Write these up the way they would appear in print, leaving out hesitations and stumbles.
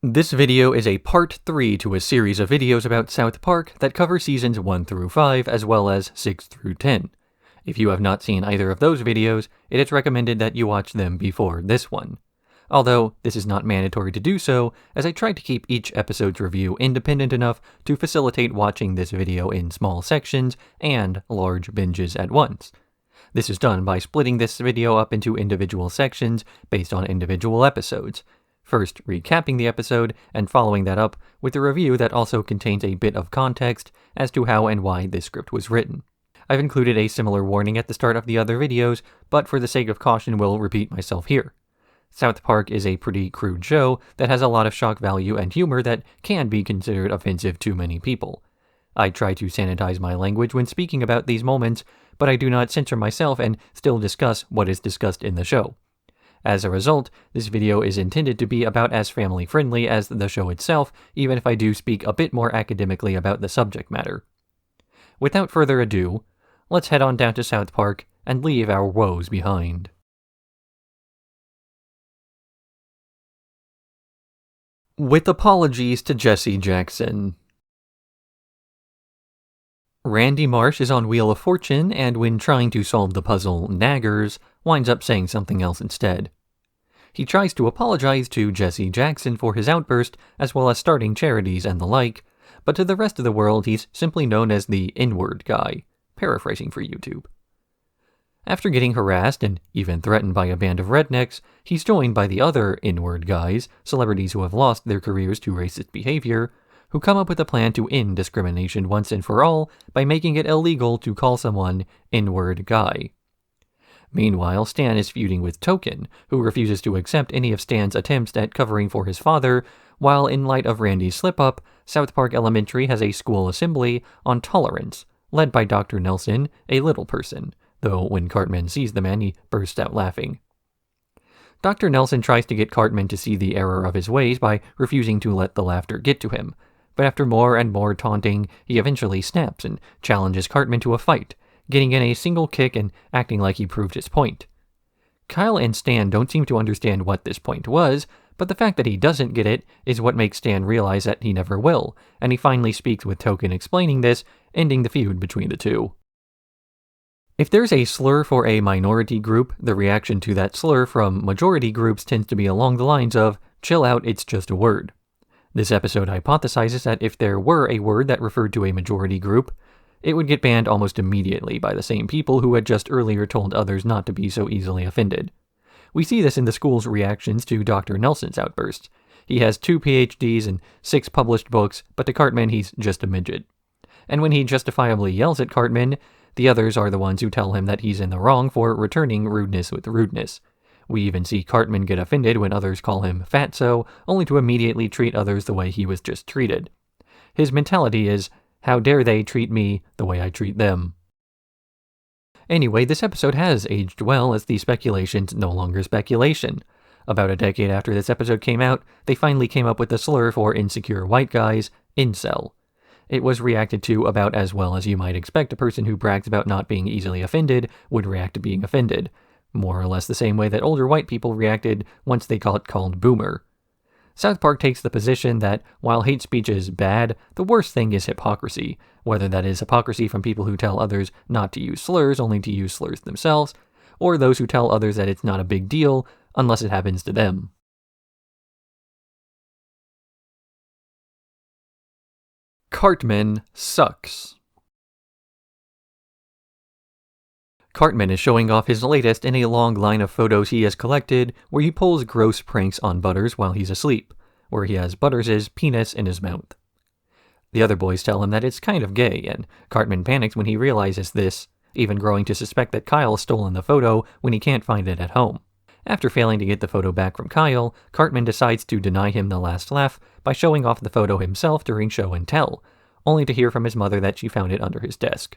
This video is a part 3 to a series of videos about South Park that cover seasons 1 through 5 as well as 6 through 10. If you have not seen either of those videos, it is recommended that you watch them before this one. Although, this is not mandatory to do so, as I tried to keep each episode's review independent enough to facilitate watching this video in small sections and large binges at once. This is done by splitting this video up into individual sections based on individual episodes, first recapping the episode and following that up with a review that also contains a bit of context as to how and why this script was written. I've included a similar warning at the start of the other videos, but for the sake of caution will repeat myself here. South Park is a pretty crude show that has a lot of shock value and humor that can be considered offensive to many people. I try to sanitize my language when speaking about these moments, but I do not censor myself and still discuss what is discussed in the show. As a result, this video is intended to be about as family-friendly as the show itself, even if I do speak a bit more academically about the subject matter. Without further ado, let's head on down to South Park and leave our woes behind. With apologies to Jesse Jackson. Randy Marsh is on Wheel of Fortune, and when trying to solve the puzzle Naggers, winds up saying something else instead. He tries to apologize to Jesse Jackson for his outburst, as well as starting charities and the like, but to the rest of the world he's simply known as the N-word guy, paraphrasing for YouTube. After getting harassed and even threatened by a band of rednecks, he's joined by the other N-word guys, celebrities who have lost their careers to racist behavior, who come up with a plan to end discrimination once and for all by making it illegal to call someone N-word guy. Meanwhile, Stan is feuding with Token, who refuses to accept any of Stan's attempts at covering for his father, while in light of Randy's slip-up, South Park Elementary has a school assembly on tolerance, led by Dr. Nelson, a little person, though when Cartman sees the man, he bursts out laughing. Dr. Nelson tries to get Cartman to see the error of his ways by refusing to let the laughter get to him, but after more and more taunting, he eventually snaps and challenges Cartman to a fight, getting in a single kick and acting like he proved his point. Kyle and Stan don't seem to understand what this point was, but the fact that he doesn't get it is what makes Stan realize that he never will, and he finally speaks with Token explaining this, ending the feud between the two. If there's a slur for a minority group, the reaction to that slur from majority groups tends to be along the lines of, chill out, it's just a word. This episode hypothesizes that if there were a word that referred to a majority group, it would get banned almost immediately by the same people who had just earlier told others not to be so easily offended. We see this in the school's reactions to Dr. Nelson's outburst. He has 2 PhDs and 6 published books, but to Cartman he's just a midget. And when he justifiably yells at Cartman, the others are the ones who tell him that he's in the wrong for returning rudeness with rudeness. We even see Cartman get offended when others call him fatso, only to immediately treat others the way he was just treated. His mentality is, how dare they treat me the way I treat them? Anyway, this episode has aged well as the speculation's no longer speculation. About a decade after this episode came out, they finally came up with the slur for insecure white guys, incel. It was reacted to about as well as you might expect a person who brags about not being easily offended would react to being offended, more or less the same way that older white people reacted once they got called boomer. South Park takes the position that while hate speech is bad, the worst thing is hypocrisy, whether that is hypocrisy from people who tell others not to use slurs only to use slurs themselves, or those who tell others that it's not a big deal unless it happens to them. Cartman Sucks. Cartman is showing off his latest in a long line of photos he has collected where he pulls gross pranks on Butters while he's asleep, where he has Butters' penis in his mouth. The other boys tell him that it's kind of gay, and Cartman panics when he realizes this, even growing to suspect that Kyle has stolen the photo when he can't find it at home. After failing to get the photo back from Kyle, Cartman decides to deny him the last laugh by showing off the photo himself during show and tell, only to hear from his mother that she found it under his desk.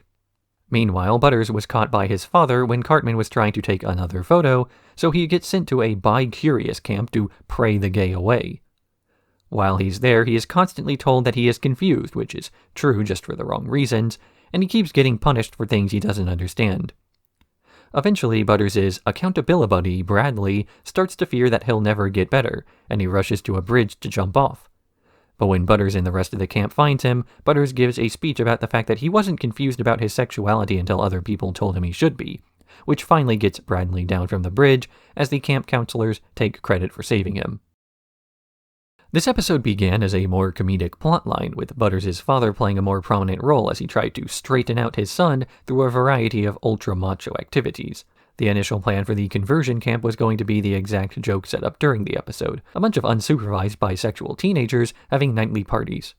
Meanwhile, Butters was caught by his father when Cartman was trying to take another photo, so he gets sent to a bi-curious camp to pray the gay away. While he's there, he is constantly told that he is confused, which is true just for the wrong reasons, and he keeps getting punished for things he doesn't understand. Eventually, Butters' accountability buddy, Bradley, starts to fear that he'll never get better, and he rushes to a bridge to jump off. But when Butters and the rest of the camp finds him, Butters gives a speech about the fact that he wasn't confused about his sexuality until other people told him he should be, which finally gets Bradley down from the bridge as the camp counselors take credit for saving him. This episode began as a more comedic plotline, with Butters' father playing a more prominent role as he tried to straighten out his son through a variety of ultra-macho activities. The initial plan for the conversion camp was going to be the exact joke set up during the episode, a bunch of unsupervised bisexual teenagers having nightly parties.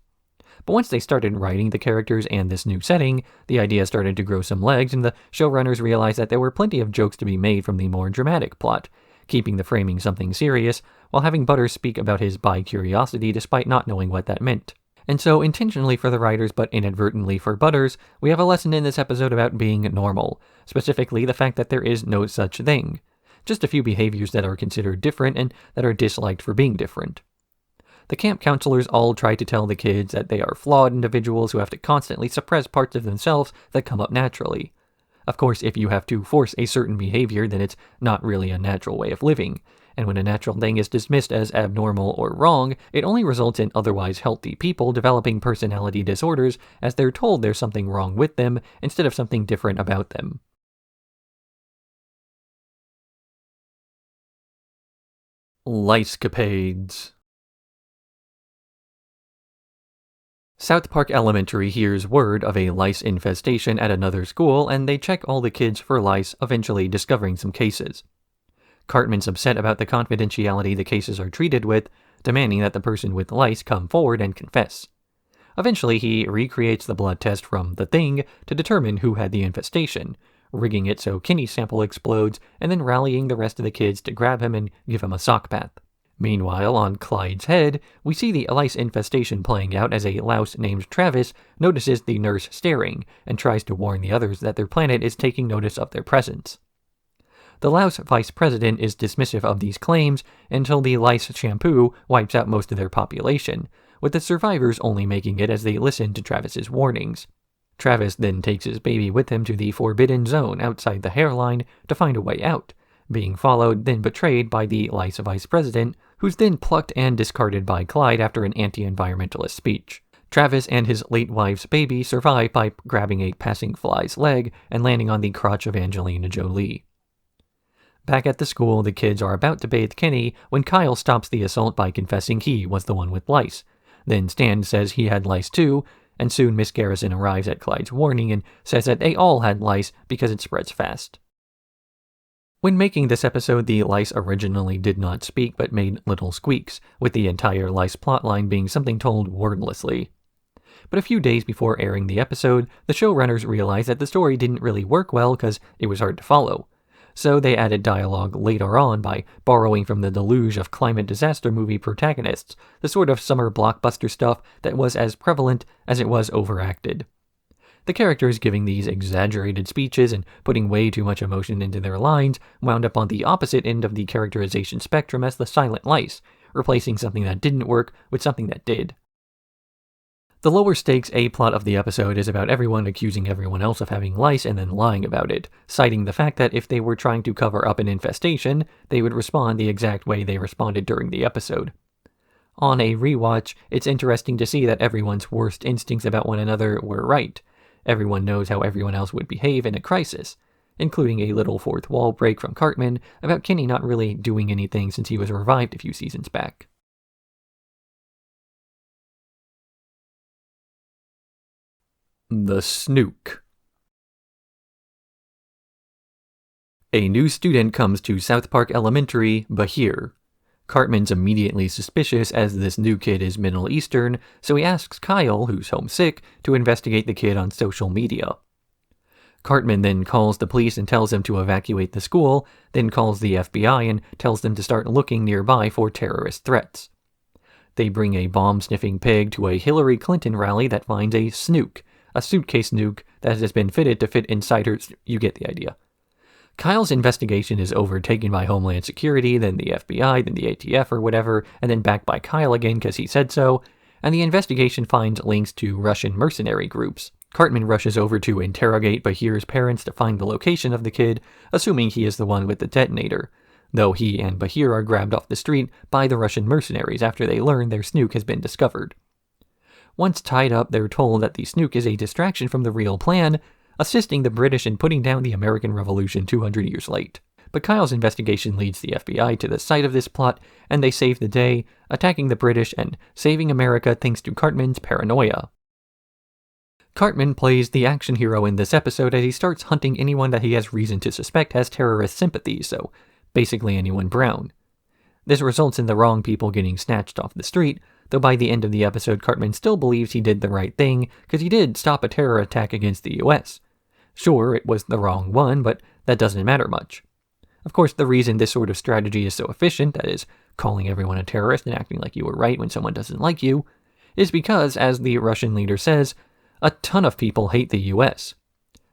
But once they started writing the characters and this new setting, the idea started to grow some legs, and the showrunners realized that there were plenty of jokes to be made from the more dramatic plot, keeping the framing something serious, while having Butters speak about his bi-curiosity despite not knowing what that meant. And so, intentionally for the writers, but inadvertently for Butters, we have a lesson in this episode about being normal, specifically the fact that there is no such thing. Just a few behaviors that are considered different and that are disliked for being different. The camp counselors all try to tell the kids that they are flawed individuals who have to constantly suppress parts of themselves that come up naturally. Of course, if you have to force a certain behavior, then it's not really a natural way of living. And when a natural thing is dismissed as abnormal or wrong, it only results in otherwise healthy people developing personality disorders as they're told there's something wrong with them instead of something different about them. Lice Capades. South Park Elementary hears word of a lice infestation at another school, and they check all the kids for lice, eventually discovering some cases. Cartman's upset about the confidentiality the cases are treated with, demanding that the person with lice come forward and confess. Eventually, he recreates the blood test from The Thing to determine who had the infestation, rigging it so Kenny's sample explodes, and then rallying the rest of the kids to grab him and give him a sock bath. Meanwhile, on Clyde's head, we see the lice infestation playing out as a louse named Travis notices the nurse staring and tries to warn the others that their planet is taking notice of their presence. The louse vice president is dismissive of these claims until the lice shampoo wipes out most of their population, with the survivors only making it as they listen to Travis's warnings. Travis then takes his baby with him to the forbidden zone outside the hairline to find a way out, being followed, then betrayed by the lice vice president, who's then plucked and discarded by Clyde after an anti-environmentalist speech. Travis and his late wife's baby survive by grabbing a passing fly's leg and landing on the crotch of Angelina Jolie. Back at the school, the kids are about to bathe Kenny when Kyle stops the assault by confessing he was the one with lice. Then Stan says he had lice too, and soon Miss Garrison arrives at Clyde's warning and says that they all had lice because it spreads fast. When making this episode, the lice originally did not speak but made little squeaks, with the entire lice plotline being something told wordlessly. But a few days before airing the episode, the showrunners realized that the story didn't really work well because it was hard to follow. So they added dialogue later on by borrowing from the deluge of climate disaster movie protagonists, the sort of summer blockbuster stuff that was as prevalent as it was overacted. The characters giving these exaggerated speeches and putting way too much emotion into their lines wound up on the opposite end of the characterization spectrum as the silent lice, replacing something that didn't work with something that did. The lower stakes A-plot of the episode is about everyone accusing everyone else of having lice and then lying about it, citing the fact that if they were trying to cover up an infestation, they would respond the exact way they responded during the episode. On a rewatch, it's interesting to see that everyone's worst instincts about one another were right. Everyone knows how everyone else would behave in a crisis, including a little fourth wall break from Cartman about Kenny not really doing anything since he was revived a few seasons back. The Snuke. A new student comes to South Park Elementary, Bahir. Cartman's immediately suspicious as this new kid is Middle Eastern, so he asks Kyle, who's homesick, to investigate the kid on social media. Cartman then calls the police and tells them to evacuate the school, then calls the FBI and tells them to start looking nearby for terrorist threats. They bring a bomb-sniffing pig to a Hillary Clinton rally that finds a Snuke, a suitcase nuke that has been fitted to fit inside her. You get the idea. Kyle's investigation is overtaken by Homeland Security, then the FBI, then the ATF or whatever, and then back by Kyle again because he said so, and the investigation finds links to Russian mercenary groups. Cartman rushes over to interrogate Bahir's parents to find the location of the kid, assuming he is the one with the detonator, though he and Bahir are grabbed off the street by the Russian mercenaries after they learn their Snuke has been discovered. Once tied up, they're told that the Snuke is a distraction from the real plan, assisting the British in putting down the American Revolution 200 years late. But Kyle's investigation leads the FBI to the site of this plot, and they save the day, attacking the British and saving America thanks to Cartman's paranoia. Cartman plays the action hero in this episode as he starts hunting anyone that he has reason to suspect has terrorist sympathies, so basically anyone brown. This results in the wrong people getting snatched off the street, though by the end of the episode Cartman still believes he did the right thing, because he did stop a terror attack against the US. Sure, it was the wrong one, but that doesn't matter much. Of course, the reason this sort of strategy is so efficient, that is, calling everyone a terrorist and acting like you were right when someone doesn't like you, is because, as the Russian leader says, a ton of people hate the US.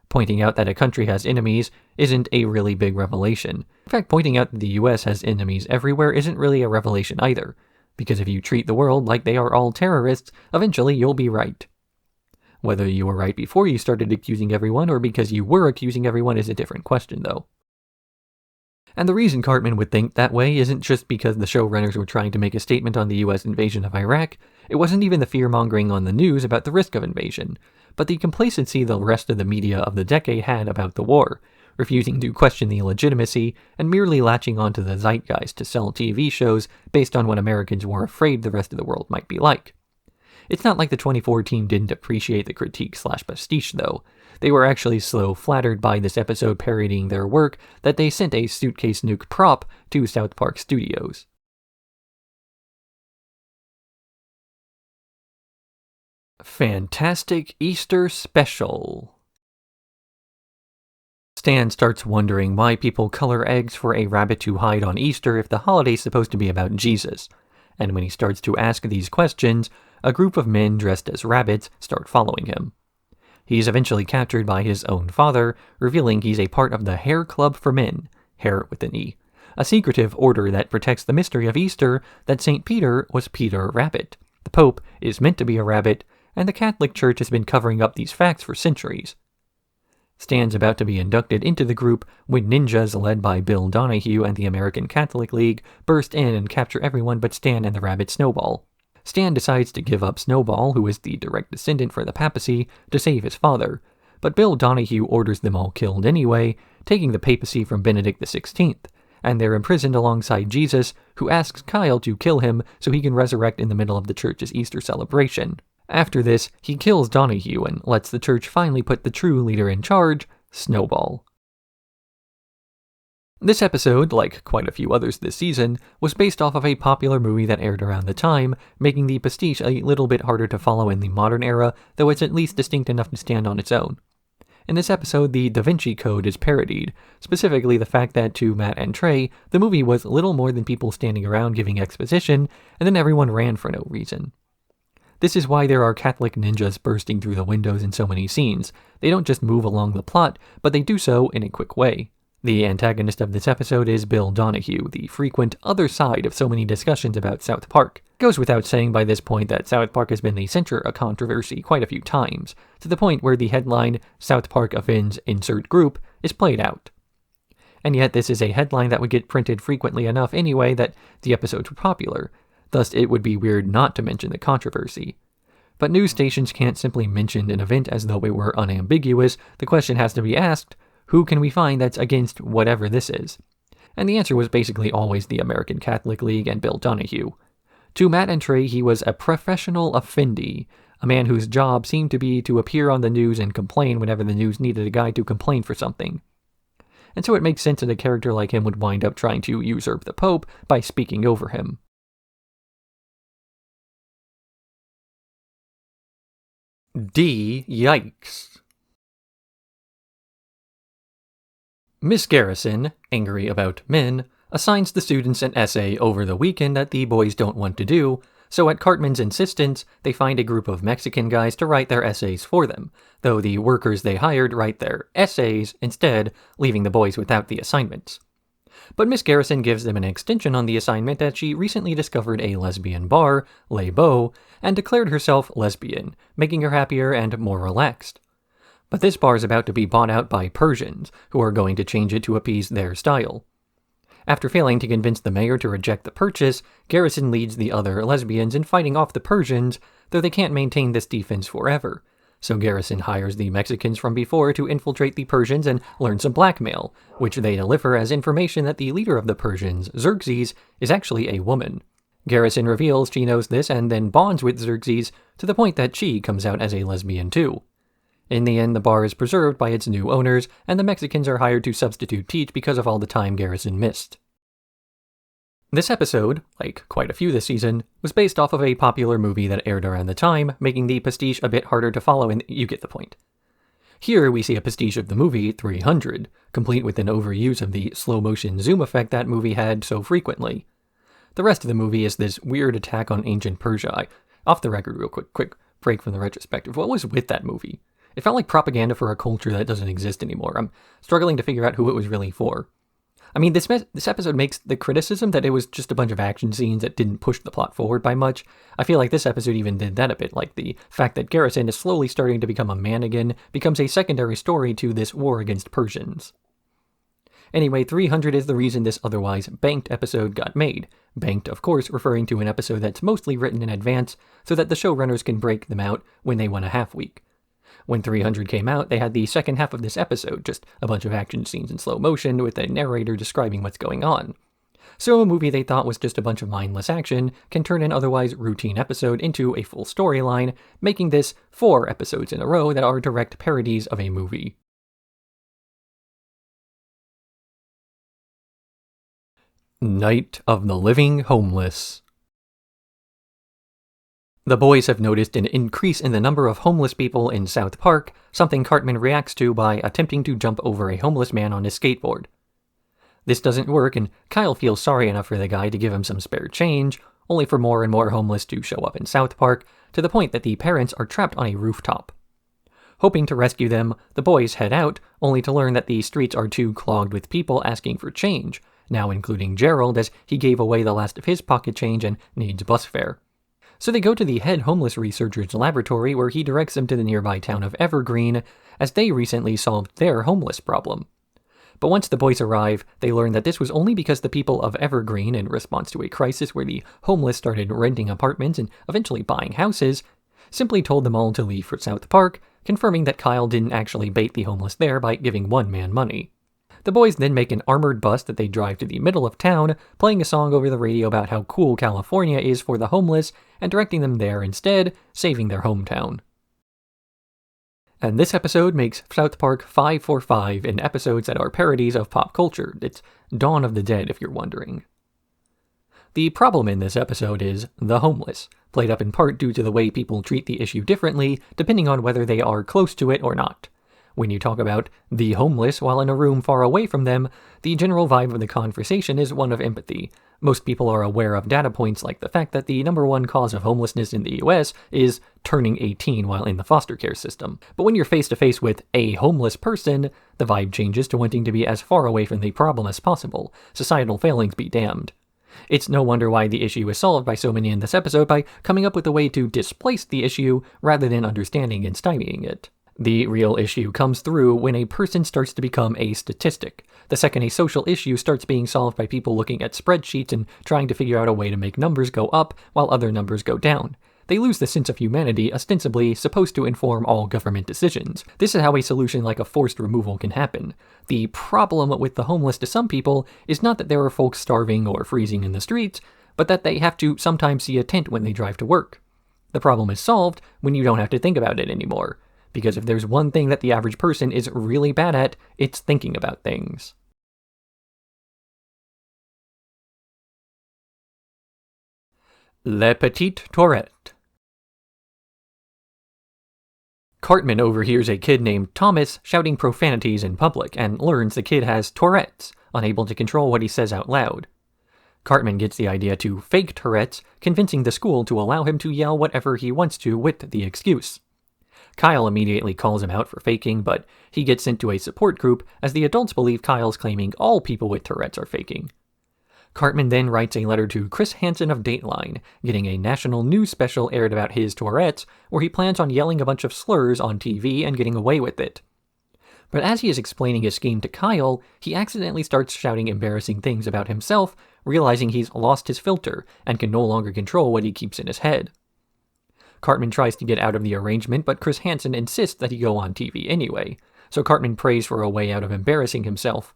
Pointing out that a country has enemies isn't a really big revelation. In fact, pointing out that the US has enemies everywhere isn't really a revelation either, because if you treat the world like they are all terrorists, eventually you'll be right. Whether you were right before you started accusing everyone or because you were accusing everyone is a different question, though. And the reason Cartman would think that way isn't just because the showrunners were trying to make a statement on the US invasion of Iraq. It wasn't even the fear-mongering on the news about the risk of invasion, but the complacency the rest of the media of the decade had about the war, refusing to question the legitimacy and merely latching onto the zeitgeist to sell TV shows based on what Americans were afraid the rest of the world might be like. It's not like the 24 team didn't appreciate the critique/pastiche, though. They were actually so flattered by this episode parodying their work that they sent a suitcase nuke prop to South Park Studios. Fantastic Easter Special. Stan starts wondering why people color eggs for a rabbit to hide on Easter if the holiday's supposed to be about Jesus. And when he starts to ask these questions, a group of men dressed as rabbits start following him. He's eventually captured by his own father, revealing he's a part of the Hair Club for Men, hair with an E, a secretive order that protects the mystery of Easter that St. Peter was Peter Rabbit, the Pope is meant to be a rabbit, and the Catholic Church has been covering up these facts for centuries. Stan's about to be inducted into the group when ninjas led by Bill Donahue and the American Catholic League burst in and capture everyone but Stan and the rabbit Snowball. Stan decides to give up Snowball, who is the direct descendant for the papacy, to save his father, but Bill Donahue orders them all killed anyway, taking the papacy from Benedict XVI, and they're imprisoned alongside Jesus, who asks Kyle to kill him so he can resurrect in the middle of the church's Easter celebration. After this, he kills Donahue and lets the church finally put the true leader in charge, Snowball. This episode, like quite a few others this season, was based off of a popular movie that aired around the time, making the pastiche a little bit harder to follow in the modern era, though it's at least distinct enough to stand on its own. In this episode, the Da Vinci Code is parodied, specifically the fact that to Matt and Trey, the movie was little more than people standing around giving exposition, and then everyone ran for no reason. This is why there are Catholic ninjas bursting through the windows in so many scenes. They don't just move along the plot, but they do so in a quick way. The antagonist of this episode is Bill Donahue, the frequent other side of so many discussions about South Park. It goes without saying by this point that South Park has been the center of controversy quite a few times, to the point where the headline, South Park offends insert group, is played out. And yet this is a headline that would get printed frequently enough anyway that the episodes were popular, thus it would be weird not to mention the controversy. But news stations can't simply mention an event as though it were unambiguous. The question has to be asked, who can we find that's against whatever this is? And the answer was basically always the American Catholic League and Bill Donahue. To Matt and Trey, he was a professional offendee, a man whose job seemed to be to appear on the news and complain whenever the news needed a guy to complain for something. And so it makes sense that a character like him would wind up trying to usurp the Pope by speaking over him. D-Yikes. Miss Garrison, angry about men, assigns the students an essay over the weekend that the boys don't want to do, so at Cartman's insistence, they find a group of Mexican guys to write their essays for them, though the workers they hired write their essays instead, leaving the boys without the assignments. But Miss Garrison gives them an extension on the assignment that she recently discovered a lesbian bar, Les Beaux, and declared herself lesbian, making her happier and more relaxed. But this bar is about to be bought out by Persians, who are going to change it to appease their style. After failing to convince the mayor to reject the purchase, Garrison leads the other lesbians in fighting off the Persians, though they can't maintain this defense forever. So Garrison hires the Mexicans from before to infiltrate the Persians and learn some blackmail, which they deliver as information that the leader of the Persians, Xerxes, is actually a woman. Garrison reveals she knows this and then bonds with Xerxes to the point that she comes out as a lesbian too. In the end, the bar is preserved by its new owners, and the Mexicans are hired to substitute teach because of all the time Garrison missed. This episode, like quite a few this season, was based off of a popular movie that aired around the time, making the pastiche a bit harder to follow, and you get the point. Here we see a pastiche of the movie 300, complete with an overuse of the slow-motion zoom effect that movie had so frequently. The rest of the movie is this weird attack on ancient Persia. Off the record real quick break from the retrospective. What was with that movie? It felt like propaganda for a culture that doesn't exist anymore. I'm struggling to figure out who it was really for. I mean, this episode makes the criticism that it was just a bunch of action scenes that didn't push the plot forward by much. I feel like this episode even did that a bit, like the fact that Garrison is slowly starting to become a man again becomes a secondary story to this war against Persians. Anyway, 300 is the reason this otherwise banked episode got made. Banked, of course, referring to an episode that's mostly written in advance so that the showrunners can break them out when they want a half week. When 300 came out, they had the second half of this episode, just a bunch of action scenes in slow motion with a narrator describing what's going on. So a movie they thought was just a bunch of mindless action can turn an otherwise routine episode into a full storyline, making this 4 episodes in a row that are direct parodies of a movie. Night of the Living Homeless. The boys have noticed an increase in the number of homeless people in South Park, something Cartman reacts to by attempting to jump over a homeless man on his skateboard. This doesn't work, and Kyle feels sorry enough for the guy to give him some spare change, only for more and more homeless to show up in South Park, to the point that the parents are trapped on a rooftop. Hoping to rescue them, the boys head out, only to learn that the streets are too clogged with people asking for change, now including Gerald as he gave away the last of his pocket change and needs bus fare. So they go to the head homeless researcher's laboratory where he directs them to the nearby town of Evergreen, as they recently solved their homeless problem. But once the boys arrive, they learn that this was only because the people of Evergreen, in response to a crisis where the homeless started renting apartments and eventually buying houses, simply told them all to leave for South Park, confirming that Kyle didn't actually bait the homeless there by giving one man money. The boys then make an armored bus that they drive to the middle of town, playing a song over the radio about how cool California is for the homeless, and directing them there instead, saving their hometown. And this episode makes South Park 5 for 5 in episodes that are parodies of pop culture. It's Dawn of the Dead, if you're wondering. The problem in this episode is the homeless, played up in part due to the way people treat the issue differently, depending on whether they are close to it or not. When you talk about the homeless while in a room far away from them, the general vibe of the conversation is one of empathy. Most people are aware of data points like the fact that the #1 cause of homelessness in the US is turning 18 while in the foster care system. But when you're face to face with a homeless person, the vibe changes to wanting to be as far away from the problem as possible. Societal failings be damned. It's no wonder why the issue is solved by so many in this episode by coming up with a way to displace the issue rather than understanding and stymieing it. The real issue comes through when a person starts to become a statistic. The second a social issue starts being solved by people looking at spreadsheets and trying to figure out a way to make numbers go up while other numbers go down. They lose the sense of humanity ostensibly supposed to inform all government decisions. This is how a solution like a forced removal can happen. The problem with the homeless to some people is not that there are folks starving or freezing in the streets, but that they have to sometimes see a tent when they drive to work. The problem is solved when you don't have to think about it anymore. Because if there's one thing that the average person is really bad at, it's thinking about things. Le Petit Tourette. Cartman overhears a kid named Thomas shouting profanities in public and learns the kid has Tourette's, unable to control what he says out loud. Cartman gets the idea to fake Tourette's, convincing the school to allow him to yell whatever he wants to with the excuse. Kyle immediately calls him out for faking, but he gets sent to a support group as the adults believe Kyle's claiming all people with Tourette's are faking. Cartman then writes a letter to Chris Hansen of Dateline, getting a national news special aired about his Tourette's, where he plans on yelling a bunch of slurs on TV and getting away with it. But as he is explaining his scheme to Kyle, he accidentally starts shouting embarrassing things about himself, realizing he's lost his filter and can no longer control what he keeps in his head. Cartman tries to get out of the arrangement, but Chris Hansen insists that he go on TV anyway, so Cartman prays for a way out of embarrassing himself.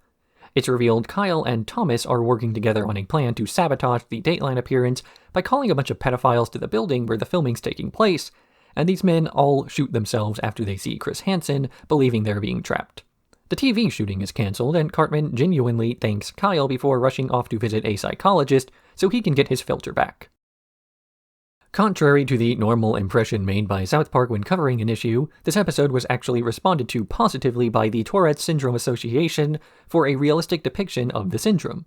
It's revealed Kyle and Thomas are working together on a plan to sabotage the Dateline appearance by calling a bunch of pedophiles to the building where the filming's taking place, and these men all shoot themselves after they see Chris Hansen, believing they're being trapped. The TV shooting is cancelled, and Cartman genuinely thanks Kyle before rushing off to visit a psychologist so he can get his filter back. Contrary to the normal impression made by South Park when covering an issue, this episode was actually responded to positively by the Tourette Syndrome Association for a realistic depiction of the syndrome.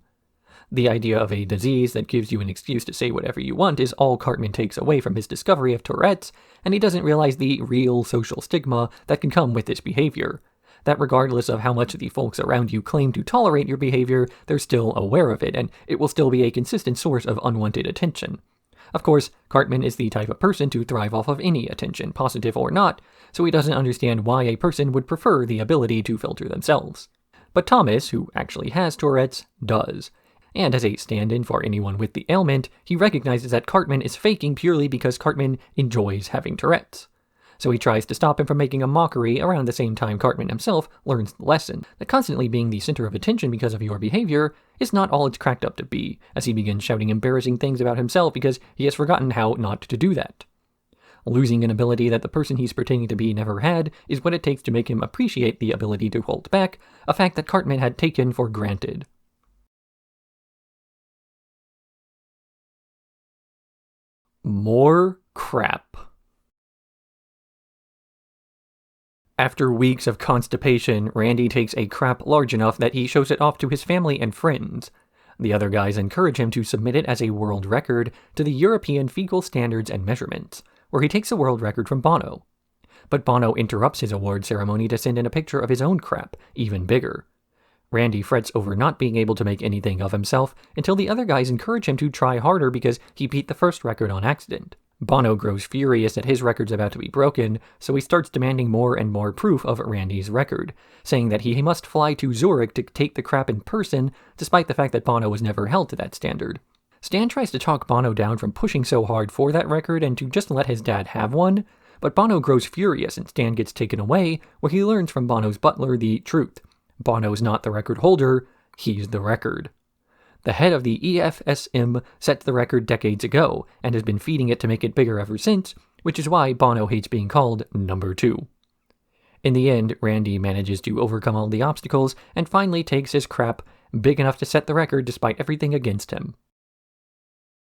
The idea of a disease that gives you an excuse to say whatever you want is all Cartman takes away from his discovery of Tourette's, and he doesn't realize the real social stigma that can come with this behavior. That regardless of how much the folks around you claim to tolerate your behavior, they're still aware of it, and it will still be a consistent source of unwanted attention. Of course, Cartman is the type of person to thrive off of any attention, positive or not, so he doesn't understand why a person would prefer the ability to filter themselves. But Thomas, who actually has Tourette's, does. And as a stand-in for anyone with the ailment, he recognizes that Cartman is faking purely because Cartman enjoys having Tourette's. So he tries to stop him from making a mockery around the same time Cartman himself learns the lesson, that constantly being the center of attention because of your behavior is not all it's cracked up to be, as he begins shouting embarrassing things about himself because he has forgotten how not to do that. Losing an ability that the person he's pretending to be never had is what it takes to make him appreciate the ability to hold back, a fact that Cartman had taken for granted. More crap. After weeks of constipation, Randy takes a crap large enough that he shows it off to his family and friends. The other guys encourage him to submit it as a world record to the European Fecal Standards and Measurements, where he takes a world record from Bono. But Bono interrupts his award ceremony to send in a picture of his own crap, even bigger. Randy frets over not being able to make anything of himself until the other guys encourage him to try harder because he beat the first record on accident. Bono grows furious that his record's about to be broken, so he starts demanding more and more proof of Randy's record, saying that he must fly to Zurich to take the crap in person, despite the fact that Bono was never held to that standard. Stan tries to talk Bono down from pushing so hard for that record and to just let his dad have one, but Bono grows furious and Stan gets taken away, where he learns from Bono's butler the truth. Bono's not the record holder, he's the record. The head of the EFSM set the record decades ago, and has been feeding it to make it bigger ever since, which is why Bono hates being called number 2. In the end, Randy manages to overcome all the obstacles, and finally takes his crap big enough to set the record despite everything against him.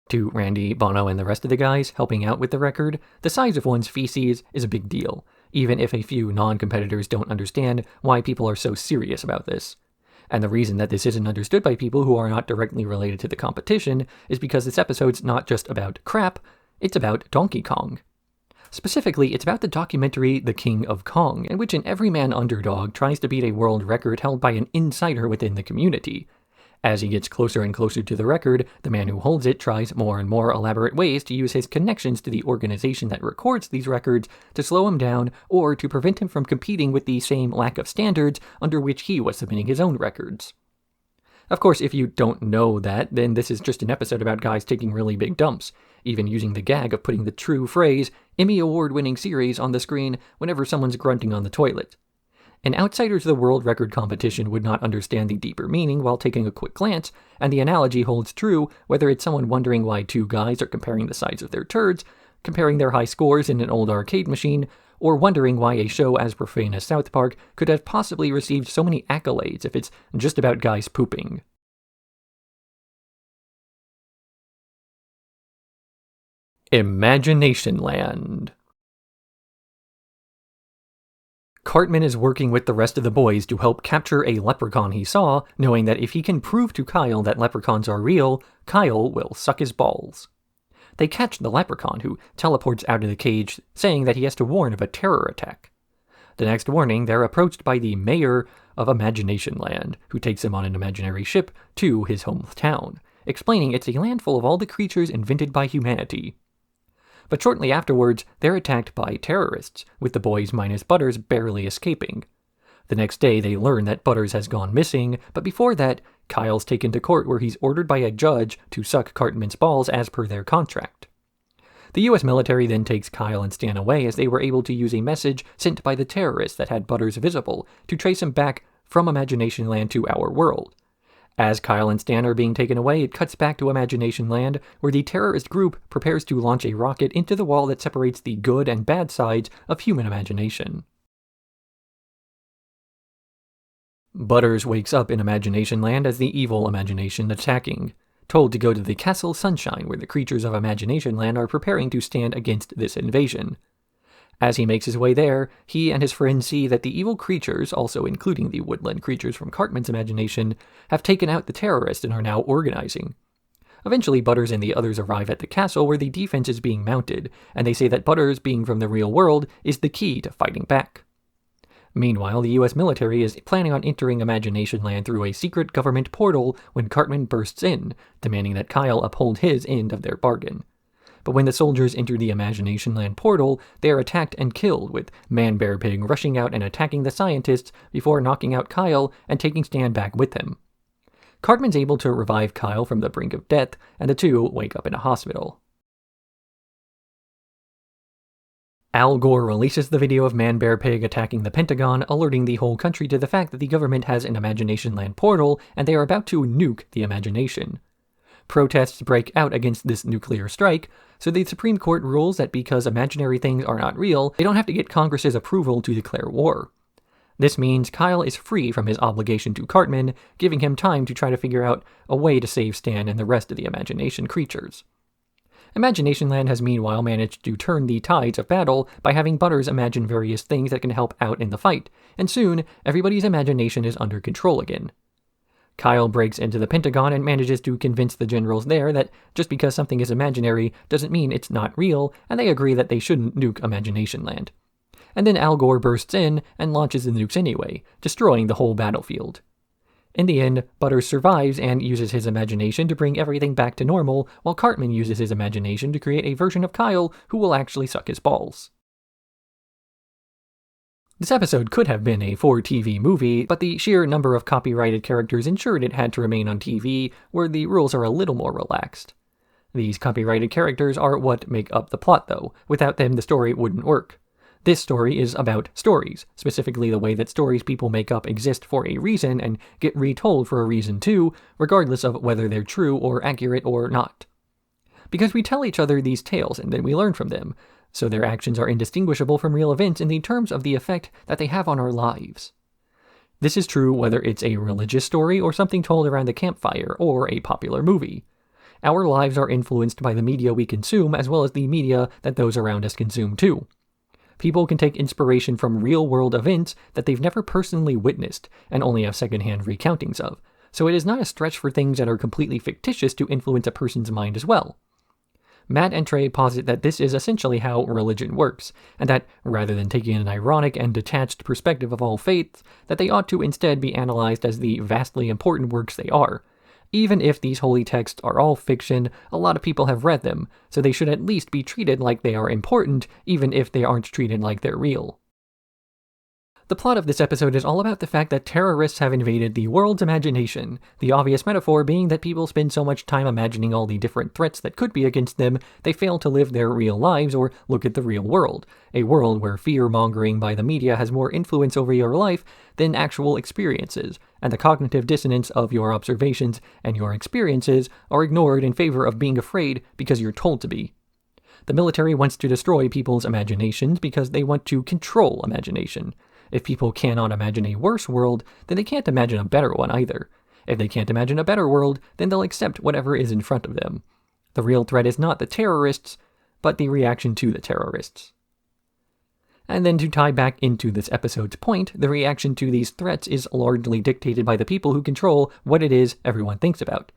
To Randy, Bono, and the rest of the guys helping out with the record, the size of one's feces is a big deal, even if a few non-competitors don't understand why people are so serious about this. And the reason that this isn't understood by people who are not directly related to the competition is because this episode's not just about crap, it's about Donkey Kong. Specifically, it's about the documentary The King of Kong, in which an everyman underdog tries to beat a world record held by an insider within the community. As he gets closer and closer to the record, the man who holds it tries more and more elaborate ways to use his connections to the organization that records these records to slow him down or to prevent him from competing with the same lack of standards under which he was submitting his own records. Of course, if you don't know that, then this is just an episode about guys taking really big dumps, even using the gag of putting the true phrase, Emmy Award-winning series on the screen whenever someone's grunting on the toilet. An outsider to the world record competition would not understand the deeper meaning while taking a quick glance, and the analogy holds true whether it's someone wondering why two guys are comparing the size of their turds, comparing their high scores in an old arcade machine, or wondering why a show as profane as South Park could have possibly received so many accolades if it's just about guys pooping. Imaginationland. Cartman is working with the rest of the boys to help capture a leprechaun he saw, knowing that if he can prove to Kyle that leprechauns are real, Kyle will suck his balls. They catch the leprechaun, who teleports out of the cage, saying that he has to warn of a terror attack. The next morning, they're approached by the mayor of Imaginationland, who takes him on an imaginary ship to his hometown, explaining it's a land full of all the creatures invented by humanity. But shortly afterwards, they're attacked by terrorists, with the boys minus Butters barely escaping. The next day, they learn that Butters has gone missing, but before that, Kyle's taken to court where he's ordered by a judge to suck Cartman's balls as per their contract. The US military then takes Kyle and Stan away as they were able to use a message sent by the terrorists that had Butters visible to trace him back from Imaginationland to our world. As Kyle and Stan are being taken away, it cuts back to Imaginationland, where the terrorist group prepares to launch a rocket into the wall that separates the good and bad sides of human imagination. Butters wakes up in Imaginationland as the evil imagination attacking, told to go to the Castle Sunshine where the creatures of Imaginationland are preparing to stand against this invasion. As he makes his way there, he and his friends see that the evil creatures, also including the woodland creatures from Cartman's imagination, have taken out the terrorists and are now organizing. Eventually, Butters and the others arrive at the castle where the defense is being mounted, and they say that Butters, being from the real world, is the key to fighting back. Meanwhile, the US military is planning on entering Imaginationland through a secret government portal when Cartman bursts in, demanding that Kyle uphold his end of their bargain. But when the soldiers enter the Imaginationland portal, they are attacked and killed, with Man-Bear-Pig rushing out and attacking the scientists before knocking out Kyle and taking Stan back with him. Cartman's able to revive Kyle from the brink of death, and the two wake up in a hospital. Al Gore releases the video of Man-Bear-Pig attacking the Pentagon, alerting the whole country to the fact that the government has an Imaginationland portal and they are about to nuke the imagination. Protests break out against this nuclear strike, so the Supreme Court rules that because imaginary things are not real, they don't have to get Congress's approval to declare war. This means Kyle is free from his obligation to Cartman, giving him time to try to figure out a way to save Stan and the rest of the imagination creatures. Imaginationland has meanwhile managed to turn the tides of battle by having Butters imagine various things that can help out in the fight, and soon everybody's imagination is under control again. Kyle breaks into the Pentagon and manages to convince the generals there that just because something is imaginary doesn't mean it's not real, and they agree that they shouldn't nuke Imaginationland. And then Al Gore bursts in and launches the nukes anyway, destroying the whole battlefield. In the end, Butters survives and uses his imagination to bring everything back to normal, while Cartman uses his imagination to create a version of Kyle who will actually suck his balls. This episode could have been a for-TV movie, but the sheer number of copyrighted characters ensured it had to remain on TV, where the rules are a little more relaxed. These copyrighted characters are what make up the plot, though. Without them, the story wouldn't work. This story is about stories, specifically the way that stories people make up exist for a reason and get retold for a reason too, regardless of whether they're true or accurate or not. Because we tell each other these tales and then we learn from them, so their actions are indistinguishable from real events in the terms of the effect that they have on our lives. This is true whether it's a religious story or something told around the campfire or a popular movie. Our lives are influenced by the media we consume as well as the media that those around us consume too. People can take inspiration from real-world events that they've never personally witnessed and only have second-hand recountings of, so it is not a stretch for things that are completely fictitious to influence a person's mind as well. Matt and Trey posit that this is essentially how religion works, and that, rather than taking an ironic and detached perspective of all faiths, that they ought to instead be analyzed as the vastly important works they are. Even if these holy texts are all fiction, a lot of people have read them, so they should at least be treated like they are important, even if they aren't treated like they're real. The plot of this episode is all about the fact that terrorists have invaded the world's imagination, the obvious metaphor being that people spend so much time imagining all the different threats that could be against them, they fail to live their real lives or look at the real world, a world where fear-mongering by the media has more influence over your life than actual experiences, and the cognitive dissonance of your observations and your experiences are ignored in favor of being afraid because you're told to be. The military wants to destroy people's imaginations because they want to control imagination. If people cannot imagine a worse world, then they can't imagine a better one either. If they can't imagine a better world, then they'll accept whatever is in front of them. The real threat is not the terrorists, but the reaction to the terrorists. And then to tie back into this episode's point, the reaction to these threats is largely dictated by the people who control what it is everyone thinks about.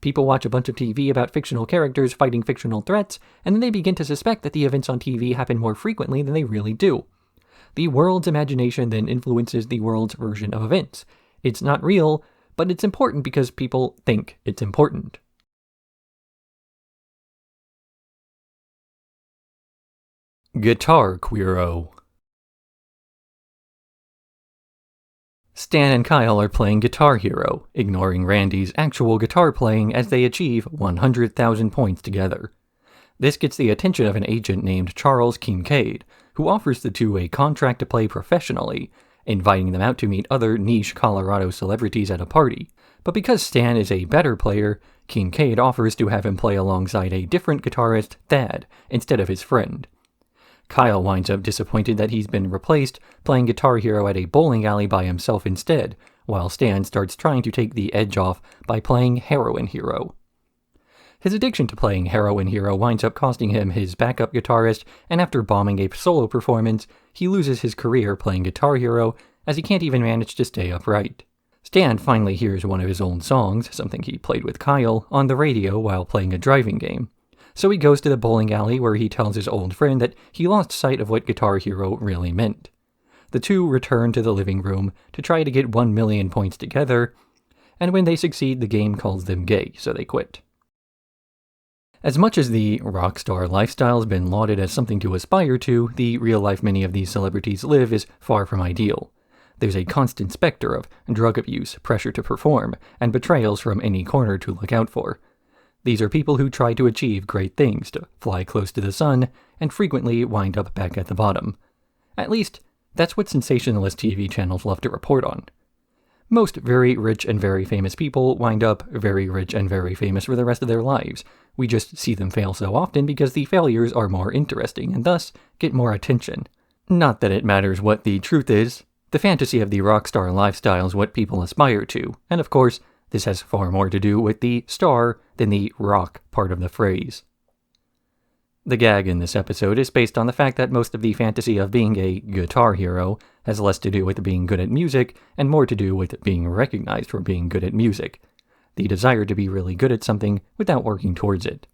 People watch a bunch of TV about fictional characters fighting fictional threats, and then they begin to suspect that the events on TV happen more frequently than they really do. The world's imagination then influences the world's version of events. It's not real, but it's important because people think it's important. Guitar Queero. Stan and Kyle are playing Guitar Hero, ignoring Randy's actual guitar playing as they achieve 100,000 points together. This gets the attention of an agent named Charles Kincaid, who offers the two a contract to play professionally, inviting them out to meet other niche Colorado celebrities at a party. But because Stan is a better player, Kincaid offers to have him play alongside a different guitarist, Thad, instead of his friend. Kyle winds up disappointed that he's been replaced, playing Guitar Hero at a bowling alley by himself instead, while Stan starts trying to take the edge off by playing Heroin Hero. His addiction to playing Heroin Hero winds up costing him his backup guitarist, and after bombing a solo performance, he loses his career playing Guitar Hero, as he can't even manage to stay upright. Stan finally hears one of his old songs, something he played with Kyle, on the radio while playing a driving game. So he goes to the bowling alley where he tells his old friend that he lost sight of what Guitar Hero really meant. The two return to the living room to try to get 1 million points together, and when they succeed, the game calls them gay, so they quit. As much as the rock star lifestyle has been lauded as something to aspire to, the real life many of these celebrities live is far from ideal. There's a constant specter of drug abuse, pressure to perform, and betrayals from any corner to look out for. These are people who try to achieve great things, to fly close to the sun, and frequently wind up back at the bottom. At least, that's what sensationalist TV channels love to report on. Most very rich and very famous people wind up very rich and very famous for the rest of their lives. We just see them fail so often because the failures are more interesting, and thus get more attention. Not that it matters what the truth is. The fantasy of the rock star lifestyle is what people aspire to, and of course, this has far more to do with the star than the rock part of the phrase. The gag in this episode is based on the fact that most of the fantasy of being a guitar hero has less to do with being good at music and more to do with being recognized for being good at music. The desire to be really good at something without working towards it.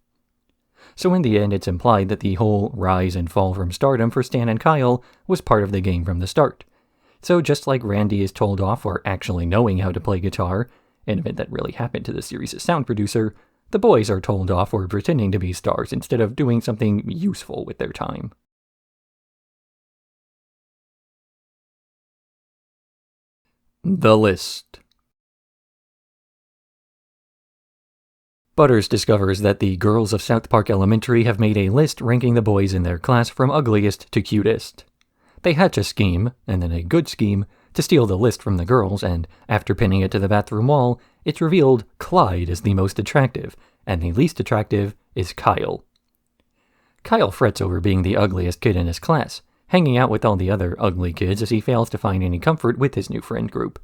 So in the end, it's implied that the whole rise and fall from stardom for Stan and Kyle was part of the game from the start. So just like Randy is told off for actually knowing how to play guitar, an event that really happened to the series' sound producer, the boys are told off for pretending to be stars instead of doing something useful with their time. The list. Butters discovers that the girls of South Park Elementary have made a list ranking the boys in their class from ugliest to cutest. They hatch a scheme, and then a good scheme, to steal the list from the girls, and after pinning it to the bathroom wall, it's revealed Clyde is the most attractive, and the least attractive is Kyle. Kyle frets over being the ugliest kid in his class, hanging out with all the other ugly kids as he fails to find any comfort with his new friend group.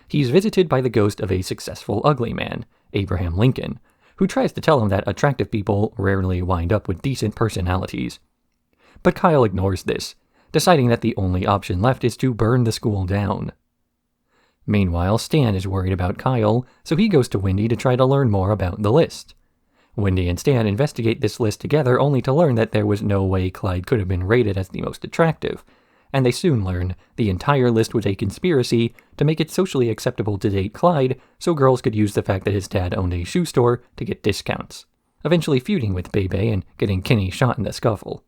He's visited by the ghost of a successful ugly man, Abraham Lincoln, who tries to tell him that attractive people rarely wind up with decent personalities. But Kyle ignores this, deciding that the only option left is to burn the school down. Meanwhile, Stan is worried about Kyle, so he goes to Wendy to try to learn more about the list. Wendy and Stan investigate this list together only to learn that there was no way Clyde could have been rated as the most attractive, and they soon learn the entire list was a conspiracy to make it socially acceptable to date Clyde so girls could use the fact that his dad owned a shoe store to get discounts, eventually feuding with Bebe and getting Kenny shot in the scuffle.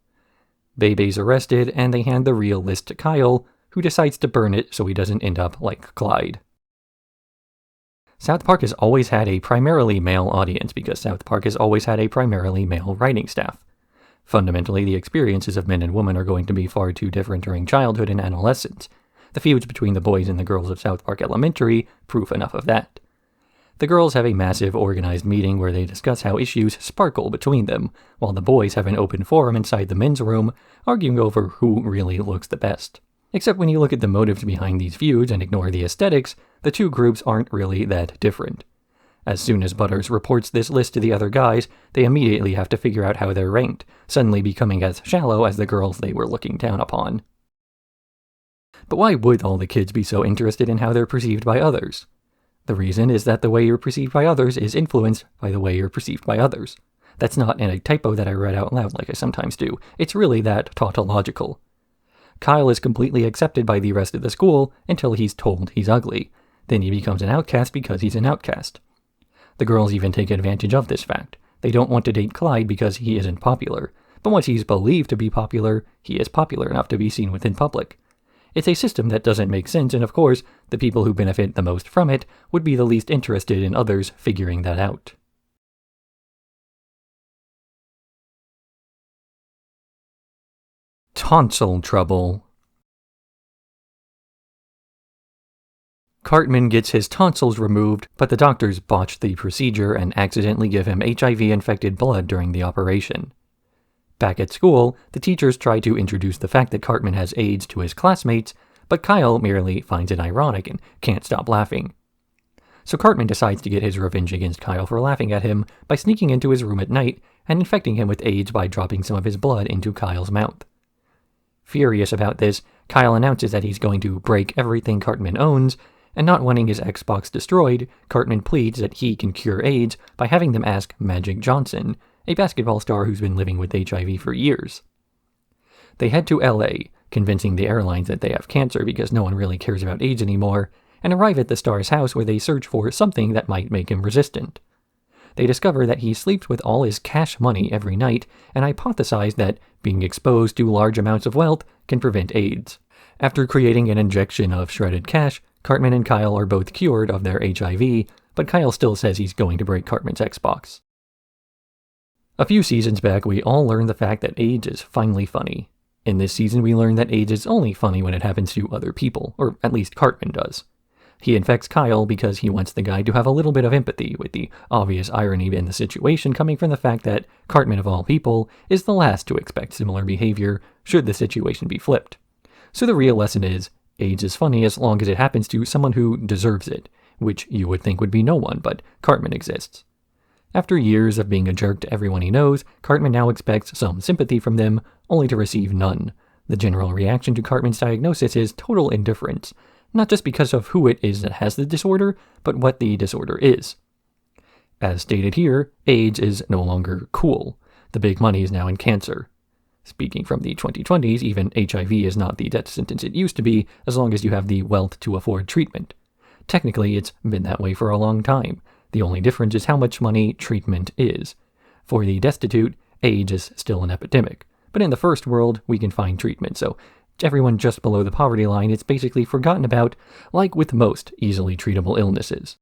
Bebe's arrested, and they hand the real list to Kyle, who decides to burn it so he doesn't end up like Clyde. South Park has always had a primarily male audience because South Park has always had a primarily male writing staff. Fundamentally, the experiences of men and women are going to be far too different during childhood and adolescence. The feuds between the boys and the girls of South Park Elementary prove enough of that. The girls have a massive organized meeting where they discuss how issues sparkle between them, while the boys have an open forum inside the men's room, arguing over who really looks the best. Except when you look at the motives behind these feuds and ignore the aesthetics, the two groups aren't really that different. As soon as Butters reports this list to the other guys, they immediately have to figure out how they're ranked, suddenly becoming as shallow as the girls they were looking down upon. But why would all the kids be so interested in how they're perceived by others? The reason is that the way you're perceived by others is influenced by the way you're perceived by others. That's not in a typo that I read out loud like I sometimes do. It's really that tautological. Kyle is completely accepted by the rest of the school until he's told he's ugly. Then he becomes an outcast because he's an outcast. The girls even take advantage of this fact. They don't want to date Clyde because he isn't popular, but once he's believed to be popular, he is popular enough to be seen within public. It's a system that doesn't make sense, and of course, the people who benefit the most from it would be the least interested in others figuring that out. Tonsil Trouble. Cartman gets his tonsils removed, but the doctors botch the procedure and accidentally give him HIV-infected blood during the operation. Back at school, the teachers try to introduce the fact that Cartman has AIDS to his classmates, but Kyle merely finds it ironic and can't stop laughing. So Cartman decides to get his revenge against Kyle for laughing at him by sneaking into his room at night and infecting him with AIDS by dropping some of his blood into Kyle's mouth. Furious about this, Kyle announces that he's going to break everything Cartman owns, and not wanting his Xbox destroyed, Cartman pleads that he can cure AIDS by having them ask Magic Johnson, a basketball star who's been living with HIV for years. They head to LA, convincing the airlines that they have cancer because no one really cares about AIDS anymore, and arrive at the star's house where they search for something that might make him resistant. They discover that he sleeps with all his cash money every night, and hypothesize that being exposed to large amounts of wealth can prevent AIDS. After creating an injection of shredded cash, Cartman and Kyle are both cured of their HIV, but Kyle still says he's going to break Cartman's Xbox. A few seasons back, we all learned the fact that AIDS is finally funny. In this season, we learn that AIDS is only funny when it happens to other people, or at least Cartman does. He infects Kyle because he wants the guy to have a little bit of empathy, with the obvious irony in the situation coming from the fact that Cartman, of all people, is the last to expect similar behavior should the situation be flipped. So the real lesson is, AIDS is funny as long as it happens to someone who deserves it, which you would think would be no one, but Cartman exists. After years of being a jerk to everyone he knows, Cartman now expects some sympathy from them, only to receive none. The general reaction to Cartman's diagnosis is total indifference, not just because of who it is that has the disorder, but what the disorder is. As stated here, AIDS is no longer cool. The big money is now in cancer. Speaking from the 2020s, even HIV is not the death sentence it used to be, as long as you have the wealth to afford treatment. Technically, it's been that way for a long time. The only difference is how much money treatment is. For the destitute, AIDS is still an epidemic. But in the first world, we can find treatment, so everyone just below the poverty line is basically forgotten about, like with most easily treatable illnesses.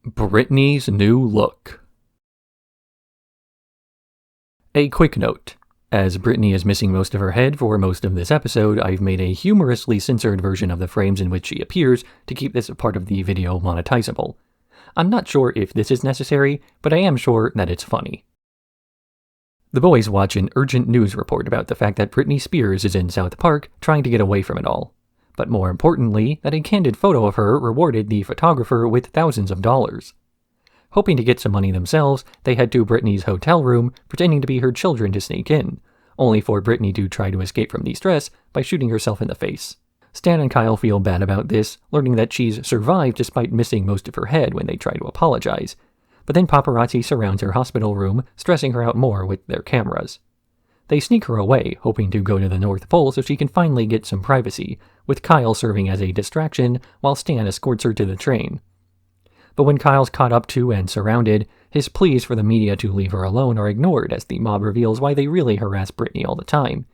Britney's new look. A quick note. As Britney is missing most of her head for most of this episode, I've made a humorously censored version of the frames in which she appears to keep this part of the video monetizable. I'm not sure if this is necessary, but I am sure that it's funny. The boys watch an urgent news report about the fact that Britney Spears is in South Park trying to get away from it all. But more importantly, that a candid photo of her rewarded the photographer with thousands of dollars. Hoping to get some money themselves, they head to Britney's hotel room, pretending to be her children to sneak in, only for Britney to try to escape from the stress by shooting herself in the face. Stan and Kyle feel bad about this, learning that she's survived despite missing most of her head when they try to apologize. But then paparazzi surrounds her hospital room, stressing her out more with their cameras. They sneak her away, hoping to go to the North Pole so she can finally get some privacy, with Kyle serving as a distraction while Stan escorts her to the train. But when Kyle's caught up to and surrounded, his pleas for the media to leave her alone are ignored as the mob reveals why they really harass Britney all the time.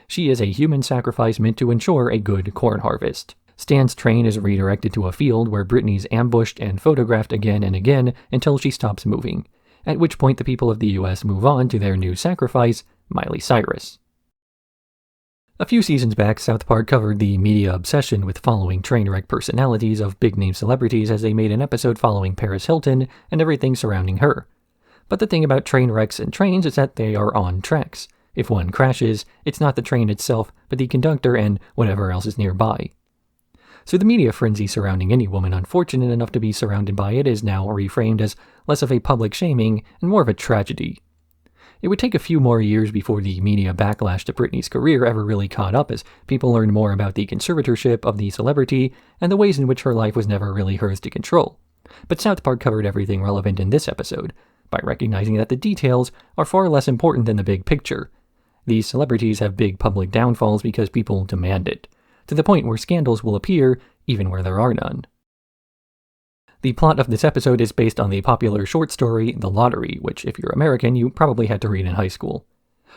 She is a human sacrifice meant to ensure a good corn harvest. Stan's train is redirected to a field where Britney's ambushed and photographed again and again until she stops moving, at which point the people of the US move on to their new sacrifice, Miley Cyrus. A few seasons back, South Park covered the media obsession with following train wreck personalities of big-name celebrities as they made an episode following Paris Hilton and everything surrounding her. But the thing about train wrecks and trains is that they are on tracks. If one crashes, it's not the train itself, but the conductor and whatever else is nearby. So the media frenzy surrounding any woman unfortunate enough to be surrounded by it is now reframed as less of a public shaming and more of a tragedy. It would take a few more years before the media backlash to Britney's career ever really caught up as people learned more about the conservatorship of the celebrity and the ways in which her life was never really hers to control. But South Park covered everything relevant in this episode, by recognizing that the details are far less important than the big picture. These celebrities have big public downfalls because people demand it, to the point where scandals will appear even where there are none. The plot of this episode is based on the popular short story The Lottery, which, if you're American, you probably had to read in high school.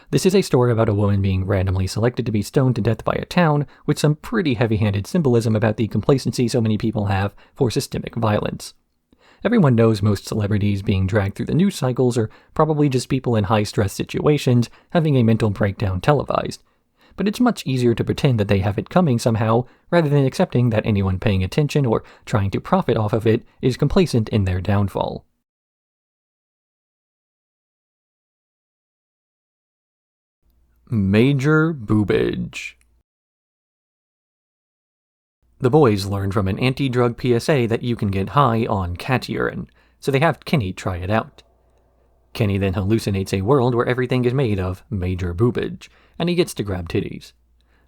This is a story about a woman being randomly selected to be stoned to death by a town, with some pretty heavy-handed symbolism about the complacency so many people have for systemic violence. Everyone knows most celebrities being dragged through the news cycles are probably just people in high-stress situations having a mental breakdown televised. But it's much easier to pretend that they have it coming somehow, rather than accepting that anyone paying attention or trying to profit off of it is complacent in their downfall. Major Boobage. The boys learn from an anti-drug PSA that you can get high on cat urine, so they have Kenny try it out. Kenny then hallucinates a world where everything is made of Major Boobage, and he gets to grab titties.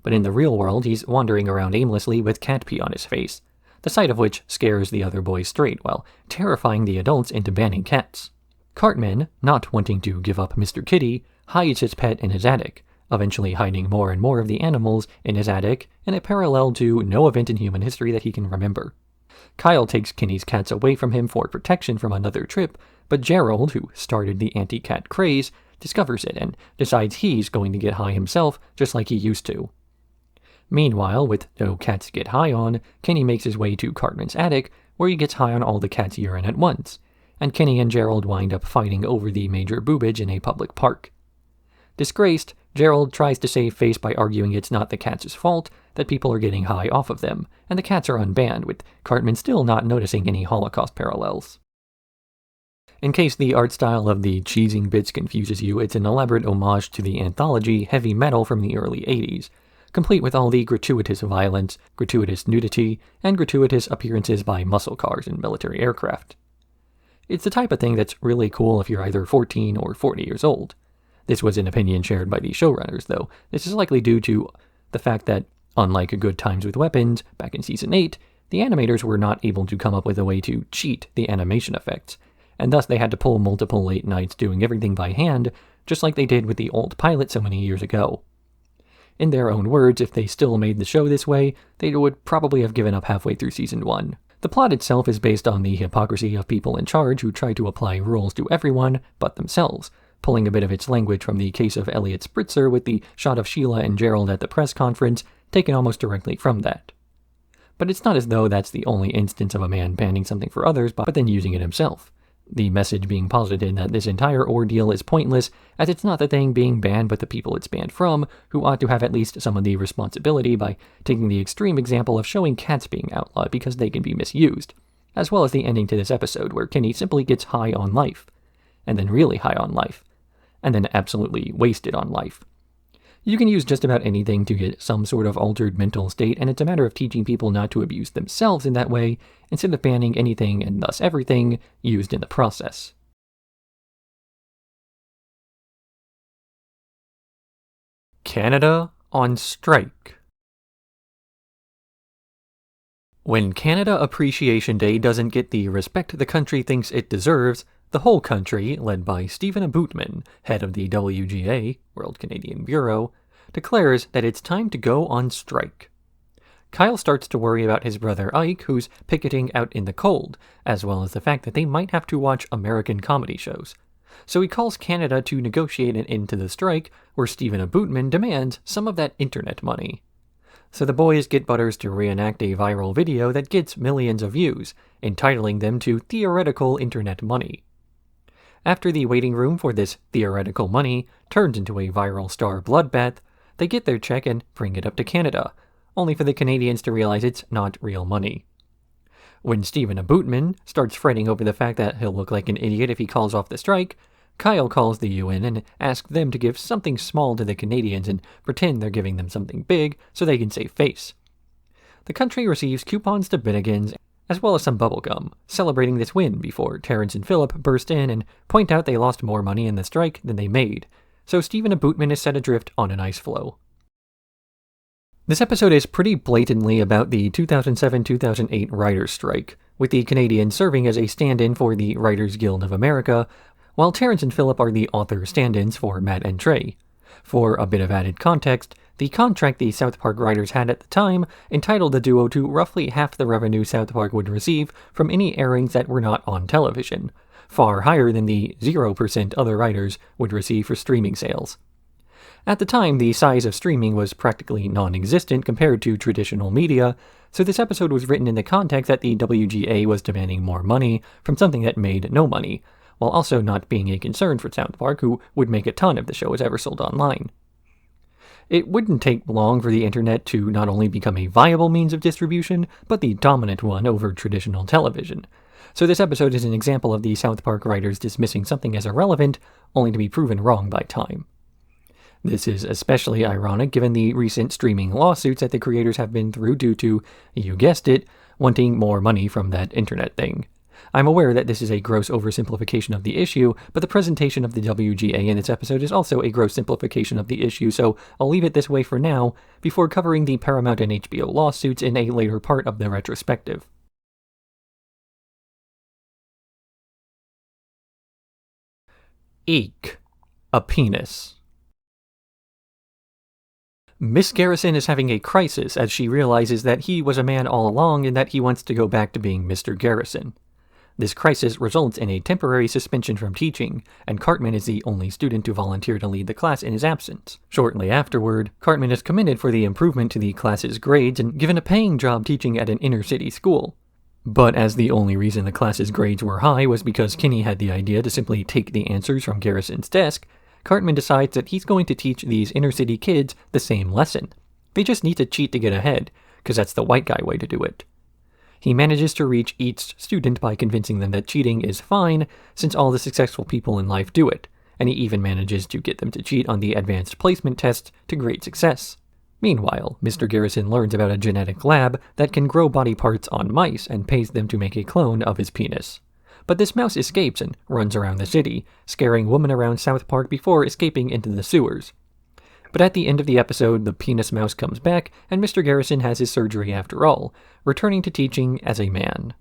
But in the real world, he's wandering around aimlessly with cat pee on his face, the sight of which scares the other boys straight while terrifying the adults into banning cats. Cartman, not wanting to give up Mr. Kitty, hides his pet in his attic, eventually hiding more and more of the animals in his attic in a parallel to no event in human history that he can remember. Kyle takes Kenny's cats away from him for protection from another trip, but Gerald, who started the anti-cat craze, discovers it and decides he's going to get high himself just like he used to. Meanwhile, with no cats to get high on, Kenny makes his way to Cartman's attic, where he gets high on all the cats' urine at once, and Kenny and Gerald wind up fighting over the Major Boobage in a public park. Disgraced, Gerald tries to save face by arguing it's not the cats' fault, that people are getting high off of them, and the cats are unbanned, with Cartman still not noticing any Holocaust parallels. In case the art style of the cheesing bits confuses you, it's an elaborate homage to the anthology Heavy Metal from the early 80s, complete with all the gratuitous violence, gratuitous nudity, and gratuitous appearances by muscle cars and military aircraft. It's the type of thing that's really cool if you're either 14 or 40 years old. This was an opinion shared by the showrunners, though this is likely due to the fact that, unlike Good Times with Weapons back in Season 8, the animators were not able to come up with a way to cheat the animation effects, and thus they had to pull multiple late nights doing everything by hand, just like they did with the old pilot so many years ago. In their own words, if they still made the show this way, they would probably have given up halfway through Season 1. The plot itself is based on the hypocrisy of people in charge who try to apply rules to everyone but themselves, pulling a bit of its language from the case of Elliot Spritzer with the shot of Sheila and Gerald at the press conference, taken almost directly from that. But it's not as though that's the only instance of a man banning something for others, but then using it himself. The message being posited that this entire ordeal is pointless, as it's not the thing being banned but the people it's banned from, who ought to have at least some of the responsibility by taking the extreme example of showing cats being outlawed because they can be misused, as well as the ending to this episode where Kenny simply gets high on life, and then really high on life, and then absolutely wasted on life. You can use just about anything to get some sort of altered mental state, and it's a matter of teaching people not to abuse themselves in that way, instead of banning anything and thus everything used in the process. Canada on strike. When Canada Appreciation Day doesn't get the respect the country thinks it deserves, the whole country, led by Stephen Aboutman, head of the WGA, World Canadian Bureau, declares that it's time to go on strike. Kyle starts to worry about his brother Ike, who's picketing out in the cold, as well as the fact that they might have to watch American comedy shows. So he calls Canada to negotiate an end to the strike, where Stephen Aboutman demands some of that internet money. So the boys get Butters to reenact a viral video that gets millions of views, entitling them to theoretical internet money. After the waiting room for this theoretical money turns into a viral star bloodbath, they get their check and bring it up to Canada, only for the Canadians to realize it's not real money. When Stephen Aboutman starts fretting over the fact that he'll look like an idiot if he calls off the strike, Kyle calls the UN and asks them to give something small to the Canadians and pretend they're giving them something big so they can save face. The country receives coupons to Bennigan's, as well as some bubblegum, celebrating this win before Terrence and Philip burst in and point out they lost more money in the strike than they made, so Stephen Aboutman is set adrift on an ice floe. This episode is pretty blatantly about the 2007-2008 writers' strike, with the Canadians serving as a stand-in for the Writers Guild of America, while Terrence and Philip are the author stand-ins for Matt and Trey. For a bit of added context, The contract the South Park writers had at the time entitled the duo to roughly half the revenue South Park would receive from any airings that were not on television, far higher than the 0% other writers would receive for streaming sales. At the time, the size of streaming was practically non-existent compared to traditional media, so this episode was written in the context that the WGA was demanding more money from something that made no money, while also not being a concern for South Park, who would make a ton if the show was ever sold online. It wouldn't take long for the internet to not only become a viable means of distribution, but the dominant one over traditional television. So this episode is an example of the South Park writers dismissing something as irrelevant, only to be proven wrong by time. This is especially ironic given the recent streaming lawsuits that the creators have been through due to, you guessed it, wanting more money from that internet thing. I'm aware that this is a gross oversimplification of the issue, but the presentation of the WGA in this episode is also a gross simplification of the issue, so I'll leave it this way for now, before covering the Paramount and HBO lawsuits in a later part of the retrospective. Eek. A penis. Miss Garrison is having a crisis as she realizes that he was a man all along and that he wants to go back to being Mr. Garrison. This crisis results in a temporary suspension from teaching, and Cartman is the only student to volunteer to lead the class in his absence. Shortly afterward, Cartman is commended for the improvement to the class's grades and given a paying job teaching at an inner-city school. But as the only reason the class's grades were high was because Kinney had the idea to simply take the answers from Garrison's desk, Cartman decides that he's going to teach these inner-city kids the same lesson. They just need to cheat to get ahead, because that's the white guy way to do it. He manages to reach each student by convincing them that cheating is fine, since all the successful people in life do it, and he even manages to get them to cheat on the advanced placement test to great success. Meanwhile, Mr. Garrison learns about a genetic lab that can grow body parts on mice and pays them to make a clone of his penis. But this mouse escapes and runs around the city, scaring women around South Park before escaping into the sewers. But at the end of the episode, the penis mouse comes back, and Mr. Garrison has his surgery after all, returning to teaching as a man.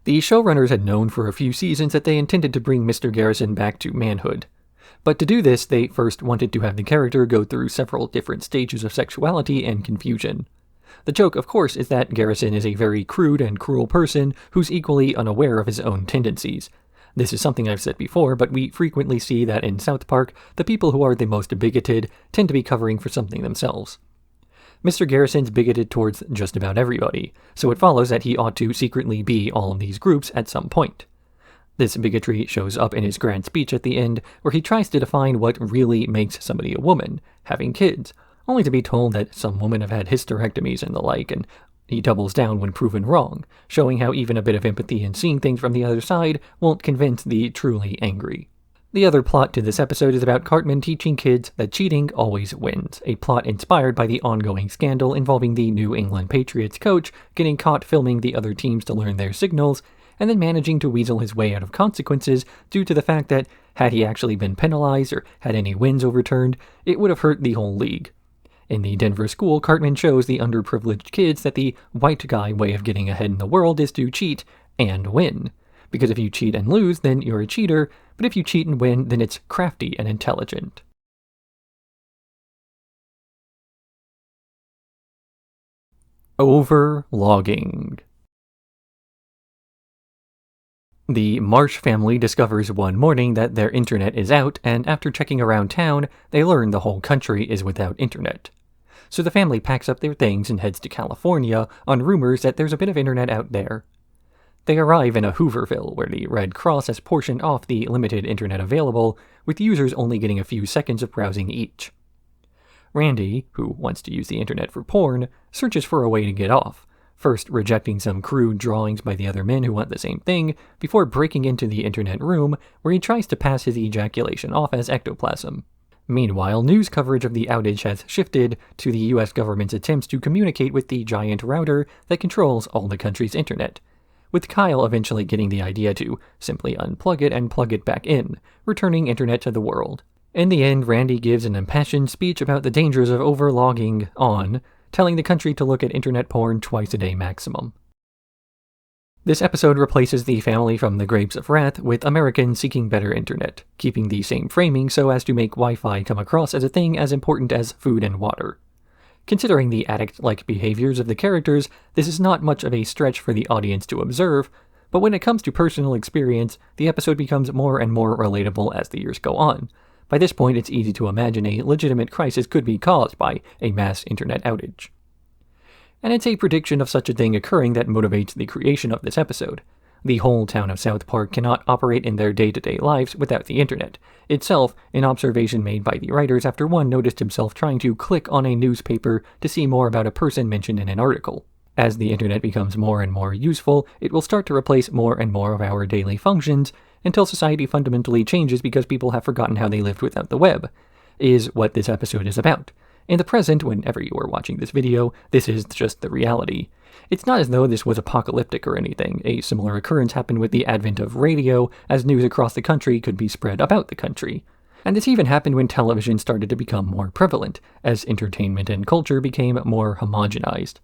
The showrunners had known for a few seasons that they intended to bring Mr. Garrison back to manhood. But to do this, they first wanted to have the character go through several different stages of sexuality and confusion. The joke, of course, is that Garrison is a very crude and cruel person who's equally unaware of his own tendencies. This is something I've said before, but we frequently see that in South Park, the people who are the most bigoted tend to be covering for something themselves. Mr. Garrison's bigoted towards just about everybody, so it follows that he ought to secretly be all of these groups at some point. This bigotry shows up in his grand speech at the end, where he tries to define what really makes somebody a woman, having kids, only to be told that some women have had hysterectomies and the like, and he doubles down when proven wrong, showing how even a bit of empathy and seeing things from the other side won't convince the truly angry. The other plot to this episode is about Cartman teaching kids that cheating always wins, a plot inspired by the ongoing scandal involving the New England Patriots coach getting caught filming the other teams to learn their signals, and then managing to weasel his way out of consequences due to the fact that, had he actually been penalized or had any wins overturned, it would have hurt the whole league. In the Denver school, Cartman shows the underprivileged kids that the white guy way of getting ahead in the world is to cheat and win. Because if you cheat and lose, then you're a cheater, but if you cheat and win, then it's crafty and intelligent. Overlogging. The Marsh family discovers one morning that their internet is out, and after checking around town, they learn the whole country is without internet. So the family packs up their things and heads to California on rumors that there's a bit of internet out there. They arrive in a Hooverville, where the Red Cross has portioned off the limited internet available, with users only getting a few seconds of browsing each. Randy, who wants to use the internet for porn, searches for a way to get off, first rejecting some crude drawings by the other men who want the same thing, before breaking into the internet room, where he tries to pass his ejaculation off as ectoplasm. Meanwhile, news coverage of the outage has shifted to the US government's attempts to communicate with the giant router that controls all the country's internet, with Kyle eventually getting the idea to simply unplug it and plug it back in, returning internet to the world. In the end, Randy gives an impassioned speech about the dangers of overlogging on, telling the country to look at internet porn twice a day maximum. This episode replaces the family from The Grapes of Wrath with Americans seeking better internet, keeping the same framing so as to make Wi-Fi come across as a thing as important as food and water. Considering the addict-like behaviors of the characters, this is not much of a stretch for the audience to observe, but when it comes to personal experience, the episode becomes more and more relatable as the years go on. By this point, it's easy to imagine a legitimate crisis could be caused by a mass internet outage. And it's a prediction of such a thing occurring that motivates the creation of this episode. The whole town of South Park cannot operate in their day-to-day lives without the internet, itself an observation made by the writers after one noticed himself trying to click on a newspaper to see more about a person mentioned in an article. As the internet becomes more and more useful, it will start to replace more and more of our daily functions, until society fundamentally changes because people have forgotten how they lived without the web, is what this episode is about. In the present, whenever you are watching this video, this is just the reality. It's not as though this was apocalyptic or anything. A similar occurrence happened with the advent of radio, as news across the country could be spread about the country. And this even happened when television started to become more prevalent, as entertainment and culture became more homogenized.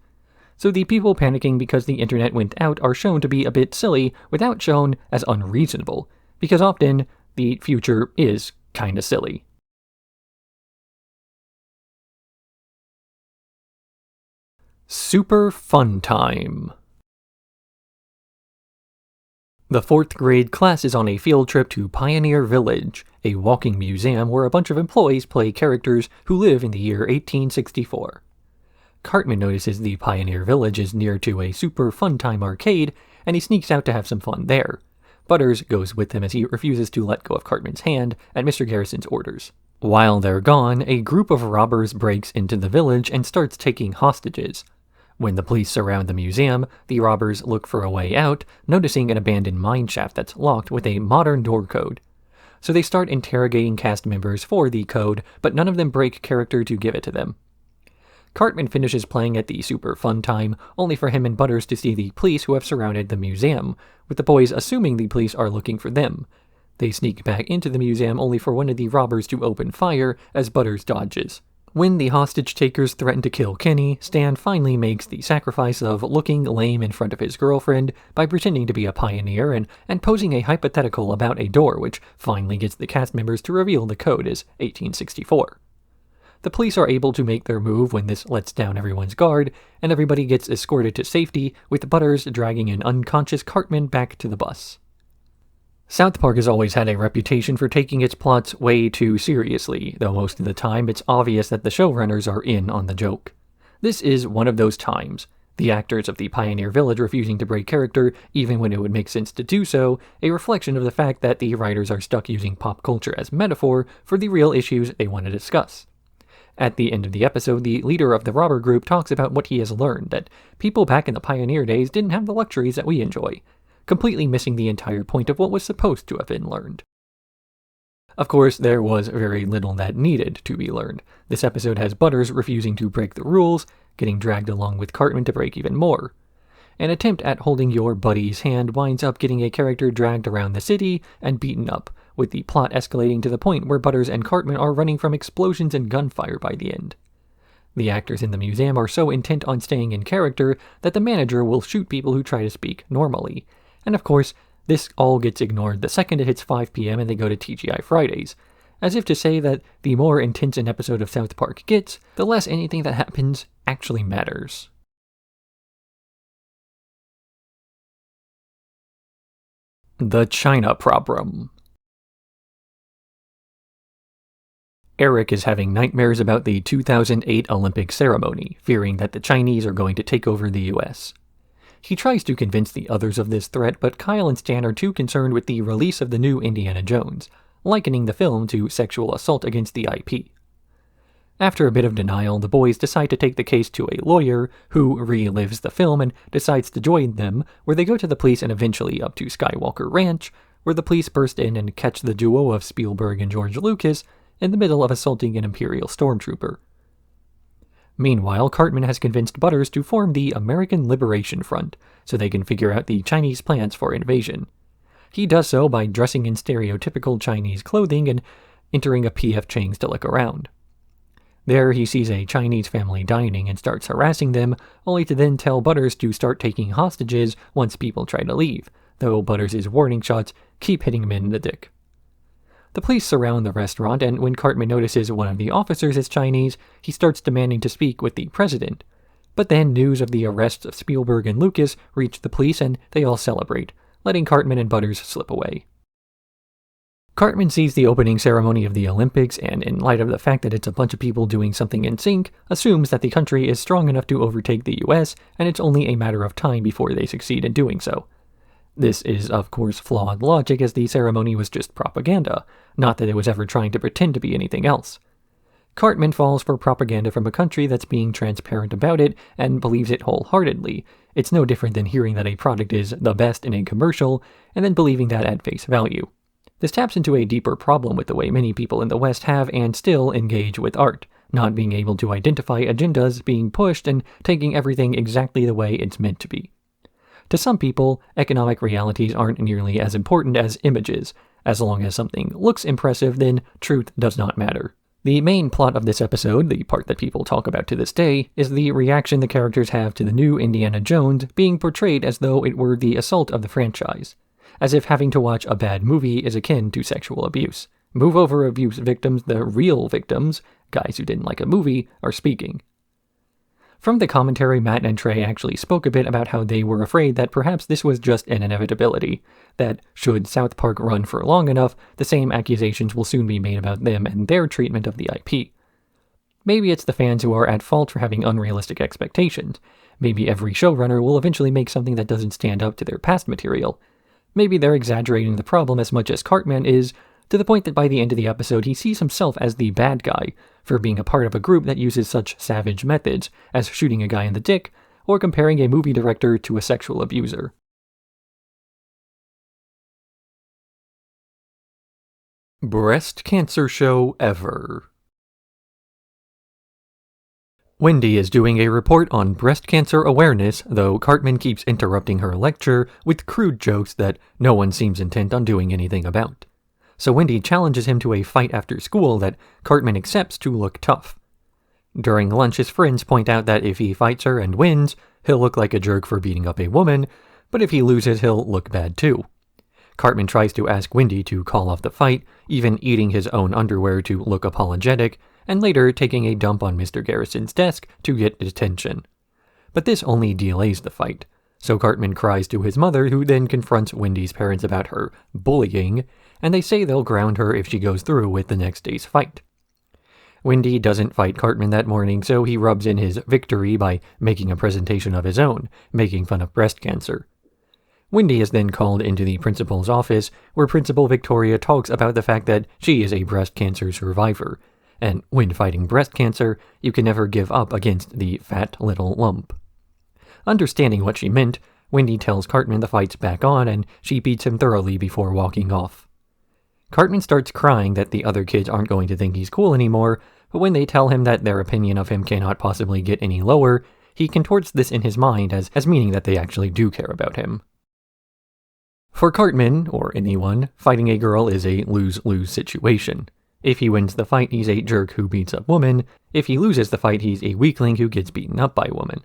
So the people panicking because the internet went out are shown to be a bit silly without shown as unreasonable, because often the future is kinda silly. Super Fun Time. The 4th grade class is on a field trip to Pioneer Village, a walking museum where a bunch of employees play characters who live in the year 1864. Cartman notices the Pioneer Village is near to a Super Fun Time arcade, and he sneaks out to have some fun there. Butters goes with him as he refuses to let go of Cartman's hand at Mr. Garrison's orders. While they're gone, a group of robbers breaks into the village and starts taking hostages. When the police surround the museum, the robbers look for a way out, noticing an abandoned mineshaft that's locked with a modern door code. So they start interrogating cast members for the code, but none of them break character to give it to them. Cartman finishes playing at the Super Fun Time, only for him and Butters to see the police who have surrounded the museum, with the boys assuming the police are looking for them. They sneak back into the museum only for one of the robbers to open fire as Butters dodges. When the hostage-takers threaten to kill Kenny, Stan finally makes the sacrifice of looking lame in front of his girlfriend by pretending to be a pioneer and posing a hypothetical about a door, which finally gets the cast members to reveal the code as 1864. The police are able to make their move when this lets down everyone's guard, and everybody gets escorted to safety, with Butters dragging an unconscious Cartman back to the bus. South Park has always had a reputation for taking its plots way too seriously, though most of the time it's obvious that the showrunners are in on the joke. This is one of those times. The actors of the Pioneer Village refusing to break character, even when it would make sense to do so, a reflection of the fact that the writers are stuck using pop culture as metaphor for the real issues they want to discuss. At the end of the episode, the leader of the robber group talks about what he has learned, that people back in the pioneer days didn't have the luxuries that we enjoy, completely missing the entire point of what was supposed to have been learned. Of course, there was very little that needed to be learned. This episode has Butters refusing to break the rules, getting dragged along with Cartman to break even more. An attempt at holding your buddy's hand winds up getting a character dragged around the city and beaten up, with the plot escalating to the point where Butters and Cartman are running from explosions and gunfire by the end. The actors in the museum are so intent on staying in character that the manager will shoot people who try to speak normally. And of course, this all gets ignored the second it hits 5 p.m. and they go to TGI Fridays, as if to say that the more intense an episode of South Park gets, the less anything that happens actually matters. The China Probrem. Eric is having nightmares about the 2008 Olympic ceremony, fearing that the Chinese are going to take over the US. He tries to convince the others of this threat, but Kyle and Stan are too concerned with the release of the new Indiana Jones, likening the film to sexual assault against the IP. After a bit of denial, the boys decide to take the case to a lawyer, who relives the film and decides to join them, where they go to the police and eventually up to Skywalker Ranch, where the police burst in and catch the duo of Spielberg and George Lucas in the middle of assaulting an Imperial stormtrooper. Meanwhile, Cartman has convinced Butters to form the American Liberation Front, so they can figure out the Chinese plans for invasion. He does so by dressing in stereotypical Chinese clothing and entering a P.F. Chang's to look around. There, he sees a Chinese family dining and starts harassing them, only to then tell Butters to start taking hostages once people try to leave, though Butters' warning shots keep hitting him in the dick. The police surround the restaurant, and when Cartman notices one of the officers is Chinese, he starts demanding to speak with the president. But then news of the arrests of Spielberg and Lucas reach the police, and they all celebrate, letting Cartman and Butters slip away. Cartman sees the opening ceremony of the Olympics, and in light of the fact that it's a bunch of people doing something in sync, assumes that the country is strong enough to overtake the US, and it's only a matter of time before they succeed in doing so. This is, of course, flawed logic, as the ceremony was just propaganda, not that it was ever trying to pretend to be anything else. Cartman falls for propaganda from a country that's being transparent about it and believes it wholeheartedly. It's no different than hearing that a product is the best in a commercial, and then believing that at face value. This taps into a deeper problem with the way many people in the West have and still engage with art, not being able to identify agendas being pushed and taking everything exactly the way it's meant to be. To some people, economic realities aren't nearly as important as images. As long as something looks impressive, then truth does not matter. The main plot of this episode, the part that people talk about to this day, is the reaction the characters have to the new Indiana Jones being portrayed as though it were the assault of the franchise. As if having to watch a bad movie is akin to sexual abuse. Move over abuse victims, the real victims, guys who didn't like a movie, are speaking. From the commentary, Matt and Trey actually spoke a bit about how they were afraid that perhaps this was just an inevitability, that should South Park run for long enough, the same accusations will soon be made about them and their treatment of the IP. Maybe it's the fans who are at fault for having unrealistic expectations. Maybe every showrunner will eventually make something that doesn't stand up to their past material. Maybe they're exaggerating the problem as much as Cartman is, to the point that by the end of the episode he sees himself as the bad guy for being a part of a group that uses such savage methods as shooting a guy in the dick or comparing a movie director to a sexual abuser. Breast cancer show ever. Wendy is doing a report on breast cancer awareness, though Cartman keeps interrupting her lecture with crude jokes that no one seems intent on doing anything about. So Wendy challenges him to a fight after school that Cartman accepts to look tough. During lunch, his friends point out that if he fights her and wins, he'll look like a jerk for beating up a woman, but if he loses, he'll look bad too. Cartman tries to ask Wendy to call off the fight, even eating his own underwear to look apologetic, and later taking a dump on Mr. Garrison's desk to get attention. But this only delays the fight, so Cartman cries to his mother, who then confronts Wendy's parents about her bullying, and they say they'll ground her if she goes through with the next day's fight. Wendy doesn't fight Cartman that morning, so he rubs in his victory by making a presentation of his own, making fun of breast cancer. Wendy is then called into the principal's office, where Principal Victoria talks about the fact that she is a breast cancer survivor, and when fighting breast cancer, you can never give up against the fat little lump. Understanding what she meant, Wendy tells Cartman the fight's back on, and she beats him thoroughly before walking off. Cartman starts crying that the other kids aren't going to think he's cool anymore, but when they tell him that their opinion of him cannot possibly get any lower, he contorts this in his mind as meaning that they actually do care about him. For Cartman, or anyone, fighting a girl is a lose-lose situation. If he wins the fight, he's a jerk who beats up women. If he loses the fight, he's a weakling who gets beaten up by women.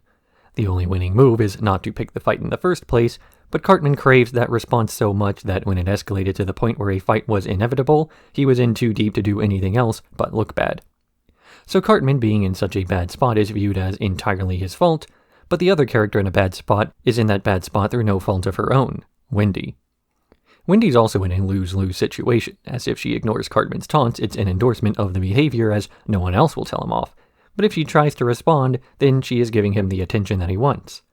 The only winning move is not to pick the fight in the first place, but Cartman craves that response so much that when it escalated to the point where a fight was inevitable, he was in too deep to do anything else but look bad. So Cartman being in such a bad spot is viewed as entirely his fault, but the other character in a bad spot is in that bad spot through no fault of her own, Wendy. Wendy's also in a lose-lose situation, as if she ignores Cartman's taunts, it's an endorsement of the behavior as no one else will tell him off, but if she tries to respond, then she is giving him the attention that he wants.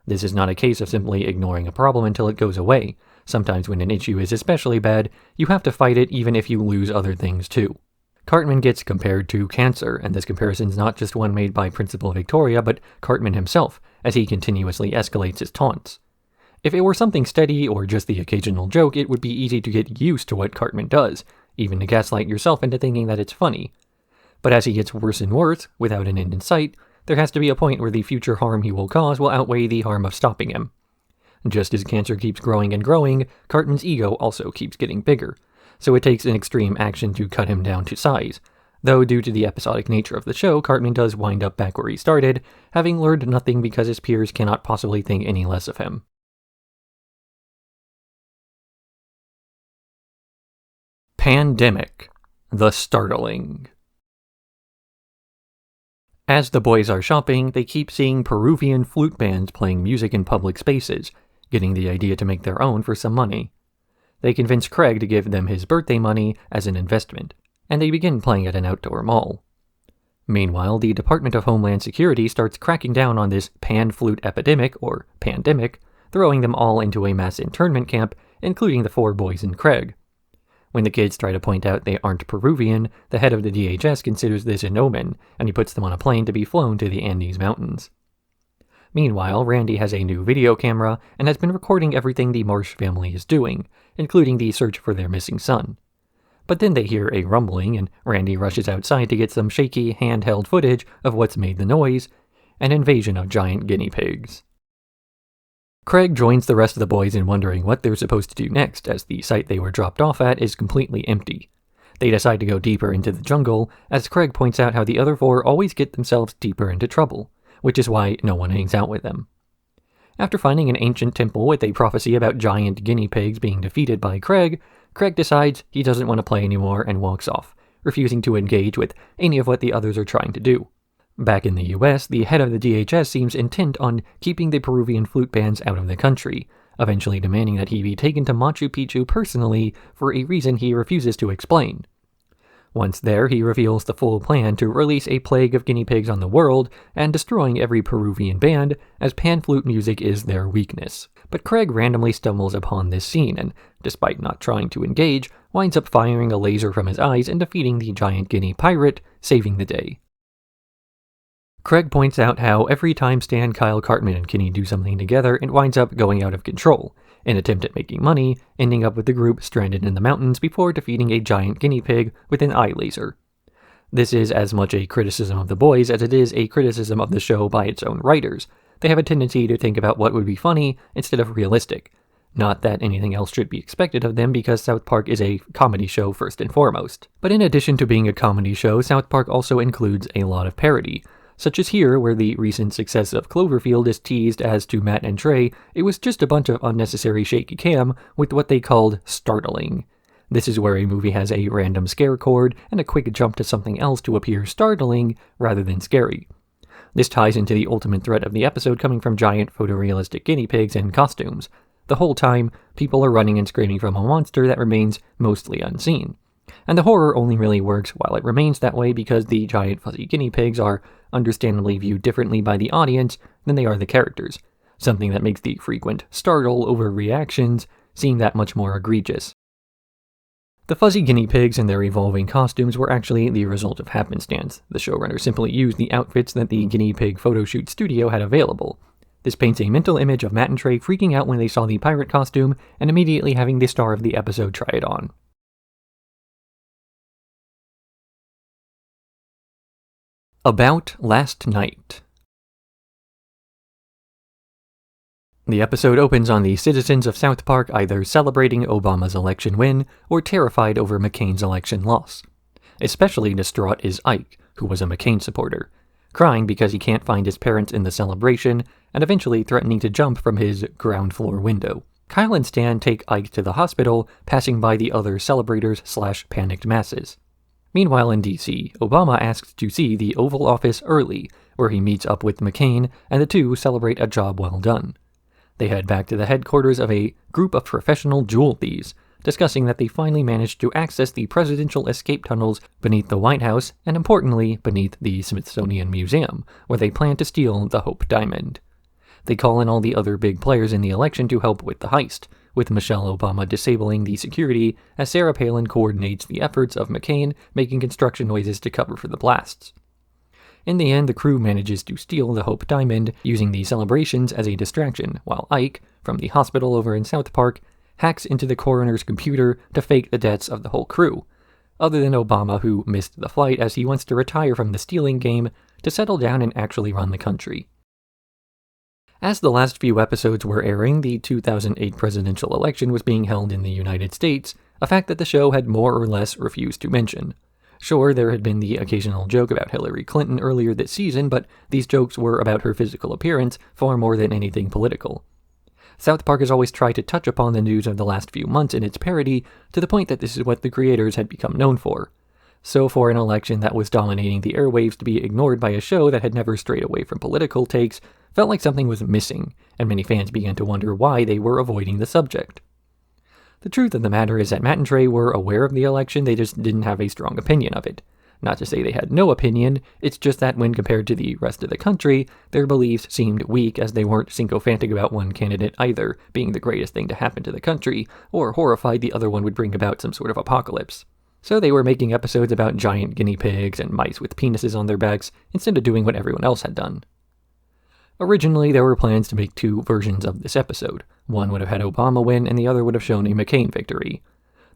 This is not a case of simply ignoring a problem until it goes away. Sometimes when an issue is especially bad, you have to fight it even if you lose other things too. Cartman gets compared to cancer, and this comparison's not just one made by Principal Victoria, but Cartman himself, as he continuously escalates his taunts. If it were something steady or just the occasional joke, it would be easy to get used to what Cartman does, even to gaslight yourself into thinking that it's funny. But as he gets worse and worse, without an end in sight, there has to be a point where the future harm he will cause will outweigh the harm of stopping him. Just as cancer keeps growing and growing, Cartman's ego also keeps getting bigger, so it takes an extreme action to cut him down to size. Though due to the episodic nature of the show, Cartman does wind up back where he started, having learned nothing because his peers cannot possibly think any less of him. Pandemic. The Startling. As the boys are shopping, they keep seeing Peruvian flute bands playing music in public spaces, getting the idea to make their own for some money. They convince Craig to give them his birthday money as an investment, and they begin playing at an outdoor mall. Meanwhile, the Department of Homeland Security starts cracking down on this pan-flute epidemic, or pandemic, throwing them all into a mass internment camp, including the 4 boys and Craig. When the kids try to point out they aren't Peruvian, the head of the DHS considers this an omen, and he puts them on a plane to be flown to the Andes Mountains. Meanwhile, Randy has a new video camera and has been recording everything the Marsh family is doing, including the search for their missing son. But then they hear a rumbling, and Randy rushes outside to get some shaky, handheld footage of what's made the noise, an invasion of giant guinea pigs. Craig joins the rest of the boys in wondering what they're supposed to do next, as the site they were dropped off at is completely empty. They decide to go deeper into the jungle, as Craig points out how the other 4 always get themselves deeper into trouble, which is why no one hangs out with them. After finding an ancient temple with a prophecy about giant guinea pigs being defeated by Craig decides he doesn't want to play anymore and walks off, refusing to engage with any of what the others are trying to do. Back in the US, the head of the DHS seems intent on keeping the Peruvian flute bands out of the country, eventually demanding that he be taken to Machu Picchu personally for a reason he refuses to explain. Once there, he reveals the full plan to release a plague of guinea pigs on the world and destroying every Peruvian band, as pan-flute music is their weakness. But Craig randomly stumbles upon this scene and, despite not trying to engage, winds up firing a laser from his eyes and defeating the giant guinea pirate, saving the day. Craig points out how every time Stan, Kyle, Cartman, and Kenny do something together, it winds up going out of control, an attempt at making money, ending up with the group stranded in the mountains before defeating a giant guinea pig with an eye laser. This is as much a criticism of the boys as it is a criticism of the show by its own writers. They have a tendency to think about what would be funny instead of realistic. Not that anything else should be expected of them, because South Park is a comedy show first and foremost. But in addition to being a comedy show, South Park also includes a lot of parody. Such as here, where the recent success of Cloverfield is teased as to Matt and Trey, it was just a bunch of unnecessary shaky cam with what they called startling. This is where a movie has a random scare chord and a quick jump to something else to appear startling rather than scary. This ties into the ultimate threat of the episode coming from giant photorealistic guinea pigs in costumes. The whole time, people are running and screaming from a monster that remains mostly unseen. And the horror only really works while it remains that way because the giant fuzzy guinea pigs are understandably viewed differently by the audience than they are the characters, something that makes the frequent startle over reactions seem that much more egregious. The fuzzy guinea pigs and their evolving costumes were actually the result of happenstance. The showrunner simply used the outfits that the guinea pig photoshoot studio had available. This paints a mental image of Matt and Trey freaking out when they saw the pirate costume and immediately having the star of the episode try it on. About Last Night. The episode opens on the citizens of South Park either celebrating Obama's election win or terrified over McCain's election loss. Especially distraught is Ike, who was a McCain supporter, crying because he can't find his parents in the celebration and eventually threatening to jump from his ground floor window. Kyle and Stan take Ike to the hospital, passing by the other celebrators/panicked masses. Meanwhile in DC, Obama asks to see the Oval Office early, where he meets up with McCain, and the two celebrate a job well done. They head back to the headquarters of a group of professional jewel thieves, discussing that they finally managed to access the presidential escape tunnels beneath the White House, and importantly, beneath the Smithsonian Museum, where they plan to steal the Hope Diamond. They call in all the other big players in the election to help with the heist, with Michelle Obama disabling the security as Sarah Palin coordinates the efforts of McCain making construction noises to cover for the blasts. In the end, the crew manages to steal the Hope Diamond using the celebrations as a distraction, while Ike, from the hospital over in South Park, hacks into the coroner's computer to fake the deaths of the whole crew, other than Obama, who missed the flight as he wants to retire from the stealing game to settle down and actually run the country. As the last few episodes were airing, the 2008 presidential election was being held in the United States, a fact that the show had more or less refused to mention. Sure, there had been the occasional joke about Hillary Clinton earlier this season, but these jokes were about her physical appearance far more than anything political. South Park has always tried to touch upon the news of the last few months in its parody, to the point that this is what the creators had become known for. So for an election that was dominating the airwaves to be ignored by a show that had never strayed away from political takes felt like something was missing, and many fans began to wonder why they were avoiding the subject. The truth of the matter is that Matt and Trey were aware of the election, they just didn't have a strong opinion of it. Not to say they had no opinion, it's just that when compared to the rest of the country, their beliefs seemed weak as they weren't sycophantic about one candidate either being the greatest thing to happen to the country, or horrified the other one would bring about some sort of apocalypse. So they were making episodes about giant guinea pigs and mice with penises on their backs, instead of doing what everyone else had done. Originally, there were plans to make 2 versions of this episode. One would have had Obama win, and the other would have shown a McCain victory.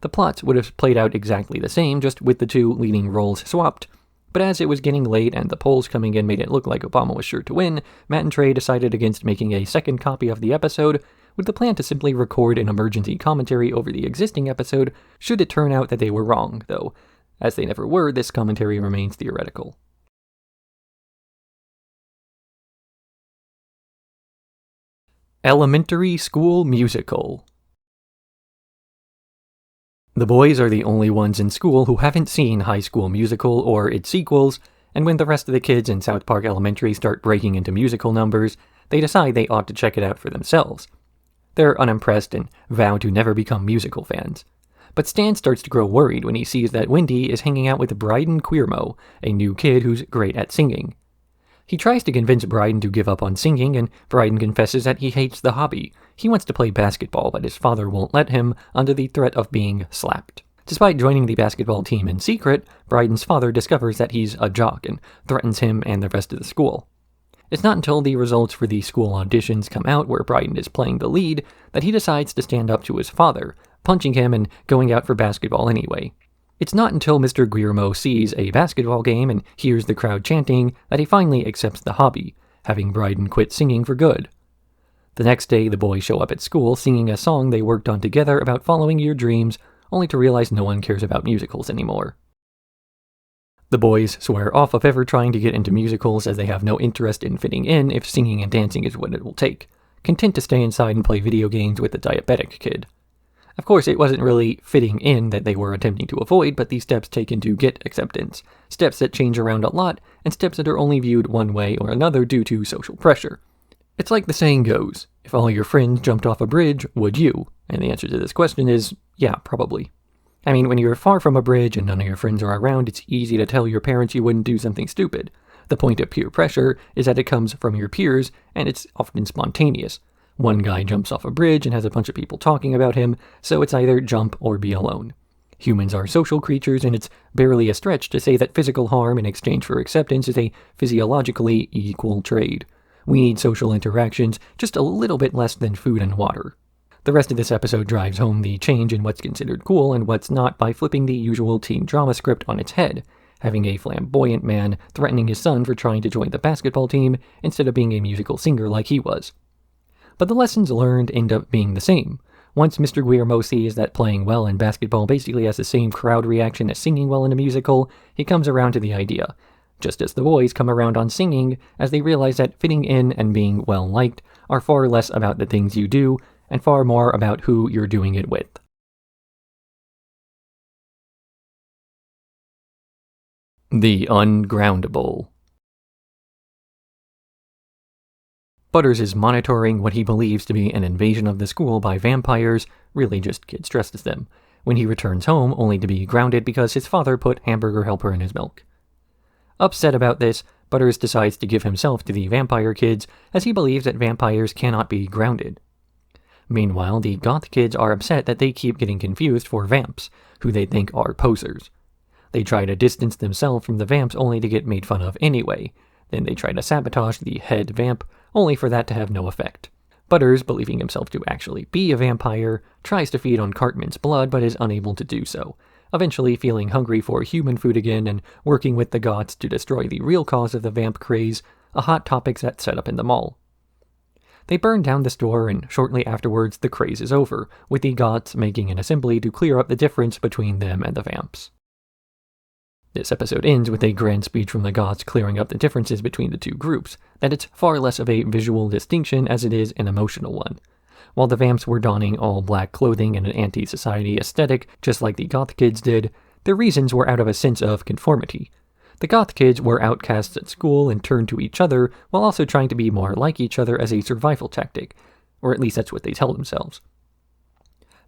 The plots would have played out exactly the same, just with the 2 leading roles swapped. But as it was getting late and the polls coming in made it look like Obama was sure to win, Matt and Trey decided against making a second copy of the episode, with the plan to simply record an emergency commentary over the existing episode should it turn out that they were wrong, though, as they never were, this commentary remains theoretical. Elementary School Musical. The boys are the only ones in school who haven't seen High School Musical or its sequels, and when the rest of the kids in South Park Elementary start breaking into musical numbers, they decide they ought to check it out for themselves. They're unimpressed and vow to never become musical fans. But Stan starts to grow worried when he sees that Wendy is hanging out with Bryden Queermo, a new kid who's great at singing. He tries to convince Bryden to give up on singing, and Bryden confesses that he hates the hobby. He wants to play basketball, but his father won't let him under the threat of being slapped. Despite joining the basketball team in secret, Bryden's father discovers that he's a jock and threatens him and the rest of the school. It's not until the results for the school auditions come out where Bryden is playing the lead that he decides to stand up to his father, punching him and going out for basketball anyway. It's not until Mr. Guillermo sees a basketball game and hears the crowd chanting that he finally accepts the hobby, having Bryden quit singing for good. The next day, the boys show up at school singing a song they worked on together about following your dreams, only to realize no one cares about musicals anymore. The boys swear off of ever trying to get into musicals as they have no interest in fitting in if singing and dancing is what it will take, content to stay inside and play video games with the diabetic kid. Of course, it wasn't really fitting in that they were attempting to avoid, but the steps taken to get acceptance, steps that change around a lot, and steps that are only viewed one way or another due to social pressure. It's like the saying goes, if all your friends jumped off a bridge, would you? And the answer to this question is, yeah, probably. I mean, when you're far from a bridge and none of your friends are around, it's easy to tell your parents you wouldn't do something stupid. The point of peer pressure is that it comes from your peers, and it's often spontaneous. One guy jumps off a bridge and has a bunch of people talking about him, so it's either jump or be alone. Humans are social creatures, and it's barely a stretch to say that physical harm in exchange for acceptance is a physiologically equal trade. We need social interactions, just a little bit less than food and water. The rest of this episode drives home the change in what's considered cool and what's not by flipping the usual teen drama script on its head, having a flamboyant man threatening his son for trying to join the basketball team instead of being a musical singer like he was. But the lessons learned end up being the same. Once Mr. Guillermo sees that playing well in basketball basically has the same crowd reaction as singing well in a musical, he comes around to the idea. Just as the boys come around on singing, as they realize that fitting in and being well-liked are far less about the things you do, and far more about who you're doing it with. The Ungroundable. Butters is monitoring what he believes to be an invasion of the school by vampires, really just kids dressed as them, when he returns home only to be grounded because his father put hamburger helper in his milk. Upset about this, Butters decides to give himself to the vampire kids as he believes that vampires cannot be grounded. Meanwhile, the goth kids are upset that they keep getting confused for vamps, who they think are posers. They try to distance themselves from the vamps only to get made fun of anyway. Then they try to sabotage the head vamp, only for that to have no effect. Butters, believing himself to actually be a vampire, tries to feed on Cartman's blood but is unable to do so, eventually feeling hungry for human food again and working with the goths to destroy the real cause of the vamp craze, a hot topic that's set up in the mall. They burn down the store, and shortly afterwards the craze is over, with the goths making an assembly to clear up the difference between them and the vamps. This episode ends with a grand speech from the goths clearing up the differences between the two groups, that it's far less of a visual distinction as it is an emotional one. While the vamps were donning all black clothing and an anti-society aesthetic, just like the goth kids did, their reasons were out of a sense of conformity. The goth kids were outcasts at school and turned to each other, while also trying to be more like each other as a survival tactic, or at least that's what they tell themselves.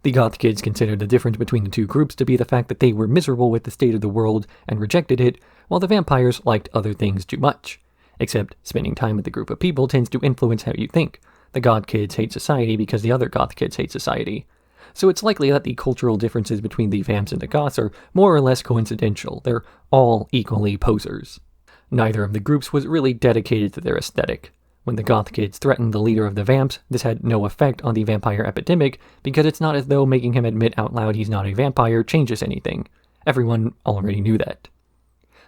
The goth kids considered the difference between the two groups to be the fact that they were miserable with the state of the world and rejected it, while the vampires liked other things too much. Except, spending time with a group of people tends to influence how you think. The goth kids hate society because the other goth kids hate society. So it's likely that the cultural differences between the vamps and the goths are more or less coincidental. They're all equally posers. Neither of the groups was really dedicated to their aesthetic. When the goth kids threatened the leader of the vamps, this had no effect on the vampire epidemic because it's not as though making him admit out loud he's not a vampire changes anything. Everyone already knew that.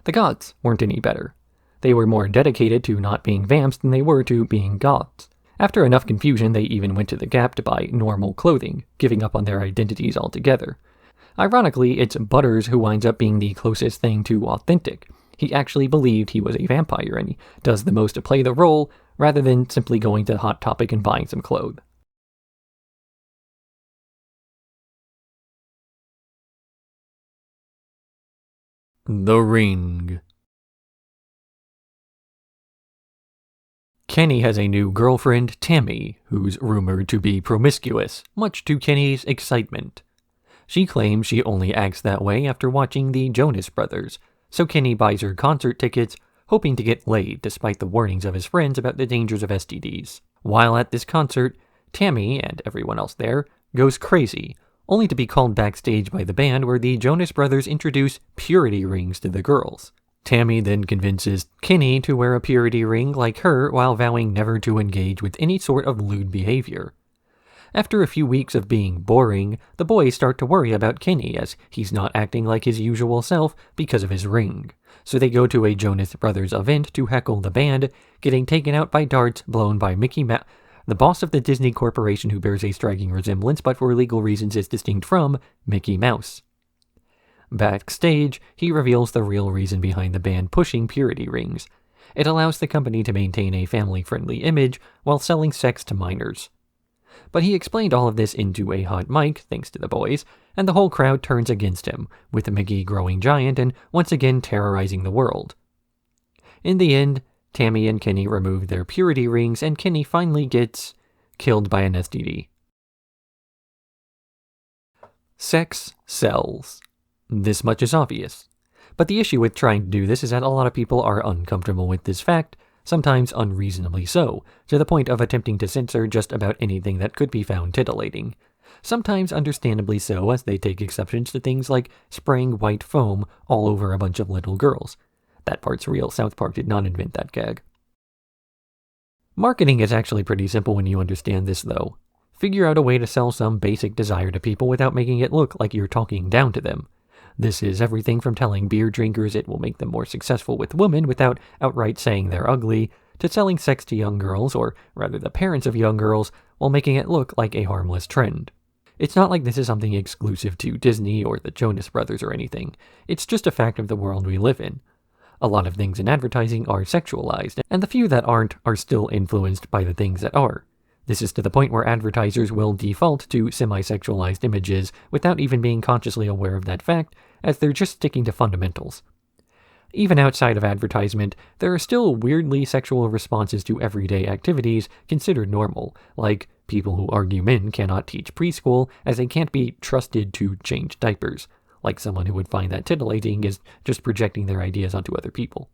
The goths weren't any better. They were more dedicated to not being vamps than they were to being goths. After enough confusion, they even went to the Gap to buy normal clothing, giving up on their identities altogether. Ironically, it's Butters who winds up being the closest thing to authentic. He actually believed he was a vampire, and he does the most to play the role, rather than simply going to Hot Topic and buying some clothes. The Ring. Kenny has a new girlfriend, T.M.I, who's rumored to be promiscuous, much to Kenny's excitement. She claims she only acts that way after watching the Jonas Brothers, so Kenny buys her concert tickets, hoping to get laid despite the warnings of his friends about the dangers of STDs. While at this concert, T.M.I, and everyone else there, goes crazy, only to be called backstage by the band where the Jonas Brothers introduce purity rings to the girls. T.M.I then convinces Kenny to wear a purity ring like her while vowing never to engage with any sort of lewd behavior. After a few weeks of being boring, the boys start to worry about Kenny as he's not acting like his usual self because of his ring. So they go to a Jonas Brothers event to heckle the band, getting taken out by darts blown by Mickey Mouse, the boss of the Disney Corporation who bears a striking resemblance but for legal reasons is distinct from Mickey Mouse. Backstage, he reveals the real reason behind the band pushing purity rings. It allows the company to maintain a family-friendly image while selling sex to minors. But he explained all of this into a hot mic, thanks to the boys, and the whole crowd turns against him, with Mickey growing giant and once again terrorizing the world. In the end, T.M.I and Kenny remove their purity rings, and Kenny finally gets killed by an STD. Sex sells. This much is obvious. But the issue with trying to do this is that a lot of people are uncomfortable with this fact, sometimes unreasonably so, to the point of attempting to censor just about anything that could be found titillating. Sometimes understandably so, as they take exceptions to things like spraying white foam all over a bunch of little girls. That part's real, South Park did not invent that gag. Marketing is actually pretty simple when you understand this, though. Figure out a way to sell some basic desire to people without making it look like you're talking down to them. This is everything from telling beer drinkers it will make them more successful with women without outright saying they're ugly, to selling sex to young girls, or rather the parents of young girls, while making it look like a harmless trend. It's not like this is something exclusive to Disney or the Jonas Brothers or anything. It's just a fact of the world we live in. A lot of things in advertising are sexualized, and the few that aren't are still influenced by the things that are. This is to the point where advertisers will default to semi-sexualized images without even being consciously aware of that fact, as they're just sticking to fundamentals. Even outside of advertisement, there are still weirdly sexual responses to everyday activities considered normal, like people who argue men cannot teach preschool as they can't be trusted to change diapers, like someone who would find that titillating is just projecting their ideas onto other people.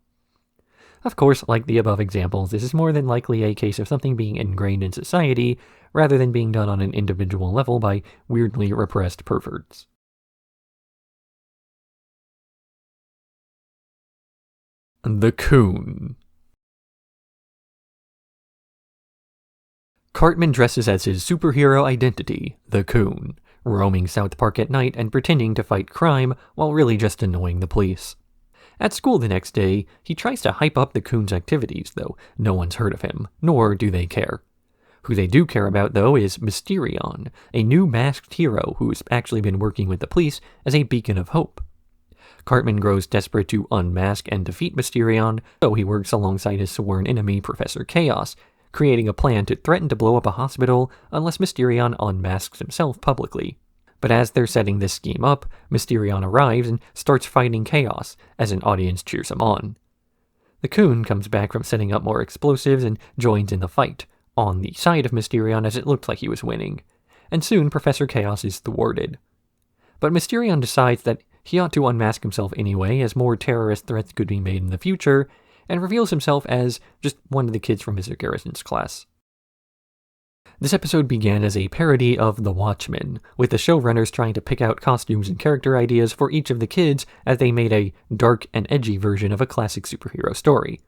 Of course, like the above examples, this is more than likely a case of something being ingrained in society, rather than being done on an individual level by weirdly repressed perverts. The Coon. Cartman dresses as his superhero identity, the Coon, roaming South Park at night and pretending to fight crime while really just annoying the police. At school the next day, he tries to hype up the Coon's activities, though no one's heard of him, nor do they care. Who they do care about, though, is Mysterion, a new masked hero who's actually been working with the police as a beacon of hope. Cartman grows desperate to unmask and defeat Mysterion, so he works alongside his sworn enemy, Professor Chaos, creating a plan to threaten to blow up a hospital unless Mysterion unmasks himself publicly. But as they're setting this scheme up, Mysterion arrives and starts fighting Chaos as an audience cheers him on. The Coon comes back from setting up more explosives and joins in the fight, on the side of Mysterion as it looked like he was winning, and soon Professor Chaos is thwarted. But Mysterion decides that he ought to unmask himself anyway, as more terrorist threats could be made in the future, and reveals himself as just one of the kids from Mr. Garrison's class. This episode began as a parody of The Watchmen, with the showrunners trying to pick out costumes and character ideas for each of the kids as they made a dark and edgy version of a classic superhero story.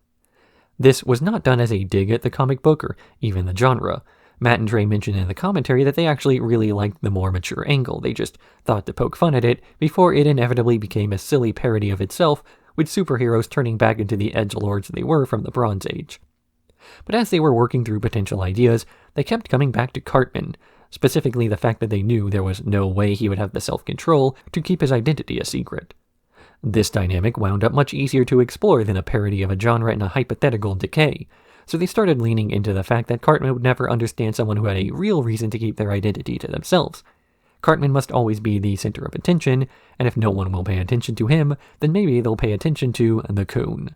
This was not done as a dig at the comic book or even the genre. Matt and Trey mentioned in the commentary that they actually really liked the more mature angle. They just thought to poke fun at it before it inevitably became a silly parody of itself, with superheroes turning back into the edgelords they were from the Bronze Age. But as they were working through potential ideas, they kept coming back to Cartman, specifically the fact that they knew there was no way he would have the self-control to keep his identity a secret. This dynamic wound up much easier to explore than a parody of a genre in a hypothetical decay, so they started leaning into the fact that Cartman would never understand someone who had a real reason to keep their identity to themselves. Cartman must always be the center of attention, and if no one will pay attention to him, then maybe they'll pay attention to the Coon.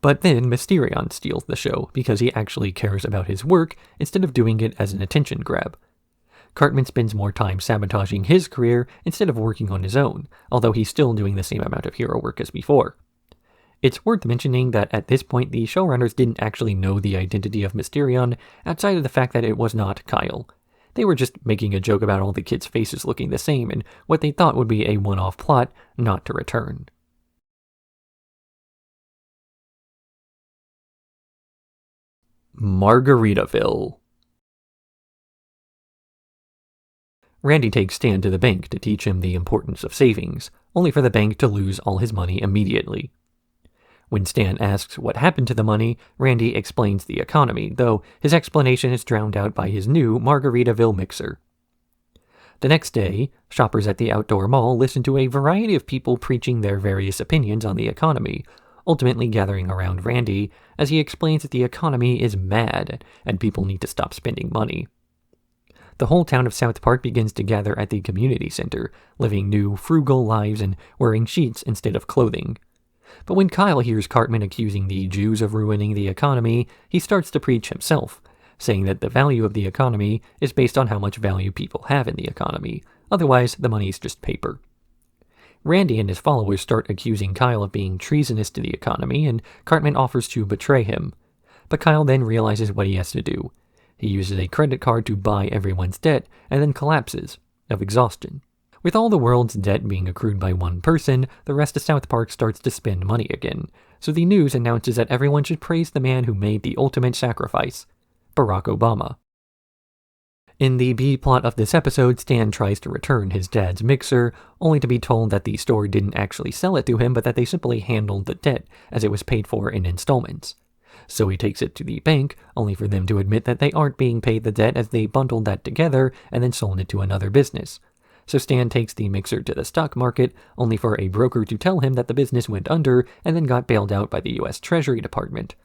But then Mysterion steals the show because he actually cares about his work instead of doing it as an attention grab. Cartman spends more time sabotaging his career instead of working on his own, although he's still doing the same amount of hero work as before. It's worth mentioning that at this point the showrunners didn't actually know the identity of Mysterion outside of the fact that it was not Kyle. They were just making a joke about all the kids' faces looking the same and what they thought would be a one-off plot not to return. Margaritaville. Randy takes Stan to the bank to teach him the importance of savings, only for the bank to lose all his money immediately. When Stan asks what happened to the money, Randy explains the economy, though his explanation is drowned out by his new Margaritaville mixer. The next day, shoppers at the outdoor mall listen to a variety of people preaching their various opinions on the economy, ultimately gathering around Randy as he explains that the economy is mad and people need to stop spending money. The whole town of South Park begins to gather at the community center, living new, frugal lives and wearing sheets instead of clothing. But when Kyle hears Cartman accusing the Jews of ruining the economy, he starts to preach himself, saying that the value of the economy is based on how much value people have in the economy. Otherwise, the money's just paper. Randy and his followers start accusing Kyle of being treasonous to the economy, and Cartman offers to betray him. But Kyle then realizes what he has to do. He uses a credit card to buy everyone's debt, and then collapses, of exhaustion. With all the world's debt being accrued by one person, the rest of South Park starts to spend money again, so the news announces that everyone should praise the man who made the ultimate sacrifice, Barack Obama. In the B-plot of this episode, Stan tries to return his dad's mixer, only to be told that the store didn't actually sell it to him, but that they simply handled the debt, as it was paid for in installments. So he takes it to the bank, only for them to admit that they aren't being paid the debt as they bundled that together and then sold it to another business. So Stan takes the mixer to the stock market, only for a broker to tell him that the business went under and then got bailed out by the U.S. Treasury Department.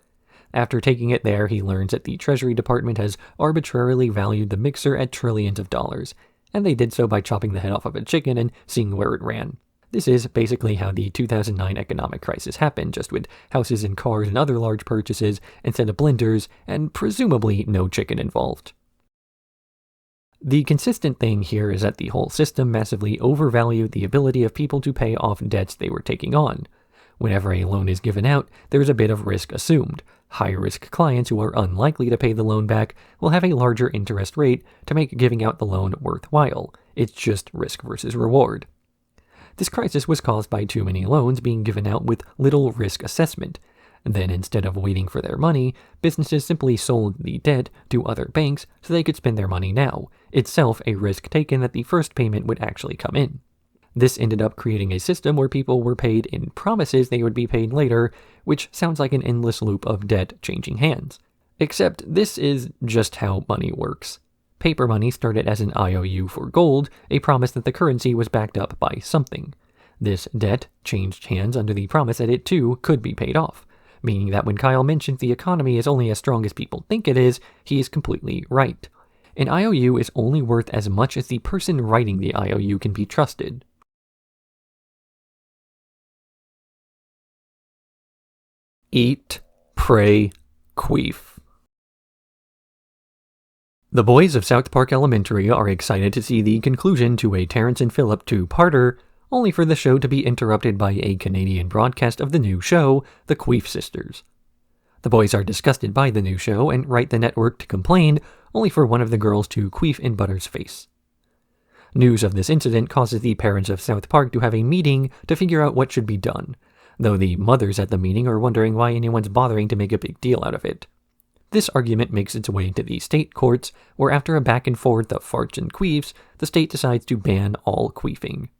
After taking it there, he learns that the Treasury Department has arbitrarily valued the mixer at trillions of dollars, and they did so by chopping the head off of a chicken and seeing where it ran. This is basically how the 2009 economic crisis happened, just with houses and cars and other large purchases instead of blenders, and presumably no chicken involved. The consistent thing here is that the whole system massively overvalued the ability of people to pay off debts they were taking on. Whenever a loan is given out, there is a bit of risk assumed. High-risk clients who are unlikely to pay the loan back will have a larger interest rate to make giving out the loan worthwhile. It's just risk versus reward. This crisis was caused by too many loans being given out with little risk assessment. Then, instead of waiting for their money, businesses simply sold the debt to other banks so they could spend their money now, itself a risk taken that the first payment would actually come in. This ended up creating a system where people were paid in promises they would be paid later, which sounds like an endless loop of debt changing hands. Except this is just how money works. Paper money started as an IOU for gold, a promise that the currency was backed up by something. This debt changed hands under the promise that it too could be paid off, meaning that when Kyle mentions the economy is only as strong as people think it is, he is completely right. An IOU is only worth as much as the person writing the IOU can be trusted. Eat, pray, queef. The boys of South Park Elementary are excited to see the conclusion to a Terrence and Phillip two-parter, only for the show to be interrupted by a Canadian broadcast of the new show, The Queef Sisters. The boys are disgusted by the new show and write the network to complain, only for one of the girls to queef in Butter's face. News of this incident causes the parents of South Park to have a meeting to figure out what should be done, though the mothers at the meeting are wondering why anyone's bothering to make a big deal out of it. This argument makes its way into the state courts, where after a back and forth of farts and queefs, the state decides to ban all queefing.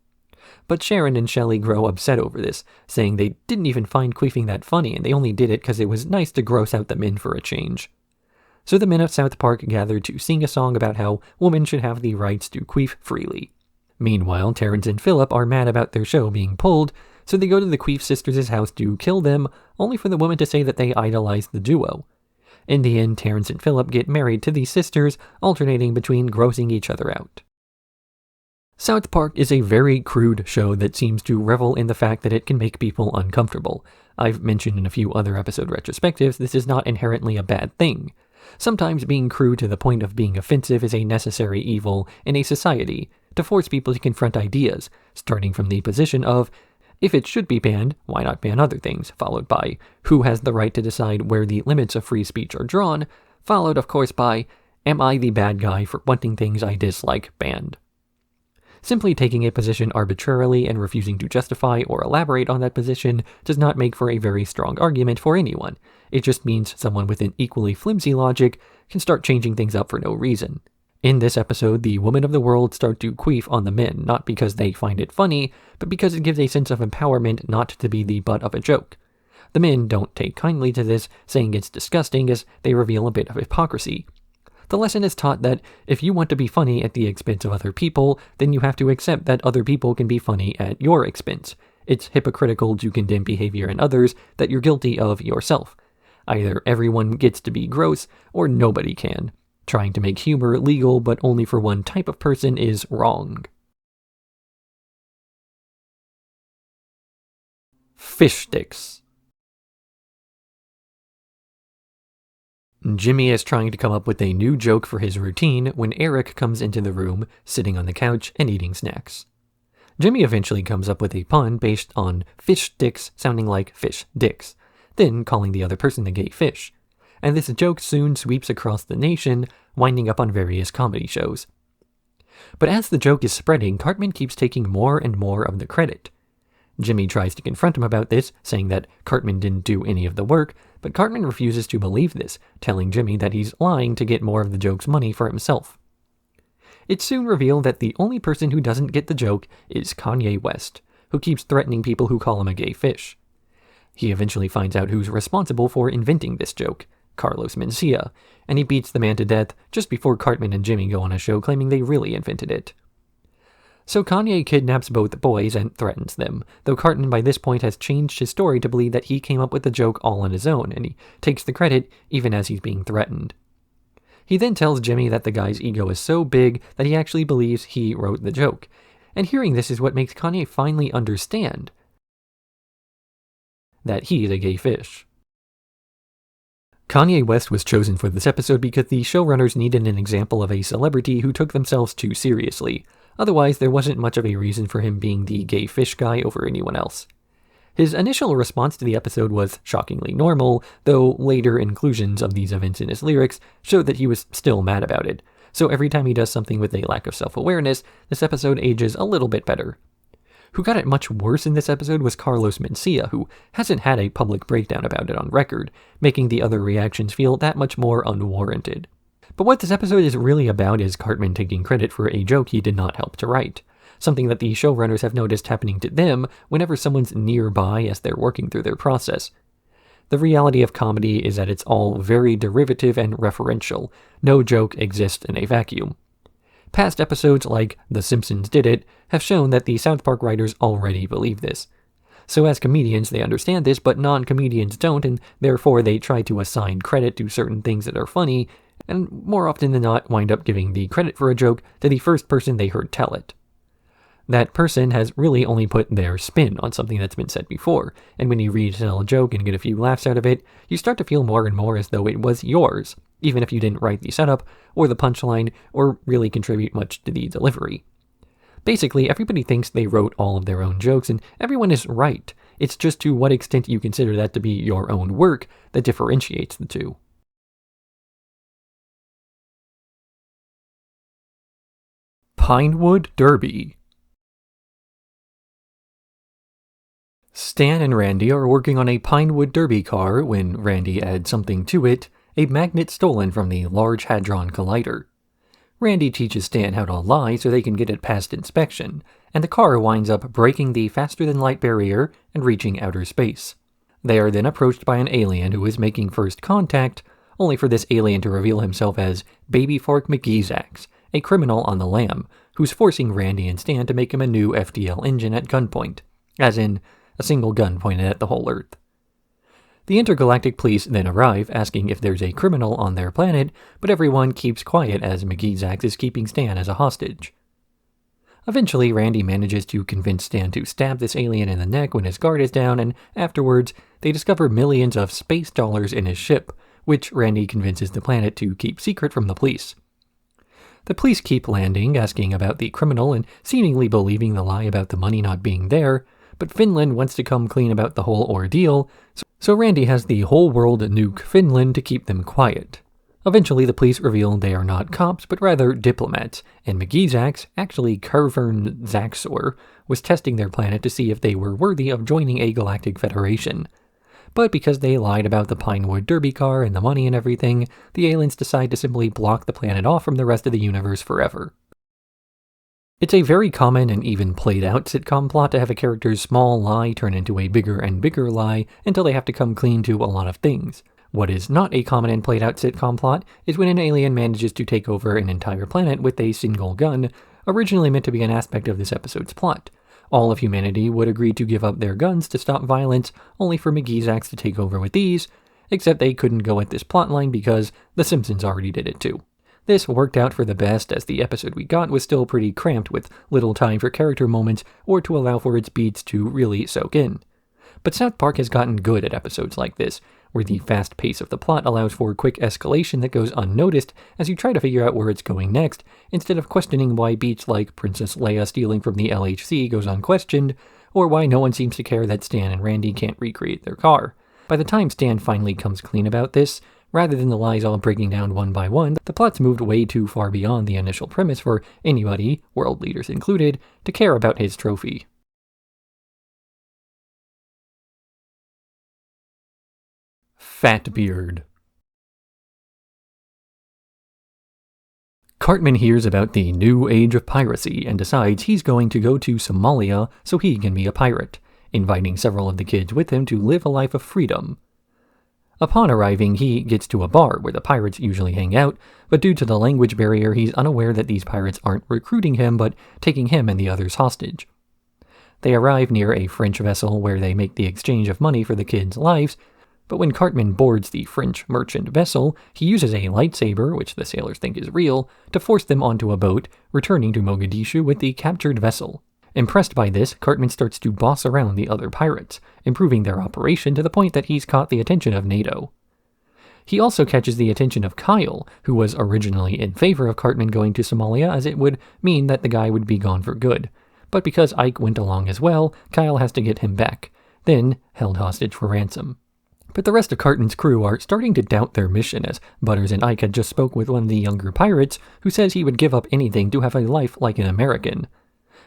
But Sharon and Shelley grow upset over this, saying they didn't even find queefing that funny and they only did it because it was nice to gross out the men for a change. So the men of South Park gather to sing a song about how women should have the rights to queef freely. Meanwhile, Terrence and Phillip are mad about their show being pulled, so they go to the Queef sisters' house to kill them, only for the woman to say that they idolize the duo. In the end, Terrence and Phillip get married to the sisters, alternating between grossing each other out. South Park is a very crude show that seems to revel in the fact that it can make people uncomfortable. I've mentioned in a few other episode retrospectives this is not inherently a bad thing. Sometimes being crude to the point of being offensive is a necessary evil in a society to force people to confront ideas, starting from the position of, if it should be banned, why not ban other things, followed by, who has the right to decide where the limits of free speech are drawn, followed of course by, am I the bad guy for wanting things I dislike banned? Simply taking a position arbitrarily and refusing to justify or elaborate on that position does not make for a very strong argument for anyone. It just means someone with an equally flimsy logic can start changing things up for no reason. In this episode, the women of the world start to queef on the men, not because they find it funny, but because it gives a sense of empowerment not to be the butt of a joke. The men don't take kindly to this, saying it's disgusting as they reveal a bit of hypocrisy. The lesson is taught that if you want to be funny at the expense of other people, then you have to accept that other people can be funny at your expense. It's hypocritical to condemn behavior in others that you're guilty of yourself. Either everyone gets to be gross, or nobody can. Trying to make humor legal but only for one type of person is wrong. Fishsticks. Jimmy is trying to come up with a new joke for his routine when Eric comes into the room, sitting on the couch and eating snacks. Jimmy eventually comes up with a pun based on fish sticks sounding like fish dicks, then calling the other person a gay fish. And this joke soon sweeps across the nation, winding up on various comedy shows. But as the joke is spreading, Cartman keeps taking more and more of the credit. Jimmy tries to confront him about this, saying that Cartman didn't do any of the work, but Cartman refuses to believe this, telling Jimmy that he's lying to get more of the joke's money for himself. It's soon revealed that the only person who doesn't get the joke is Kanye West, who keeps threatening people who call him a gay fish. He eventually finds out who's responsible for inventing this joke, Carlos Mencia, and he beats the man to death just before Cartman and Jimmy go on a show claiming they really invented it. So Kanye kidnaps both boys and threatens them, though Cartman by this point has changed his story to believe that he came up with the joke all on his own, and he takes the credit even as he's being threatened. He then tells Jimmy that the guy's ego is so big that he actually believes he wrote the joke, and hearing this is what makes Kanye finally understand that he's a gay fish. Kanye West was chosen for this episode because the showrunners needed an example of a celebrity who took themselves too seriously. Otherwise, there wasn't much of a reason for him being the gay fish guy over anyone else. His initial response to the episode was shockingly normal, though later inclusions of these events in his lyrics showed that he was still mad about it. So every time he does something with a lack of self-awareness, this episode ages a little bit better. Who got it much worse in this episode was Carlos Mencia, who hasn't had a public breakdown about it on record, making the other reactions feel that much more unwarranted. But what this episode is really about is Cartman taking credit for a joke he did not help to write, something that the showrunners have noticed happening to them whenever someone's nearby as they're working through their process. The reality of comedy is that it's all very derivative and referential. No joke exists in a vacuum. Past episodes like The Simpsons Did It have shown that the South Park writers already believe this. So as comedians, they understand this, but non-comedians don't, and therefore they try to assign credit to certain things that are funny, and more often than not wind up giving the credit for a joke to the first person they heard tell it. That person has really only put their spin on something that's been said before, and when you retell a joke and get a few laughs out of it, you start to feel more and more as though it was yours, even if you didn't write the setup, or the punchline, or really contribute much to the delivery. Basically, everybody thinks they wrote all of their own jokes, and everyone is right. It's just to what extent you consider that to be your own work that differentiates the two. Pinewood Derby. Stan and Randy are working on a Pinewood Derby car when Randy adds something to it, a magnet stolen from the Large Hadron Collider. Randy teaches Stan how to lie so they can get it past inspection, and the car winds up breaking the faster-than-light barrier and reaching outer space. They are then approached by an alien who is making first contact, only for this alien to reveal himself as Baby Fork McGeezax, a criminal on the lam, who's forcing Randy and Stan to make him a new FDL engine at gunpoint, as in a single gun pointed at the whole Earth. The intergalactic police then arrive, asking if there's a criminal on their planet, but everyone keeps quiet as McGeezax is keeping Stan as a hostage. Eventually, Randy manages to convince Stan to stab this alien in the neck when his guard is down, and afterwards, they discover millions of space dollars in his ship, which Randy convinces the planet to keep secret from the police. The police keep landing, asking about the criminal and seemingly believing the lie about the money not being there, but Finland wants to come clean about the whole ordeal, so Randy has the whole world nuke Finland to keep them quiet. Eventually, the police reveal they are not cops, but rather diplomats, and McGeezax, actually Carvern Zaxor, was testing their planet to see if they were worthy of joining a galactic federation. But because they lied about the Pinewood Derby car and the money and everything, the aliens decide to simply block the planet off from the rest of the universe forever. It's a very common and even played-out sitcom plot to have a character's small lie turn into a bigger and bigger lie until they have to come clean to a lot of things. What is not a common and played-out sitcom plot is when an alien manages to take over an entire planet with a single gun, originally meant to be an aspect of this episode's plot. All of humanity would agree to give up their guns to stop violence, only for McGeezax to take over with these, except they couldn't go at this plotline because The Simpsons already did it too. This worked out for the best, as the episode we got was still pretty cramped with little time for character moments or to allow for its beats to really soak in. But South Park has gotten good at episodes like this, where the fast pace of the plot allows for quick escalation that goes unnoticed as you try to figure out where it's going next, instead of questioning why beats like Princess Leia stealing from the LHC goes unquestioned, or why no one seems to care that Stan and Randy can't recreate their car. By the time Stan finally comes clean about this, rather than the lies all breaking down one by one, the plot's moved way too far beyond the initial premise for anybody, world leaders included, to care about his trophy. Fatbeard. Cartman hears about the new age of piracy and decides he's going to go to Somalia so he can be a pirate, inviting several of the kids with him to live a life of freedom. Upon arriving, he gets to a bar where the pirates usually hang out, but due to the language barrier, he's unaware that these pirates aren't recruiting him, but taking him and the others hostage. They arrive near a French vessel where they make the exchange of money for the kids' lives, but when Cartman boards the French merchant vessel, he uses a lightsaber, which the sailors think is real, to force them onto a boat, returning to Mogadishu with the captured vessel. Impressed by this, Cartman starts to boss around the other pirates, improving their operation to the point that he's caught the attention of NATO. He also catches the attention of Kyle, who was originally in favor of Cartman going to Somalia as it would mean that the guy would be gone for good. But because Ike went along as well, Kyle has to get him back, then held hostage for ransom. But the rest of Cartman's crew are starting to doubt their mission, as Butters and Ike had just spoke with one of the younger pirates, who says he would give up anything to have a life like an American.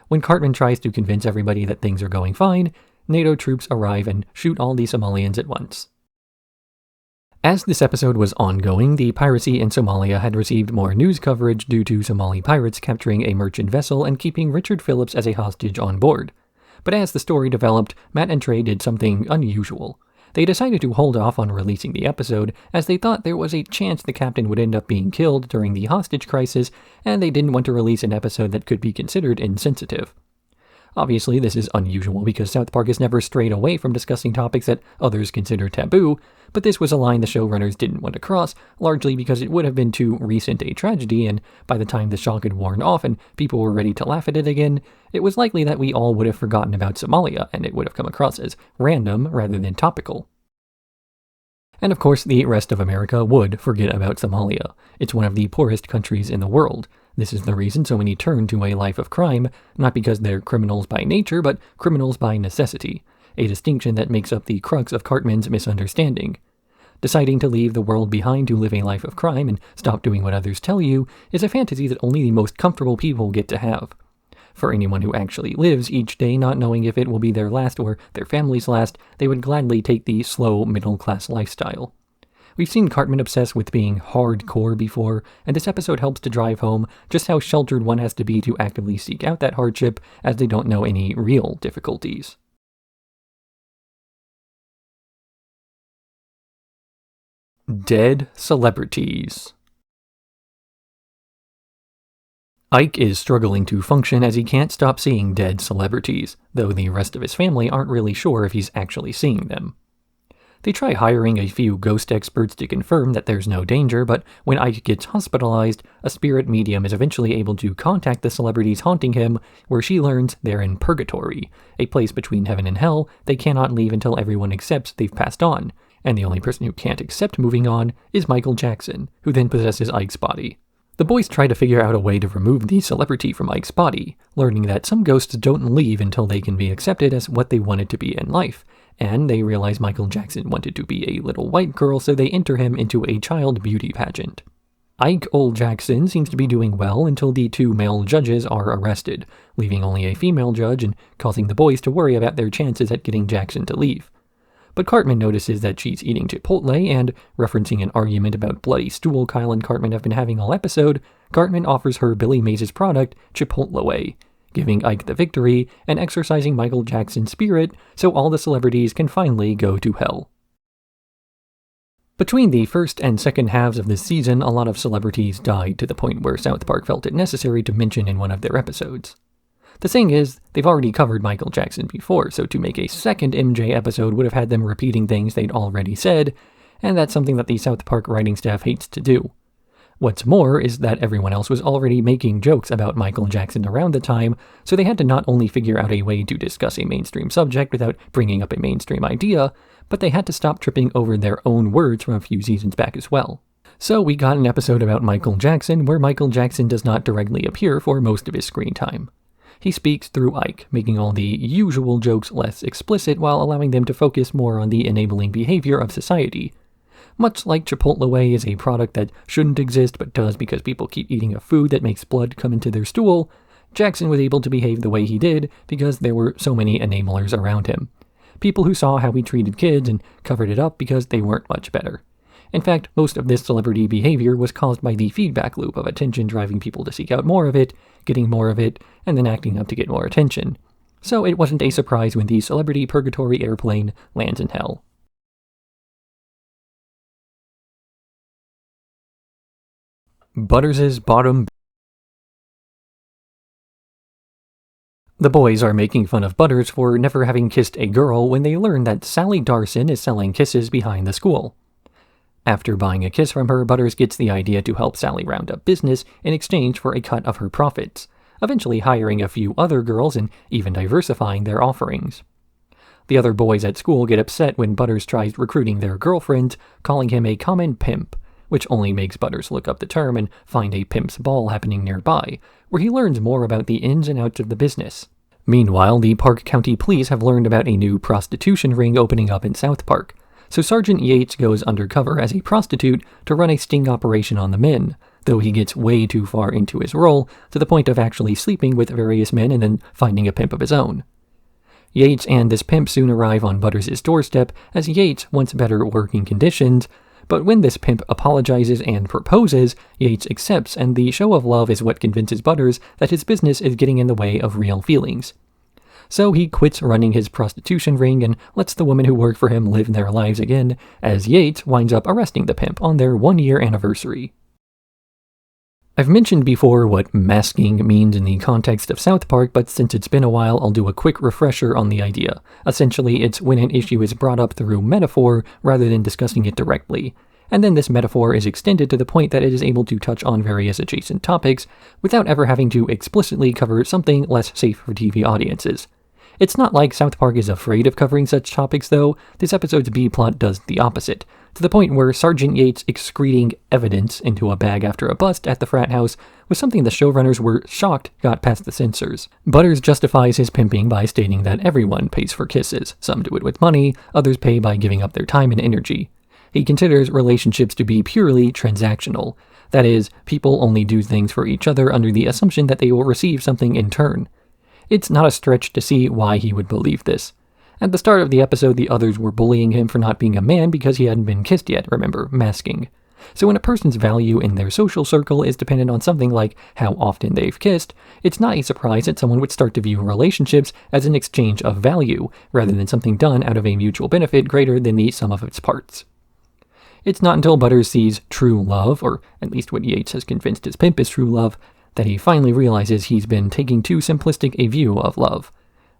When Cartman tries to convince everybody that things are going fine, NATO troops arrive and shoot all the Somalians at once. As this episode was ongoing, the piracy in Somalia had received more news coverage due to Somali pirates capturing a merchant vessel and keeping Richard Phillips as a hostage on board. But as the story developed, Matt and Trey did something unusual. They decided to hold off on releasing the episode as they thought there was a chance the captain would end up being killed during the hostage crisis, and they didn't want to release an episode that could be considered insensitive. Obviously, this is unusual because South Park has never strayed away from discussing topics that others consider taboo, but this was a line the showrunners didn't want to cross, largely because it would have been too recent a tragedy, and by the time the shock had worn off and people were ready to laugh at it again, it was likely that we all would have forgotten about Somalia, and it would have come across as random rather than topical. And of course, the rest of America would forget about Somalia. It's one of the poorest countries in the world. This is the reason so many turn to a life of crime, not because they're criminals by nature, but criminals by necessity, a distinction that makes up the crux of Cartman's misunderstanding. Deciding to leave the world behind to live a life of crime and stop doing what others tell you is a fantasy that only the most comfortable people get to have. For anyone who actually lives each day not knowing if it will be their last or their family's last, they would gladly take the slow middle-class lifestyle. We've seen Cartman obsessed with being hardcore before, and this episode helps to drive home just how sheltered one has to be to actively seek out that hardship as they don't know any real difficulties. Dead celebrities. Ike is struggling to function as he can't stop seeing dead celebrities, though the rest of his family aren't really sure if he's actually seeing them. They try hiring a few ghost experts to confirm that there's no danger, but when Ike gets hospitalized, a spirit medium is eventually able to contact the celebrities haunting him, where she learns they're in purgatory, a place between heaven and hell they cannot leave until everyone accepts they've passed on, and the only person who can't accept moving on is Michael Jackson, who then possesses Ike's body. The boys try to figure out a way to remove the celebrity from Ike's body, learning that some ghosts don't leave until they can be accepted as what they wanted to be in life, and they realize Michael Jackson wanted to be a little white girl, so they enter him into a child beauty pageant. Ike Old Jackson seems to be doing well until the two male judges are arrested, leaving only a female judge and causing the boys to worry about their chances at getting Jackson to leave. But Cartman notices that she's eating Chipotle, and, referencing an argument about bloody stool Kyle and Cartman have been having all episode, Cartman offers her Billy Mays' product, Chipotle, giving Ike the victory and exorcising Michael Jackson's spirit so all the celebrities can finally go to hell. Between the first and second halves of this season, a lot of celebrities died to the point where South Park felt it necessary to mention in one of their episodes. The thing is, they've already covered Michael Jackson before, so to make a second MJ episode would have had them repeating things they'd already said, and that's something that the South Park writing staff hates to do. What's more is that everyone else was already making jokes about Michael Jackson around the time, so they had to not only figure out a way to discuss a mainstream subject without bringing up a mainstream idea, but they had to stop tripping over their own words from a few seasons back as well. So we got an episode about Michael Jackson where Michael Jackson does not directly appear for most of his screen time. He speaks through Ike, making all the usual jokes less explicit while allowing them to focus more on the enabling behavior of society. Much like Chipotle is a product that shouldn't exist but does because people keep eating a food that makes blood come into their stool, Jackson was able to behave the way he did because there were so many enablers around him. People who saw how he treated kids and covered it up because they weren't much better. In fact, most of this celebrity behavior was caused by the feedback loop of attention driving people to seek out more of it, getting more of it, and then acting up to get more attention. So it wasn't a surprise when the celebrity purgatory airplane lands in hell. Butters' bottom. The boys are making fun of Butters for never having kissed a girl when they learn that Sally Darson is selling kisses behind the school. After buying a kiss from her, Butters gets the idea to help Sally round up business in exchange for a cut of her profits, eventually hiring a few other girls and even diversifying their offerings. The other boys at school get upset when Butters tries recruiting their girlfriends, calling him a common pimp, which only makes Butters look up the term and find a pimp's ball happening nearby, where he learns more about the ins and outs of the business. Meanwhile, the Park County Police have learned about a new prostitution ring opening up in South Park, so Sergeant Yates goes undercover as a prostitute to run a sting operation on the men, though he gets way too far into his role to the point of actually sleeping with various men and then finding a pimp of his own. Yates and this pimp soon arrive on Butters' doorstep as Yates wants better working conditions, but when this pimp apologizes and proposes, Yates accepts, and the show of love is what convinces Butters that his business is getting in the way of real feelings. So he quits running his prostitution ring and lets the women who work for him live their lives again, as Yates winds up arresting the pimp on their 1-year anniversary. I've mentioned before what masking means in the context of South Park, but since it's been a while, I'll do a quick refresher on the idea. Essentially, it's when an issue is brought up through metaphor rather than discussing it directly. And then this metaphor is extended to the point that it is able to touch on various adjacent topics without ever having to explicitly cover something less safe for TV audiences. It's not like South Park is afraid of covering such topics, though. This episode's B-plot does the opposite, to the point where Sergeant Yates excreting evidence into a bag after a bust at the frat house was something the showrunners were shocked got past the censors. Butters justifies his pimping by stating that everyone pays for kisses. Some do it with money, others pay by giving up their time and energy. He considers relationships to be purely transactional. That is, people only do things for each other under the assumption that they will receive something in turn. It's not a stretch to see why he would believe this. At the start of the episode, the others were bullying him for not being a man because he hadn't been kissed yet, remember, masking. So when a person's value in their social circle is dependent on something like how often they've kissed, it's not a surprise that someone would start to view relationships as an exchange of value, rather than something done out of a mutual benefit greater than the sum of its parts. It's not until Butters sees true love, or at least what Yates has convinced his pimp is true love, that he finally realizes he's been taking too simplistic a view of love.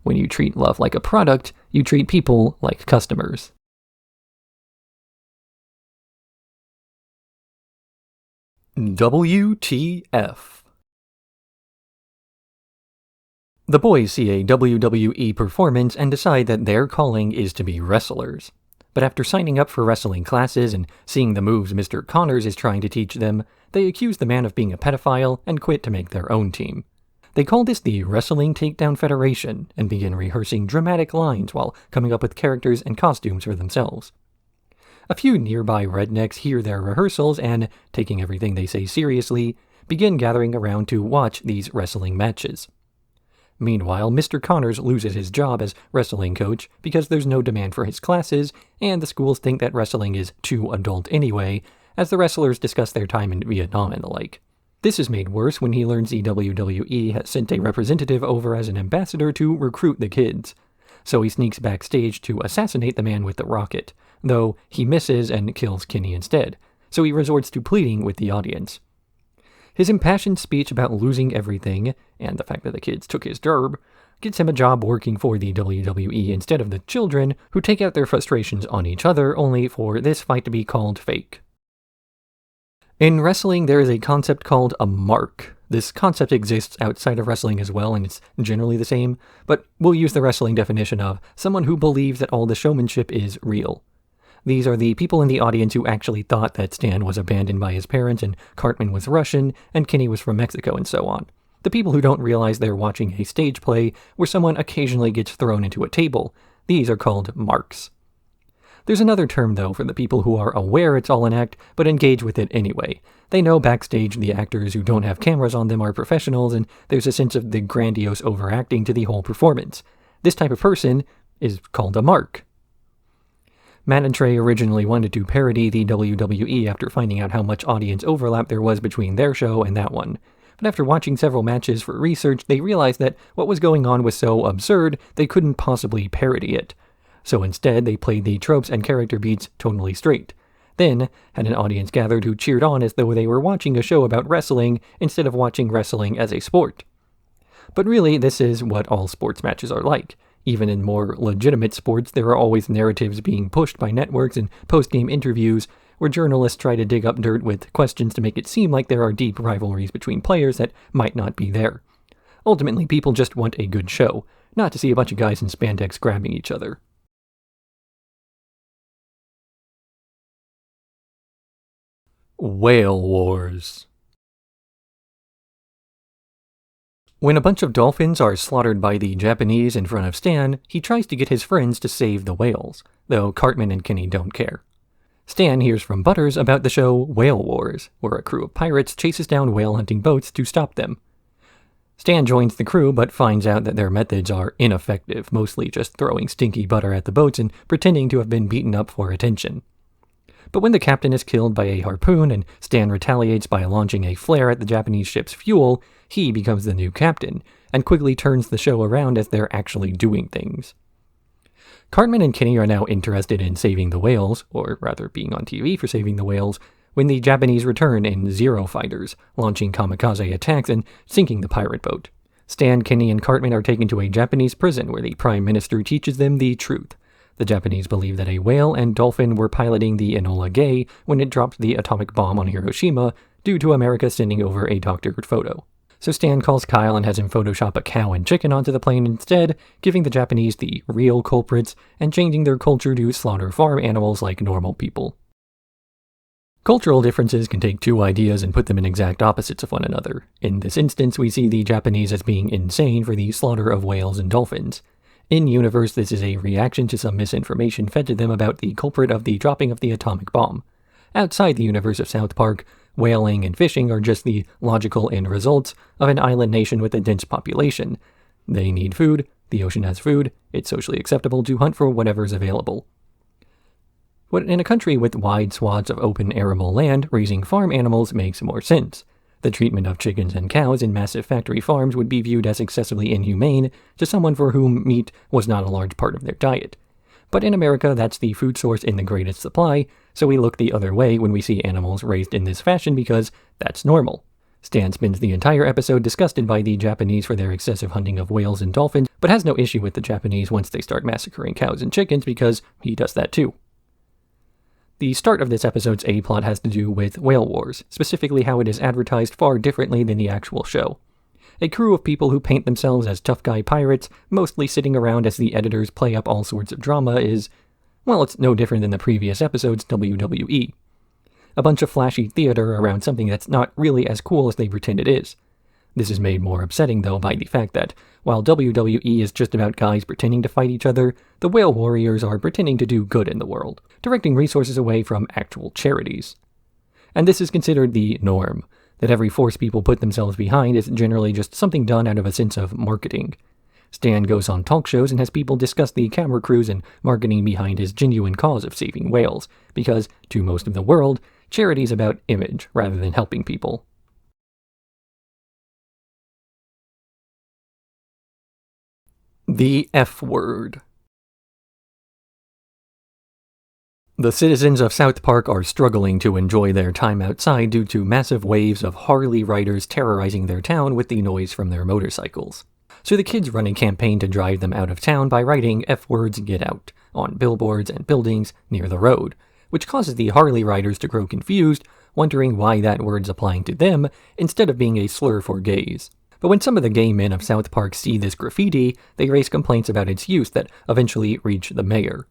When you treat love like a product, you treat people like customers. WTF. The boys see a WWE performance and decide that their calling is to be wrestlers. But after signing up for wrestling classes and seeing the moves Mr. Connors is trying to teach them, they accuse the man of being a pedophile and quit to make their own team. They call this the Wrestling Takedown Federation and begin rehearsing dramatic lines while coming up with characters and costumes for themselves. A few nearby rednecks hear their rehearsals and, taking everything they say seriously, begin gathering around to watch these wrestling matches. Meanwhile, Mr. Connors loses his job as wrestling coach because there's no demand for his classes, and the schools think that wrestling is too adult anyway, as the wrestlers discuss their time in Vietnam and the like. This is made worse when he learns the WWE has sent a representative over as an ambassador to recruit the kids. So he sneaks backstage to assassinate the man with the rocket, though he misses and kills Kenny instead, so he resorts to pleading with the audience. His impassioned speech about losing everything, and the fact that the kids took his derb, gets him a job working for the WWE instead of the children, who take out their frustrations on each other only for this fight to be called fake. In wrestling, there is a concept called a mark. This concept exists outside of wrestling as well, and it's generally the same, but we'll use the wrestling definition of someone who believes that all the showmanship is real. These are the people in the audience who actually thought that Stan was abandoned by his parents, and Cartman was Russian, and Kenny was from Mexico, and so on. The people who don't realize they're watching a stage play where someone occasionally gets thrown into a table. These are called marks. There's another term, though, for the people who are aware it's all an act, but engage with it anyway. They know backstage the actors who don't have cameras on them are professionals, and there's a sense of the grandiose overacting to the whole performance. This type of person is called a mark. Matt and Trey originally wanted to parody the WWE after finding out how much audience overlap there was between their show and that one. But after watching several matches for research, they realized that what was going on was so absurd they couldn't possibly parody it. So instead, they played the tropes and character beats totally straight. Then, had an audience gathered who cheered on as though they were watching a show about wrestling instead of watching wrestling as a sport. But really, this is what all sports matches are like. Even in more legitimate sports, there are always narratives being pushed by networks and post-game interviews where journalists try to dig up dirt with questions to make it seem like there are deep rivalries between players that might not be there. Ultimately, people just want a good show, not to see a bunch of guys in spandex grabbing each other. Whale Wars. When a bunch of dolphins are slaughtered by the Japanese in front of Stan, he tries to get his friends to save the whales, though Cartman and Kenny don't care. Stan hears from Butters about the show Whale Wars, where a crew of pirates chases down whale-hunting boats to stop them. Stan joins the crew, but finds out that their methods are ineffective, mostly just throwing stinky butter at the boats and pretending to have been beaten up for attention. But when the captain is killed by a harpoon and Stan retaliates by launching a flare at the Japanese ship's fuel, he becomes the new captain, and quickly turns the show around as they're actually doing things. Cartman and Kenny are now interested in saving the whales, or rather being on TV for saving the whales, when the Japanese return in Zero fighters, launching kamikaze attacks and sinking the pirate boat. Stan, Kenny, and Cartman are taken to a Japanese prison where the Prime Minister teaches them the truth. The Japanese believe that a whale and dolphin were piloting the Enola Gay when it dropped the atomic bomb on Hiroshima due to America sending over a doctored photo. So Stan calls Kyle and has him Photoshop a cow and chicken onto the plane instead, giving the Japanese the real culprits and changing their culture to slaughter farm animals like normal people. Cultural differences can take two ideas and put them in exact opposites of one another. In this instance, we see the Japanese as being insane for the slaughter of whales and dolphins. In-universe, this is a reaction to some misinformation fed to them about the culprit of the dropping of the atomic bomb. Outside the universe of South Park, whaling and fishing are just the logical end results of an island nation with a dense population. They need food, the ocean has food, it's socially acceptable to hunt for whatever's available. But in a country with wide swaths of open arable land, raising farm animals makes more sense. The treatment of chickens and cows in massive factory farms would be viewed as excessively inhumane to someone for whom meat was not a large part of their diet. But in America, that's the food source in the greatest supply, so we look the other way when we see animals raised in this fashion because that's normal. Stan spends the entire episode disgusted by the Japanese for their excessive hunting of whales and dolphins, but has no issue with the Japanese once they start massacring cows and chickens because he does that too. The start of this episode's A-plot has to do with Whale Wars, specifically how it is advertised far differently than the actual show. A crew of people who paint themselves as tough guy pirates, mostly sitting around as the editors play up all sorts of drama is, well, it's no different than the previous episode's WWE. A bunch of flashy theater around something that's not really as cool as they pretend it is. This is made more upsetting, though, by the fact that, while WWE is just about guys pretending to fight each other, the Whale Warriors are pretending to do good in the world, directing resources away from actual charities. And this is considered the norm, that every force people put themselves behind is generally just something done out of a sense of marketing. Stan goes on talk shows and has people discuss the camera crews and marketing behind his genuine cause of saving whales, because, to most of the world, charity is about image rather than helping people. The F word. The citizens of South Park are struggling to enjoy their time outside due to massive waves of Harley riders terrorizing their town with the noise from their motorcycles. So the kids run a campaign to drive them out of town by writing F words get out on billboards and buildings near the road, which causes the Harley riders to grow confused, wondering why that word's applying to them instead of being a slur for gays. But when some of the gay men of South Park see this graffiti, they raise complaints about its use that eventually reach the mayor.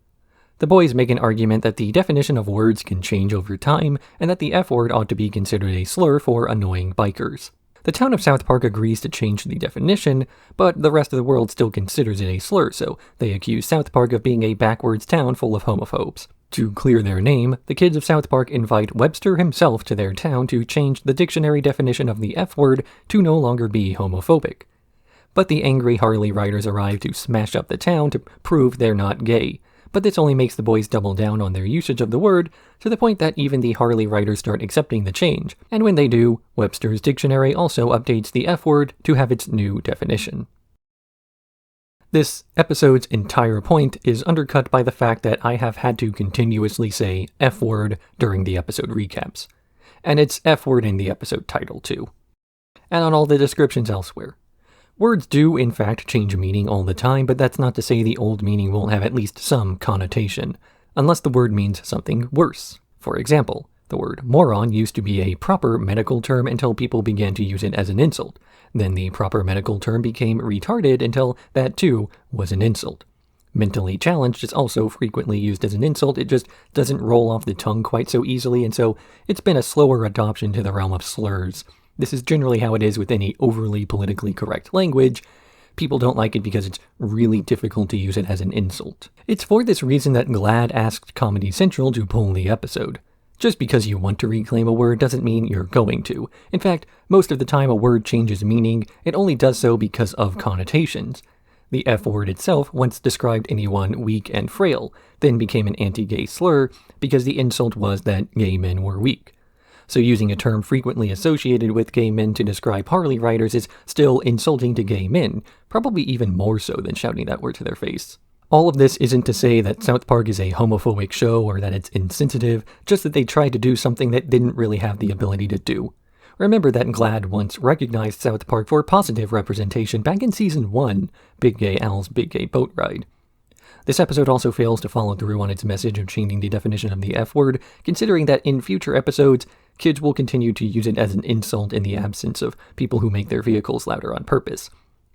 The boys make an argument that the definition of words can change over time, and that the F word ought to be considered a slur for annoying bikers. The town of South Park agrees to change the definition, but the rest of the world still considers it a slur, so they accuse South Park of being a backwards town full of homophobes. To clear their name, the kids of South Park invite Webster himself to their town to change the dictionary definition of the F word to no longer be homophobic. But the angry Harley riders arrive to smash up the town to prove they're not gay. But this only makes the boys double down on their usage of the word, to the point that even the Harley riders start accepting the change. And when they do, Webster's dictionary also updates the F word to have its new definition. This episode's entire point is undercut by the fact that I have had to continuously say F word during the episode recaps. And it's F word in the episode title too. And on all the descriptions elsewhere. Words do, in fact, change meaning all the time, but that's not to say the old meaning won't have at least some connotation, unless the word means something worse. For example, the word moron used to be a proper medical term until people began to use it as an insult. Then the proper medical term became retarded until that too was an insult. Mentally challenged is also frequently used as an insult, it just doesn't roll off the tongue quite so easily, and so it's been a slower adoption to the realm of slurs. This is generally how it is with any overly politically correct language. People don't like it because it's really difficult to use it as an insult. It's for this reason that GLAAD asked Comedy Central to pull the episode. Just because you want to reclaim a word doesn't mean you're going to. In fact, most of the time a word changes meaning, it only does so because of connotations. The F word itself once described anyone weak and frail, then became an anti-gay slur because the insult was that gay men were weak. So using a term frequently associated with gay men to describe Harley riders is still insulting to gay men, probably even more so than shouting that word to their face. All of this isn't to say that South Park is a homophobic show or that it's insensitive, just that they tried to do something that didn't really have the ability to do. Remember that GLAAD once recognized South Park for positive representation back in Season 1, Big Gay Al's Big Gay Boat Ride. This episode also fails to follow through on its message of changing the definition of the F word, considering that in future episodes, kids will continue to use it as an insult in the absence of people who make their vehicles louder on purpose.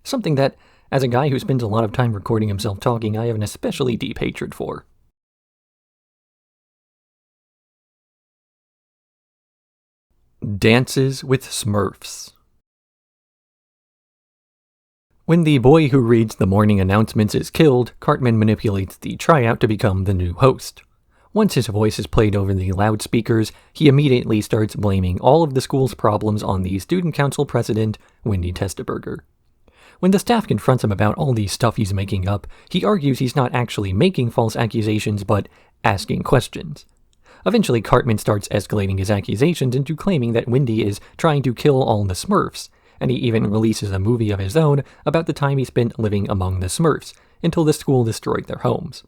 Something that, as a guy who spends a lot of time recording himself talking, I have an especially deep hatred for. Dances with Smurfs. When the boy who reads the morning announcements is killed, Cartman manipulates the tryout to become the new host. Once his voice is played over the loudspeakers, he immediately starts blaming all of the school's problems on the student council president, Wendy Testaberger. When the staff confronts him about all the stuff he's making up, he argues he's not actually making false accusations, but asking questions. Eventually, Cartman starts escalating his accusations into claiming that Wendy is trying to kill all the Smurfs, and he even releases a movie of his own about the time he spent living among the Smurfs, until the school destroyed their homes.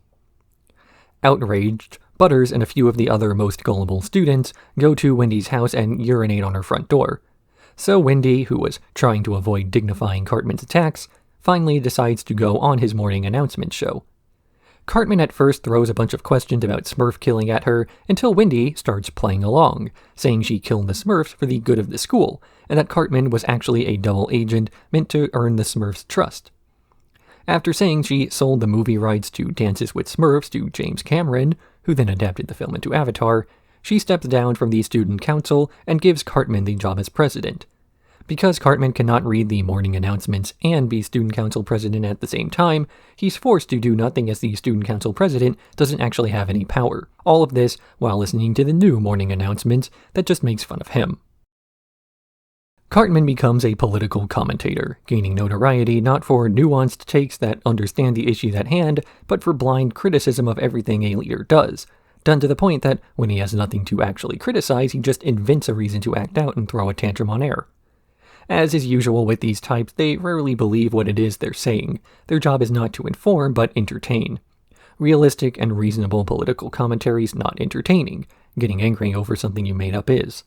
Outraged, Butters and a few of the other most gullible students go to Wendy's house and urinate on her front door. So Wendy, who was trying to avoid dignifying Cartman's attacks, finally decides to go on his morning announcement show. Cartman at first throws a bunch of questions about Smurf killing at her until Wendy starts playing along, saying she killed the Smurfs for the good of the school, and that Cartman was actually a double agent meant to earn the Smurfs' trust. After saying she sold the movie rights to Dances with Smurfs to James Cameron, who then adapted the film into Avatar, she steps down from the student council and gives Cartman the job as president. Because Cartman cannot read the morning announcements and be student council president at the same time, he's forced to do nothing as the student council president doesn't actually have any power. All of this while listening to the new morning announcements that just makes fun of him. Cartman becomes a political commentator, gaining notoriety not for nuanced takes that understand the issues at hand, but for blind criticism of everything a leader does, done to the point that when he has nothing to actually criticize, he just invents a reason to act out and throw a tantrum on air. As is usual with these types, they rarely believe what it is they're saying. Their job is not to inform, but entertain. Realistic and reasonable political commentary is not entertaining. Getting angry over something you made up is.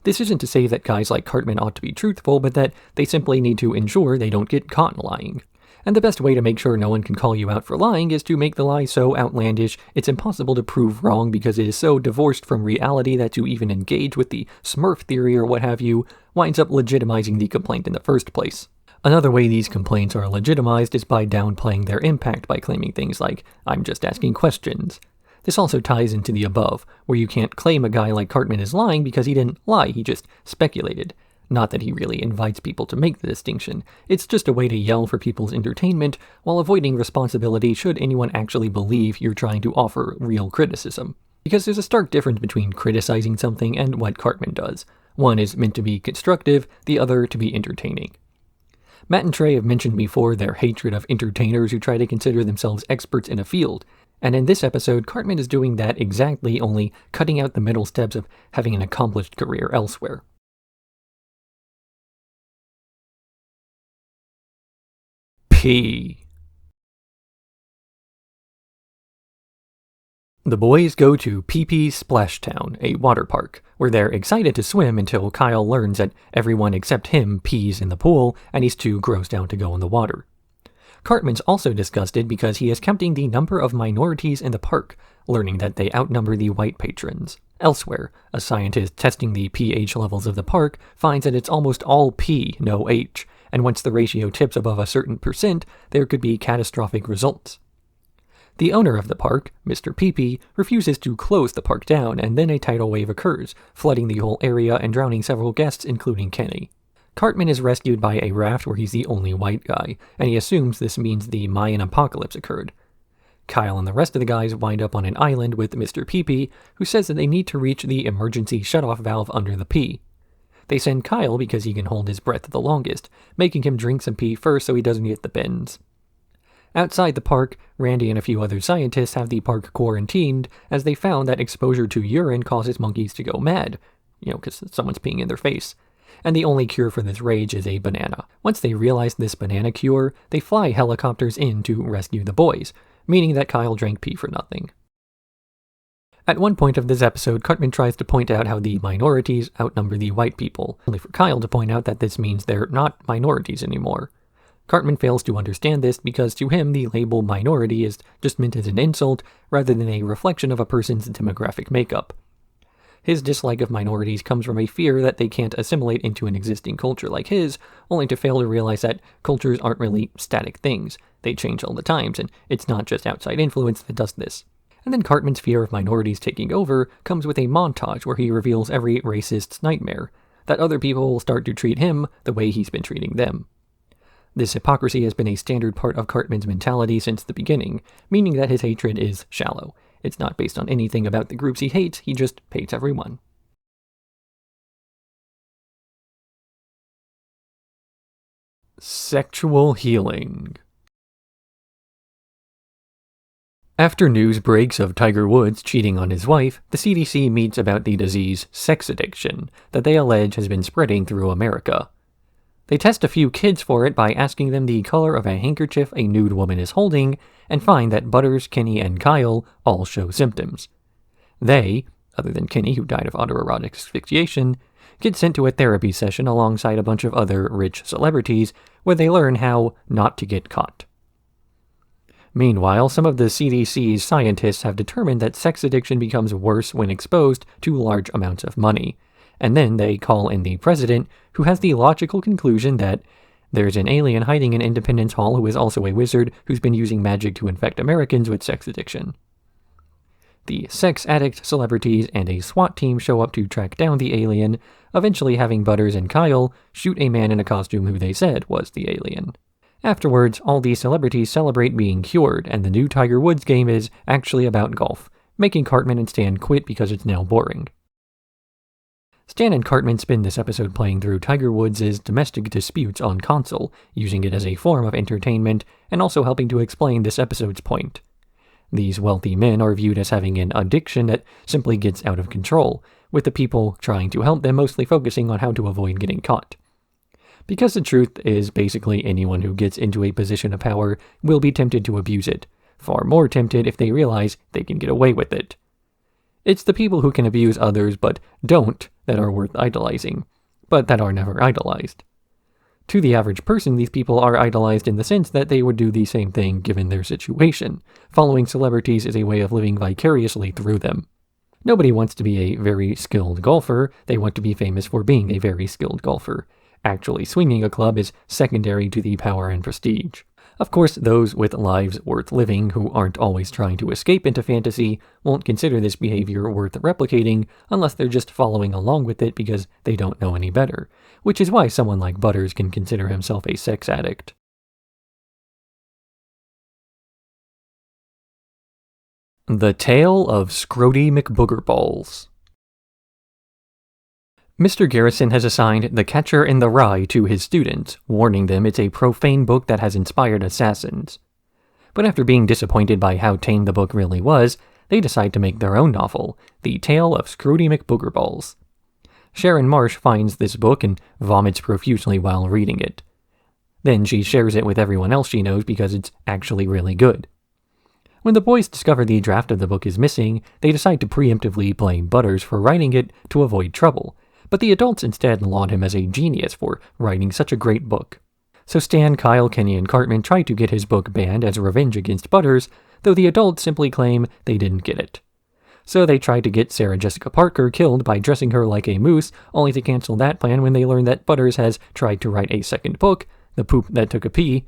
This isn't to say that guys like Cartman ought to be truthful, but that they simply need to ensure they don't get caught lying. And the best way to make sure no one can call you out for lying is to make the lie so outlandish it's impossible to prove wrong because it is so divorced from reality that to even engage with the Smurf theory or what have you winds up legitimizing the complaint in the first place. Another way these complaints are legitimized is by downplaying their impact by claiming things like, "I'm just asking questions." This also ties into the above, where you can't claim a guy like Cartman is lying because he didn't lie, he just speculated. Not that he really invites people to make the distinction. It's just a way to yell for people's entertainment while avoiding responsibility should anyone actually believe you're trying to offer real criticism. Because there's a stark difference between criticizing something and what Cartman does. One is meant to be constructive, the other to be entertaining. Matt and Trey have mentioned before their hatred of entertainers who try to consider themselves experts in a field, and in this episode, Cartman is doing that exactly, only cutting out the middle steps of having an accomplished career elsewhere. P. The boys go to Pee-Pee's Splash Town, a water park, where they're excited to swim until Kyle learns that everyone except him pees in the pool and he's too grossed out to go in the water. Cartman's also disgusted because he is counting the number of minorities in the park, learning that they outnumber the white patrons. Elsewhere, a scientist testing the pH levels of the park finds that it's almost all P, no H, and once the ratio tips above a certain percent, there could be catastrophic results. The owner of the park, Mr. Pee-Pee, refuses to close the park down, and then a tidal wave occurs, flooding the whole area and drowning several guests, including Kenny. Cartman is rescued by a raft where he's the only white guy, and he assumes this means the Mayan apocalypse occurred. Kyle and the rest of the guys wind up on an island with Mr. Pee-Pee, who says that they need to reach the emergency shutoff valve under the P. They send Kyle because he can hold his breath the longest, making him drink some pee first so he doesn't get the bends. Outside the park, Randy and a few other scientists have the park quarantined as they found that exposure to urine causes monkeys to go mad, because someone's peeing in their face. And the only cure for this rage is a banana. Once they realize this banana cure, they fly helicopters in to rescue the boys, meaning that Kyle drank pee for nothing. At one point of this episode, Cartman tries to point out how the minorities outnumber the white people, only for Kyle to point out that this means they're not minorities anymore. Cartman fails to understand this because to him the label minority is just meant as an insult rather than a reflection of a person's demographic makeup. His dislike of minorities comes from a fear that they can't assimilate into an existing culture like his, only to fail to realize that cultures aren't really static things. They change all the time, and it's not just outside influence that does this. And then Cartman's fear of minorities taking over comes with a montage where he reveals every racist's nightmare, that other people will start to treat him the way he's been treating them. This hypocrisy has been a standard part of Cartman's mentality since the beginning, meaning that his hatred is shallow. It's not based on anything about the groups he hates, he just hates everyone. Sexual healing. After news breaks of Tiger Woods cheating on his wife, the CDC meets about the disease sex addiction that they allege has been spreading through America. They test a few kids for it by asking them the color of a handkerchief a nude woman is holding, and find that Butters, Kenny, and Kyle all show symptoms. They, other than Kenny who died of autoerotic asphyxiation, get sent to a therapy session alongside a bunch of other rich celebrities where they learn how not to get caught. Meanwhile, some of the CDC's scientists have determined that sex addiction becomes worse when exposed to large amounts of money, and then they call in the president, who has the logical conclusion that there's an alien hiding in Independence Hall who is also a wizard who's been using magic to infect Americans with sex addiction. The sex addict celebrities and a SWAT team show up to track down the alien, eventually having Butters and Kyle shoot a man in a costume who they said was the alien. Afterwards, all these celebrities celebrate being cured, and the new Tiger Woods game is actually about golf, making Cartman and Stan quit because it's now boring. Stan and Cartman spend this episode playing through Tiger Woods' domestic disputes on console, using it as a form of entertainment, and also helping to explain this episode's point. These wealthy men are viewed as having an addiction that simply gets out of control, with the people trying to help them mostly focusing on how to avoid getting caught. Because the truth is basically anyone who gets into a position of power will be tempted to abuse it, far more tempted if they realize they can get away with it. It's the people who can abuse others but don't that are worth idolizing, but that are never idolized. To the average person, these people are idolized in the sense that they would do the same thing given their situation. Following celebrities is a way of living vicariously through them. Nobody wants to be a very skilled golfer, they want to be famous for being a very skilled golfer. Actually swinging a club is secondary to the power and prestige. Of course, those with lives worth living who aren't always trying to escape into fantasy won't consider this behavior worth replicating unless they're just following along with it because they don't know any better, which is why someone like Butters can consider himself a sex addict. The Tale of Scrotie McBoogerBalls. Mr. Garrison has assigned The Catcher in the Rye to his students, warning them it's a profane book that has inspired assassins. But after being disappointed by how tame the book really was, they decide to make their own novel, The Tale of Scrotie McBoogerBalls. Sharon Marsh finds this book and vomits profusely while reading it. Then she shares it with everyone else she knows because it's actually really good. When the boys discover the draft of the book is missing, they decide to preemptively blame Butters for writing it to avoid trouble. But the adults instead laud him as a genius for writing such a great book. So Stan, Kyle, Kenny, and Cartman try to get his book banned as revenge against Butters, though the adults simply claim they didn't get it. So they try to get Sarah Jessica Parker killed by dressing her like a moose, only to cancel that plan when they learn that Butters has tried to write a second book, The Poop That Took a Pee,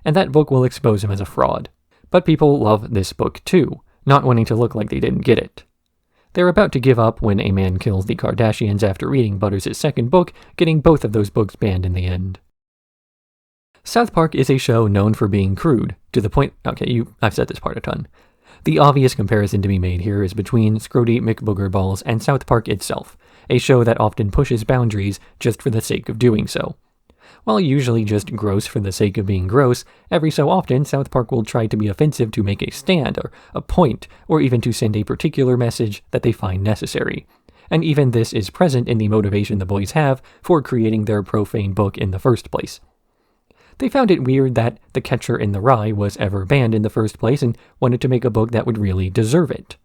and that book will expose him as a fraud. But people love this book too, not wanting to look like they didn't get it. They're about to give up when a man kills the Kardashians after reading Butters' second book, getting both of those books banned in the end. South Park is a show known for being crude, to the point... I've said this part a ton. The obvious comparison to be made here is between Scrotie McBoogerBalls and South Park itself, a show that often pushes boundaries just for the sake of doing so. While usually just gross for the sake of being gross, every so often South Park will try to be offensive to make a stand or a point, or even to send a particular message that they find necessary. And even this is present in the motivation the boys have for creating their profane book in the first place. They found it weird that The Catcher in the Rye was ever banned in the first place and wanted to make a book that would really deserve it.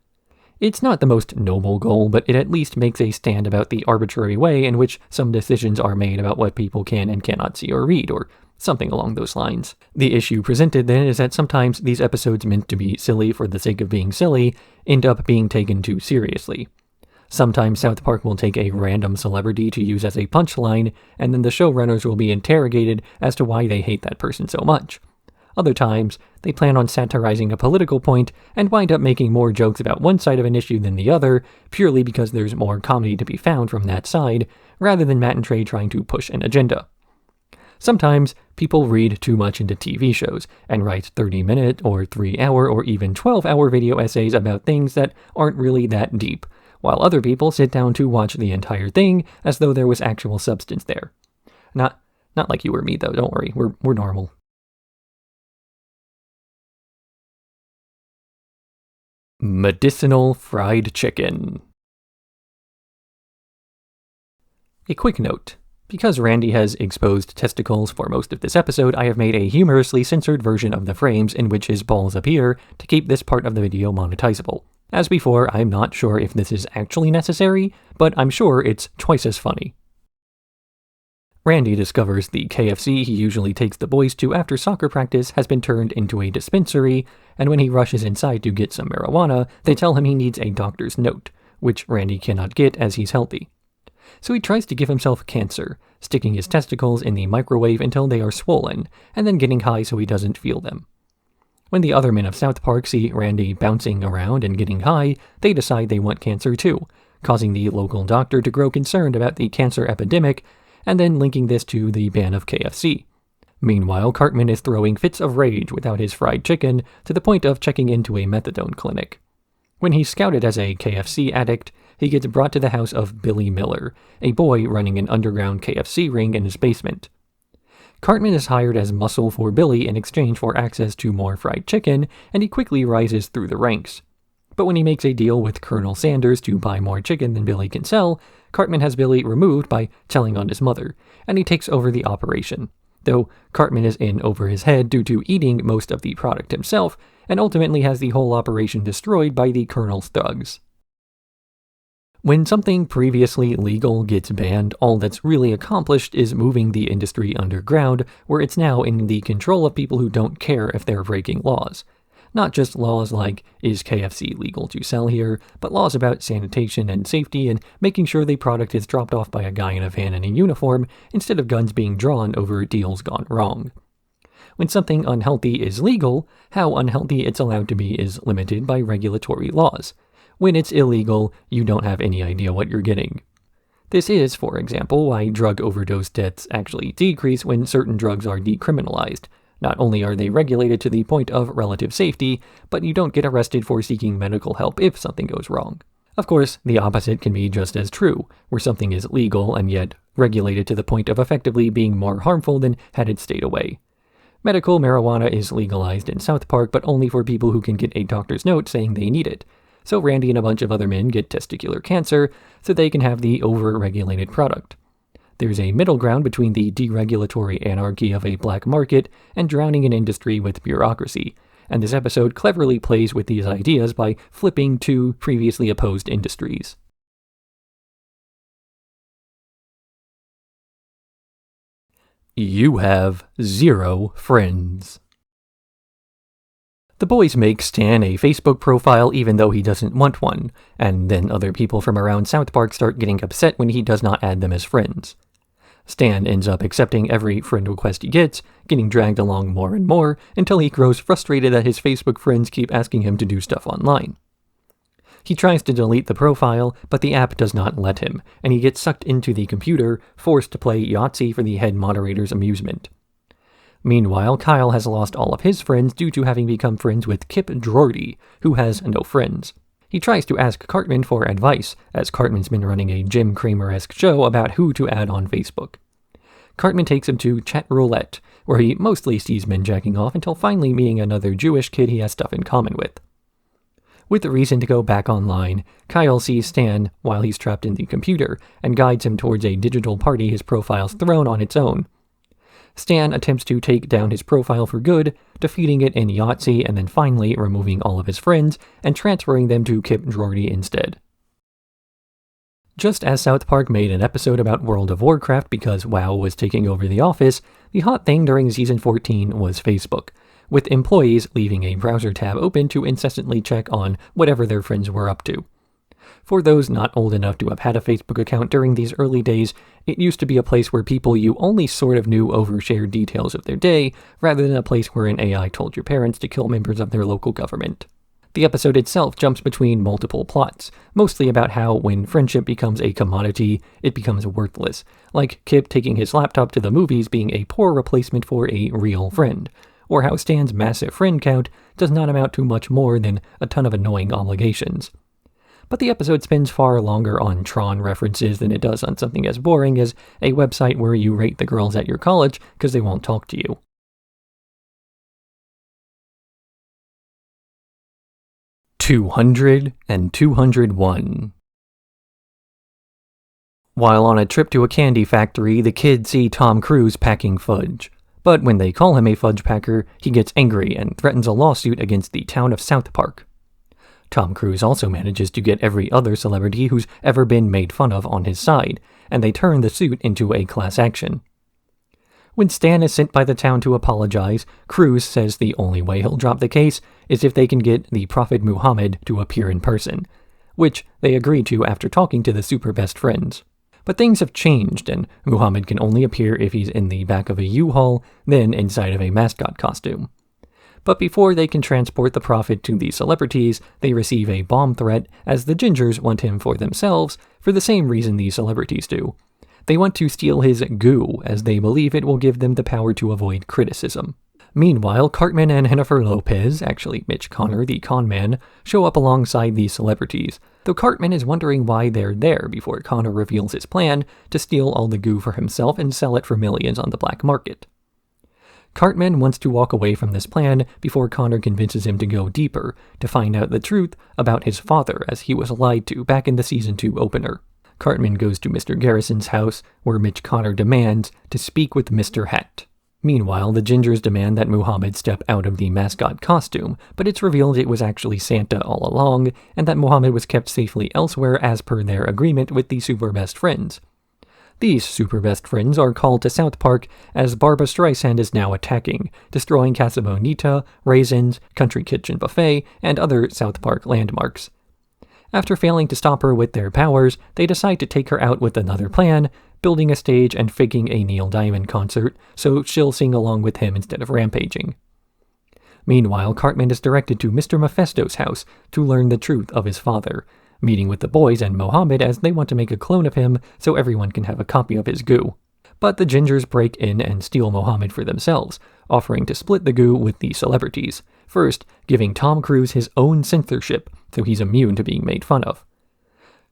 It's not the most noble goal, but it at least makes a stand about the arbitrary way in which some decisions are made about what people can and cannot see or read, or something along those lines. The issue presented then is that sometimes these episodes meant to be silly for the sake of being silly end up being taken too seriously. Sometimes South Park will take a random celebrity to use as a punchline, and then the showrunners will be interrogated as to why they hate that person so much. Other times, they plan on satirizing a political point and wind up making more jokes about one side of an issue than the other, purely because there's more comedy to be found from that side, rather than Matt and Trey trying to push an agenda. Sometimes, people read too much into TV shows and write 30-minute or 3-hour or even 12-hour video essays about things that aren't really that deep, while other people sit down to watch the entire thing as though there was actual substance there. Not like you or me, though, don't worry, we're normal. Medicinal fried chicken. A quick note. Because Randy has exposed testicles for most of this episode, I have made a humorously censored version of the frames in which his balls appear to keep this part of the video monetizable. As before, I'm not sure if this is actually necessary, but I'm sure it's twice as funny. Randy discovers the KFC he usually takes the boys to after soccer practice has been turned into a dispensary, and when he rushes inside to get some marijuana, they tell him he needs a doctor's note, which Randy cannot get as he's healthy. So he tries to give himself cancer, sticking his testicles in the microwave until they are swollen, and then getting high so he doesn't feel them. When the other men of South Park see Randy bouncing around and getting high, they decide they want cancer too, causing the local doctor to grow concerned about the cancer epidemic, and then linking this to the ban of KFC. Meanwhile, Cartman is throwing fits of rage without his fried chicken to the point of checking into a methadone clinic. When he's scouted as a KFC addict, he gets brought to the house of Billy Miller, a boy running an underground KFC ring in his basement. Cartman is hired as muscle for Billy in exchange for access to more fried chicken, and he quickly rises through the ranks. But when he makes a deal with Colonel Sanders to buy more chicken than Billy can sell, Cartman has Billy removed by telling on his mother, and he takes over the operation, though Cartman is in over his head due to eating most of the product himself, and ultimately has the whole operation destroyed by the Colonel's thugs. When something previously legal gets banned, all that's really accomplished is moving the industry underground, where it's now in the control of people who don't care if they're breaking laws. Not just laws like, is KFC legal to sell here, but laws about sanitation and safety and making sure the product is dropped off by a guy in a van in a uniform instead of guns being drawn over deals gone wrong. When something unhealthy is legal, how unhealthy it's allowed to be is limited by regulatory laws. When it's illegal, you don't have any idea what you're getting. This is, for example, why drug overdose deaths actually decrease when certain drugs are decriminalized. Not only are they regulated to the point of relative safety, but you don't get arrested for seeking medical help if something goes wrong. Of course, the opposite can be just as true, where something is legal and yet regulated to the point of effectively being more harmful than had it stayed away. Medical marijuana is legalized in South Park, but only for people who can get a doctor's note saying they need it. So Randy and a bunch of other men get testicular cancer so they can have the over-regulated product. There's a middle ground between the deregulatory anarchy of a black market and drowning an industry with bureaucracy, and this episode cleverly plays with these ideas by flipping two previously opposed industries. You have 0 friends. The boys make Stan a Facebook profile even though he doesn't want one, and then other people from around South Park start getting upset when he does not add them as friends. Stan ends up accepting every friend request he gets, getting dragged along more and more, until he grows frustrated that his Facebook friends keep asking him to do stuff online. He tries to delete the profile, but the app does not let him, and he gets sucked into the computer, forced to play Yahtzee for the head moderator's amusement. Meanwhile, Kyle has lost all of his friends due to having become friends with Kip Drorty, who has no friends. He tries to ask Cartman for advice, as Cartman's been running a Jim Cramer-esque show about who to add on Facebook. Cartman takes him to Chat Roulette, where he mostly sees men jacking off until finally meeting another Jewish kid he has stuff in common with. With a reason to go back online, Kyle sees Stan while he's trapped in the computer and guides him towards a digital party his profile's thrown on its own. Stan attempts to take down his profile for good, defeating it in Yahtzee and then finally removing all of his friends and transferring them to Kip Drorty instead. Just as South Park made an episode about World of Warcraft because WoW was taking over The Office, the hot thing during Season 14 was Facebook, with employees leaving a browser tab open to incessantly check on whatever their friends were up to. For those not old enough to have had a Facebook account during these early days, it used to be a place where people you only sort of knew overshared details of their day, rather than a place where an AI told your parents to kill members of their local government. The episode itself jumps between multiple plots, mostly about how when friendship becomes a commodity, it becomes worthless, like Kip taking his laptop to the movies being a poor replacement for a real friend, or how Stan's massive friend count does not amount to much more than a ton of annoying obligations. But the episode spends far longer on Tron references than it does on something as boring as a website where you rate the girls at your college because they won't talk to you. 200 and 201. While on a trip to a candy factory, the kids see Tom Cruise packing fudge. But when they call him a fudge packer, he gets angry and threatens a lawsuit against the town of South Park. Tom Cruise also manages to get every other celebrity who's ever been made fun of on his side, and they turn the suit into a class action. When Stan is sent by the town to apologize, Cruise says the only way he'll drop the case is if they can get the Prophet Muhammad to appear in person, which they agree to after talking to the super best friends. But things have changed, and Muhammad can only appear if he's in the back of a U-Haul, then inside of a mascot costume. But before they can transport the Prophet to the celebrities, they receive a bomb threat as the Gingers want him for themselves, for the same reason the celebrities do. They want to steal his goo, as they believe it will give them the power to avoid criticism. Meanwhile, Cartman and Jennifer Lopez, actually Mitch Connor, the con man, show up alongside the celebrities, though Cartman is wondering why they're there before Connor reveals his plan to steal all the goo for himself and sell it for millions on the black market. Cartman wants to walk away from this plan before Connor convinces him to go deeper to find out the truth about his father, as he was lied to back in the Season 2 opener. Cartman goes to Mr. Garrison's house, where Mitch Connor demands to speak with Mr. Hat. Meanwhile, the Gingers demand that Muhammad step out of the mascot costume, but it's revealed it was actually Santa all along, and that Muhammad was kept safely elsewhere as per their agreement with the super best friends. These super best friends are called to South Park as Barbra Streisand is now attacking, destroying Casa Bonita, Raisins, Country Kitchen Buffet, and other South Park landmarks. After failing to stop her with their powers, they decide to take her out with another plan, building a stage and faking a Neil Diamond concert, so she'll sing along with him instead of rampaging. Meanwhile, Cartman is directed to Mr. Mephisto's house to learn the truth of his father, meeting with the boys and Mohammed as they want to make a clone of him so everyone can have a copy of his goo. But the Gingers break in and steal Mohammed for themselves, offering to split the goo with the celebrities, first giving Tom Cruise his own censorship, so he's immune to being made fun of.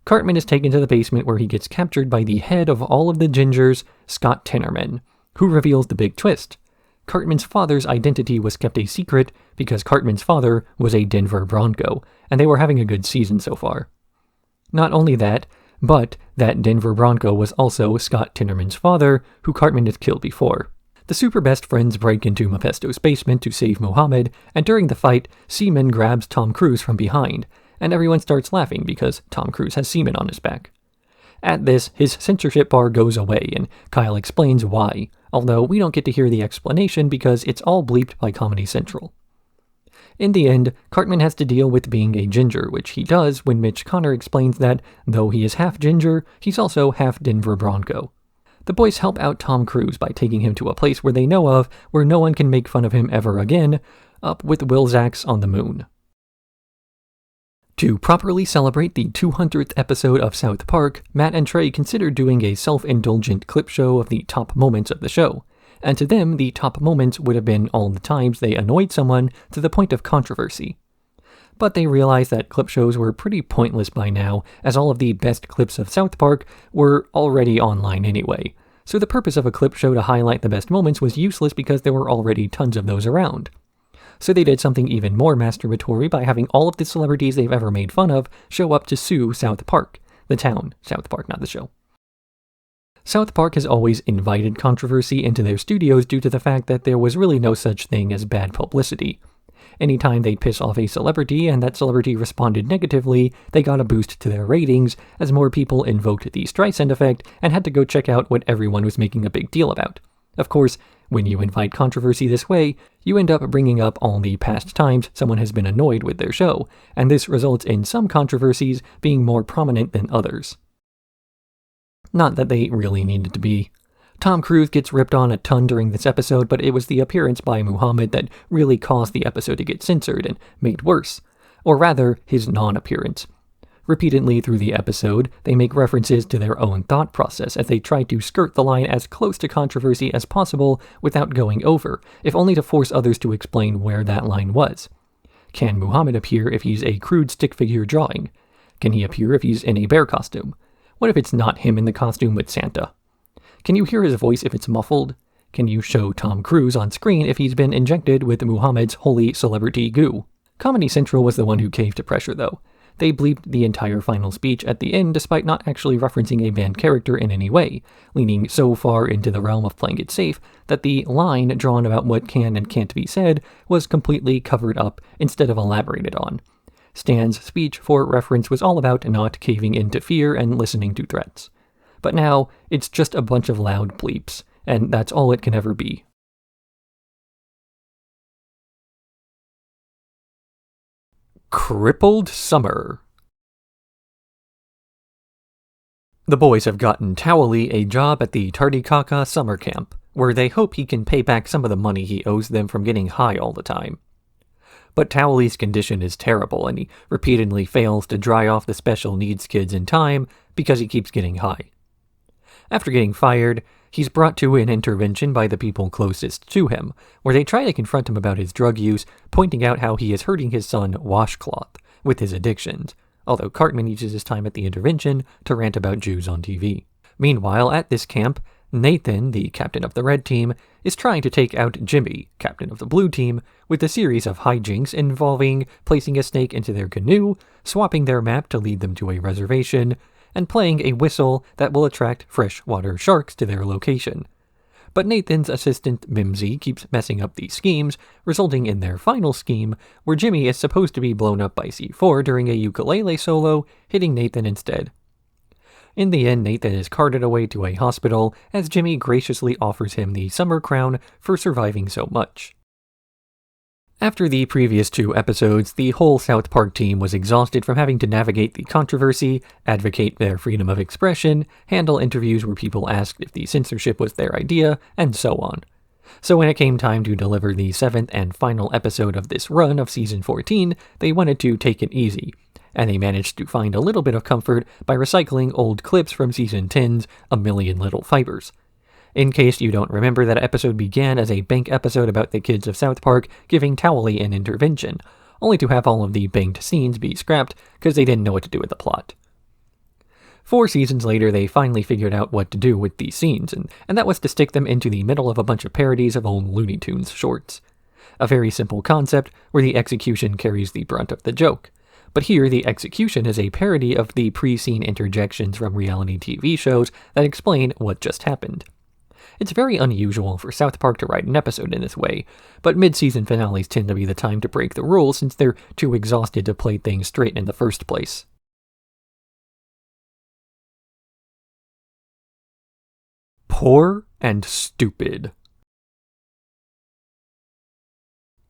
Cartman is taken to the basement where he gets captured by the head of all of the Gingers, Scott Tenorman, who reveals the big twist. Cartman's father's identity was kept a secret because Cartman's father was a Denver Bronco, and they were having a good season so far. Not only that, but that Denver Bronco was also Scott Tenorman's father, who Cartman had killed before. The super best friends break into Mephisto's basement to save Muhammad, and during the fight, Seaman grabs Tom Cruise from behind, and everyone starts laughing because Tom Cruise has semen on his back. At this, his censorship bar goes away, and Kyle explains why, although we don't get to hear the explanation because it's all bleeped by Comedy Central. In the end, Cartman has to deal with being a ginger, which he does when Mitch Connor explains that, though he is half ginger, he's also half Denver Bronco. The boys help out Tom Cruise by taking him to a place where they know of, where no one can make fun of him ever again, up with Will Zax on the moon. To properly celebrate the 200th episode of South Park, Matt and Trey considered doing a self-indulgent clip show of the top moments of the show, and to them, the top moments would have been all the times they annoyed someone to the point of controversy. But they realized that clip shows were pretty pointless by now, as all of the best clips of South Park were already online anyway, So the purpose of a clip show to highlight the best moments was useless because there were already tons of those around. So they did something even more masturbatory by having all of the celebrities they've ever made fun of show up to sue South Park. The town, South Park, not the show. South Park has always invited controversy into their studios due to the fact that there was really no such thing as bad publicity. Anytime they'd piss off a celebrity and that celebrity responded negatively, they got a boost to their ratings as more people invoked the Streisand effect and had to go check out what everyone was making a big deal about. Of course, when you invite controversy this way, you end up bringing up all the past times someone has been annoyed with their show, and this results in some controversies being more prominent than others. Not that they really needed to be. Tom Cruise gets ripped on a ton during this episode, but it was the appearance by Muhammad that really caused the episode to get censored and made worse. Or rather, his non-appearance. Repeatedly through the episode, they make references to their own thought process as they try to skirt the line as close to controversy as possible without going over, if only to force others to explain where that line was. Can Muhammad appear if he's a crude stick figure drawing? Can he appear if he's in a bear costume? What if it's not him in the costume but Santa? Can you hear his voice if it's muffled? Can you show Tom Cruise on screen if he's been injected with Muhammad's holy celebrity goo? Comedy Central was the one who caved to pressure, though. They bleeped the entire final speech at the end despite not actually referencing a banned character in any way, leaning so far into the realm of playing it safe that the line drawn about what can and can't be said was completely covered up instead of elaborated on. Stan's speech for reference was all about not caving into fear and listening to threats. But now, it's just a bunch of loud bleeps, and that's all it can ever be. Crippled Summer. The boys have gotten Towley a job at the Tardycaca summer camp, where they hope he can pay back some of the money he owes them from getting high all the time. But Towley's condition is terrible, and he repeatedly fails to dry off the special needs kids in time because he keeps getting high. After getting fired, he's brought to an intervention by the people closest to him, where they try to confront him about his drug use, pointing out how he is hurting his son Washcloth with his addictions, although Cartman uses his time at the intervention to rant about Jews on TV. Meanwhile, at this camp, Nathan, the captain of the red team, is trying to take out Jimmy, captain of the blue team, with a series of hijinks involving placing a snake into their canoe, swapping their map to lead them to a reservation, and playing a whistle that will attract freshwater sharks to their location. But Nathan's assistant Mimsy keeps messing up these schemes, resulting in their final scheme, where Jimmy is supposed to be blown up by C4 during a ukulele solo, hitting Nathan instead. In the end, Nathan is carted away to a hospital, as Jimmy graciously offers him the summer crown for surviving so much. After the previous 2 episodes, the whole South Park team was exhausted from having to navigate the controversy, advocate their freedom of expression, handle interviews where people asked if the censorship was their idea, and so on. So when it came time to deliver the 7th and final episode of this run of Season 14, they wanted to take it easy, and they managed to find a little bit of comfort by recycling old clips from Season 10's A Million Little Fibers. In case you don't remember, that episode began as a bank episode about the kids of South Park giving Towley an intervention, only to have all of the banked scenes be scrapped because they didn't know what to do with the plot. 4 seasons later, they finally figured out what to do with these scenes, and that was to stick them into the middle of a bunch of parodies of old Looney Tunes shorts. A very simple concept where the execution carries the brunt of the joke. But here, the execution is a parody of the pre-scene interjections from reality TV shows that explain what just happened. It's very unusual for South Park to write an episode in this way, but mid-season finales tend to be the time to break the rules since they're too exhausted to play things straight in the first place. Poor and stupid.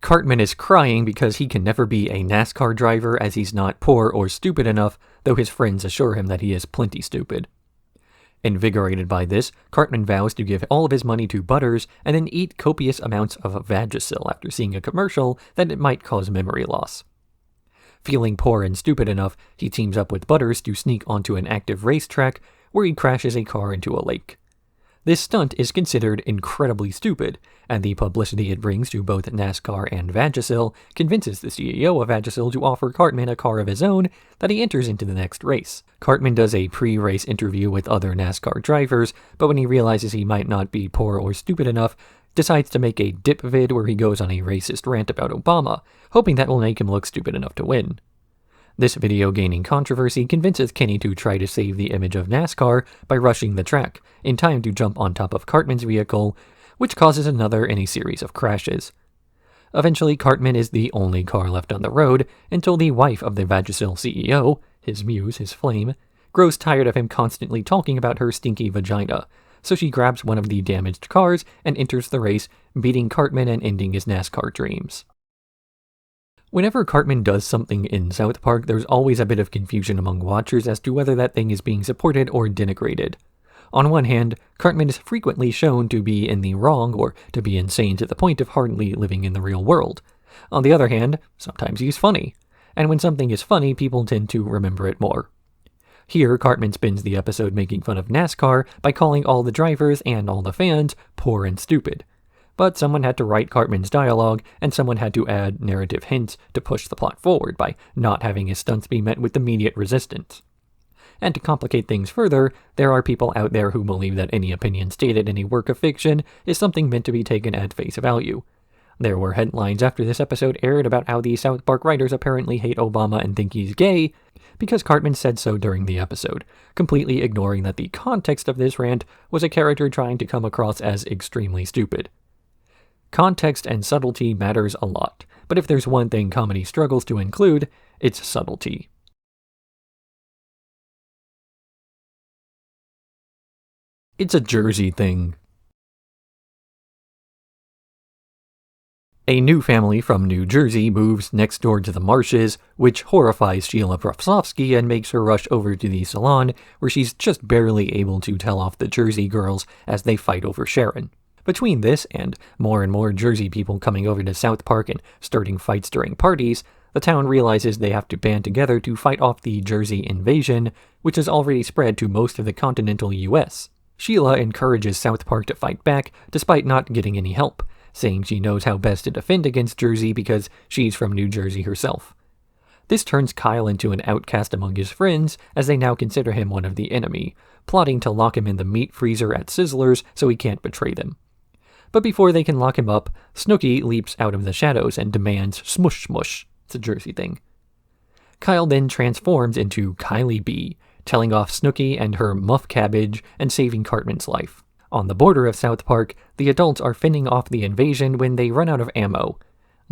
Cartman is crying because he can never be a NASCAR driver as he's not poor or stupid enough, though his friends assure him that he is plenty stupid. Invigorated by this, Cartman vows to give all of his money to Butters and then eat copious amounts of Vagisil after seeing a commercial that it might cause memory loss. Feeling poor and stupid enough, he teams up with Butters to sneak onto an active racetrack where he crashes a car into a lake. This stunt is considered incredibly stupid, and the publicity it brings to both NASCAR and Vagisil convinces the CEO of Vagisil to offer Cartman a car of his own that he enters into the next race. Cartman does a pre-race interview with other NASCAR drivers, but when he realizes he might not be poor or stupid enough, decides to make a dip vid where he goes on a racist rant about Obama, hoping that will make him look stupid enough to win. This video gaining controversy convinces Kenny to try to save the image of NASCAR by rushing the track, in time to jump on top of Cartman's vehicle, which causes another in a series of crashes. Eventually, Cartman is the only car left on the road until the wife of the Vagisil CEO, his muse, his flame, grows tired of him constantly talking about her stinky vagina, so she grabs one of the damaged cars and enters the race, beating Cartman and ending his NASCAR dreams. Whenever Cartman does something in South Park, there's always a bit of confusion among watchers as to whether that thing is being supported or denigrated. On one hand, Cartman is frequently shown to be in the wrong or to be insane to the point of hardly living in the real world. On the other hand, sometimes he's funny, and when something is funny, people tend to remember it more. Here, Cartman spends the episode making fun of NASCAR by calling all the drivers and all the fans poor and stupid. But someone had to write Cartman's dialogue, and someone had to add narrative hints to push the plot forward by not having his stunts be met with immediate resistance. And to complicate things further, there are people out there who believe that any opinion stated in a work of fiction is something meant to be taken at face value. There were headlines after this episode aired about how the South Park writers apparently hate Obama and think he's gay, because Cartman said so during the episode, completely ignoring that the context of this rant was a character trying to come across as extremely stupid. Context and subtlety matters a lot, but if there's one thing comedy struggles to include, it's subtlety. It's a Jersey thing. A new family from New Jersey moves next door to the Marshes, which horrifies Sheila Profsovsky and makes her rush over to the salon, where she's just barely able to tell off the Jersey girls as they fight over Sharon. Between this and more Jersey people coming over to South Park and starting fights during parties, the town realizes they have to band together to fight off the Jersey invasion, which has already spread to most of the continental US. Sheila encourages South Park to fight back, despite not getting any help, saying she knows how best to defend against Jersey because she's from New Jersey herself. This turns Kyle into an outcast among his friends, as they now consider him one of the enemy, plotting to lock him in the meat freezer at Sizzler's so he can't betray them. But before they can lock him up, Snooki leaps out of the shadows and demands smush smush. It's a Jersey thing. Kyle then transforms into Kylie B, telling off Snooki and her muff cabbage and saving Cartman's life. On the border of South Park, the adults are fending off the invasion when they run out of ammo.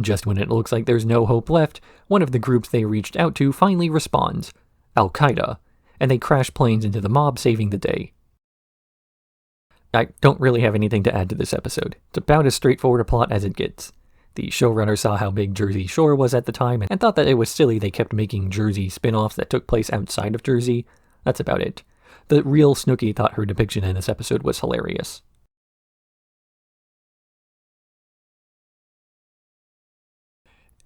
Just when it looks like there's no hope left, one of the groups they reached out to finally responds, Al-Qaeda, and they crash planes into the mob, saving the day. I don't really have anything to add to this episode. It's about as straightforward a plot as it gets. The showrunner saw how big Jersey Shore was at the time and thought that it was silly they kept making Jersey spin-offs that took place outside of Jersey. That's about it. The real Snooki thought her depiction in this episode was hilarious.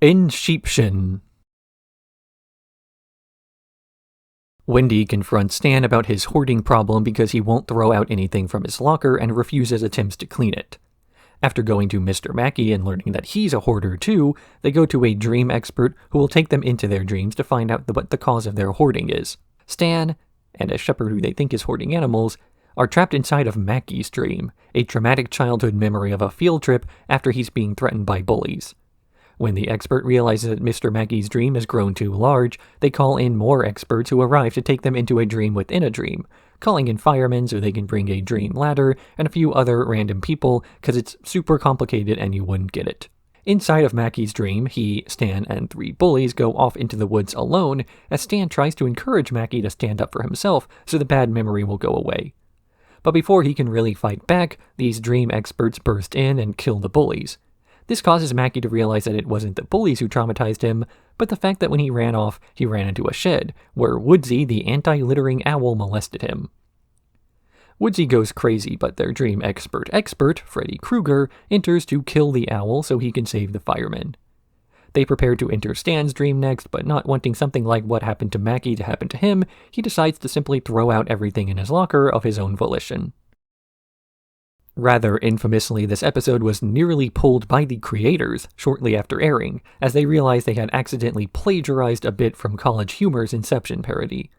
Insheeption. Wendy confronts Stan about his hoarding problem because he won't throw out anything from his locker and refuses attempts to clean it. After going to Mr. Mackey and learning that he's a hoarder too, they go to a dream expert who will take them into their dreams to find out what the cause of their hoarding is. Stan, and a shepherd who they think is hoarding animals, are trapped inside of Mackey's dream, a traumatic childhood memory of a field trip after he's being threatened by bullies. When the expert realizes that Mr. Mackey's dream has grown too large, they call in more experts who arrive to take them into a dream within a dream, calling in firemen so they can bring a dream ladder and a few other random people because it's super complicated and you wouldn't get it. Inside of Mackey's dream, he, Stan, and 3 bullies go off into the woods alone as Stan tries to encourage Mackey to stand up for himself so the bad memory will go away. But before he can really fight back, these dream experts burst in and kill the bullies. This causes Mackey to realize that it wasn't the bullies who traumatized him, but the fact that when he ran off, he ran into a shed, where Woodsy, the anti-littering owl, molested him. Woodsy goes crazy, but their dream expert, Freddy Krueger, enters to kill the owl so he can save the firemen. They prepare to enter Stan's dream next, but not wanting something like what happened to Mackey to happen to him, he decides to simply throw out everything in his locker of his own volition. Rather infamously, this episode was nearly pulled by the creators shortly after airing, as they realized they had accidentally plagiarized a bit from College Humor's Inception parody.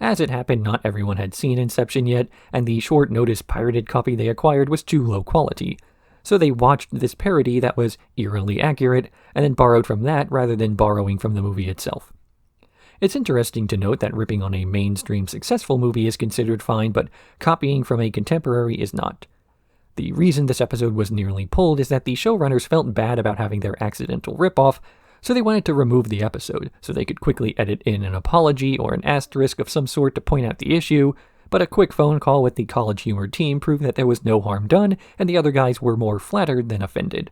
As it happened, not everyone had seen Inception yet, and the short-notice pirated copy they acquired was too low quality. So they watched this parody that was eerily accurate, and then borrowed from that rather than borrowing from the movie itself. It's interesting to note that ripping on a mainstream successful movie is considered fine, but copying from a contemporary is not. The reason this episode was nearly pulled is that the showrunners felt bad about having their accidental ripoff, so they wanted to remove the episode, so they could quickly edit in an apology or an asterisk of some sort to point out the issue, but a quick phone call with the College Humor team proved that there was no harm done, and the other guys were more flattered than offended.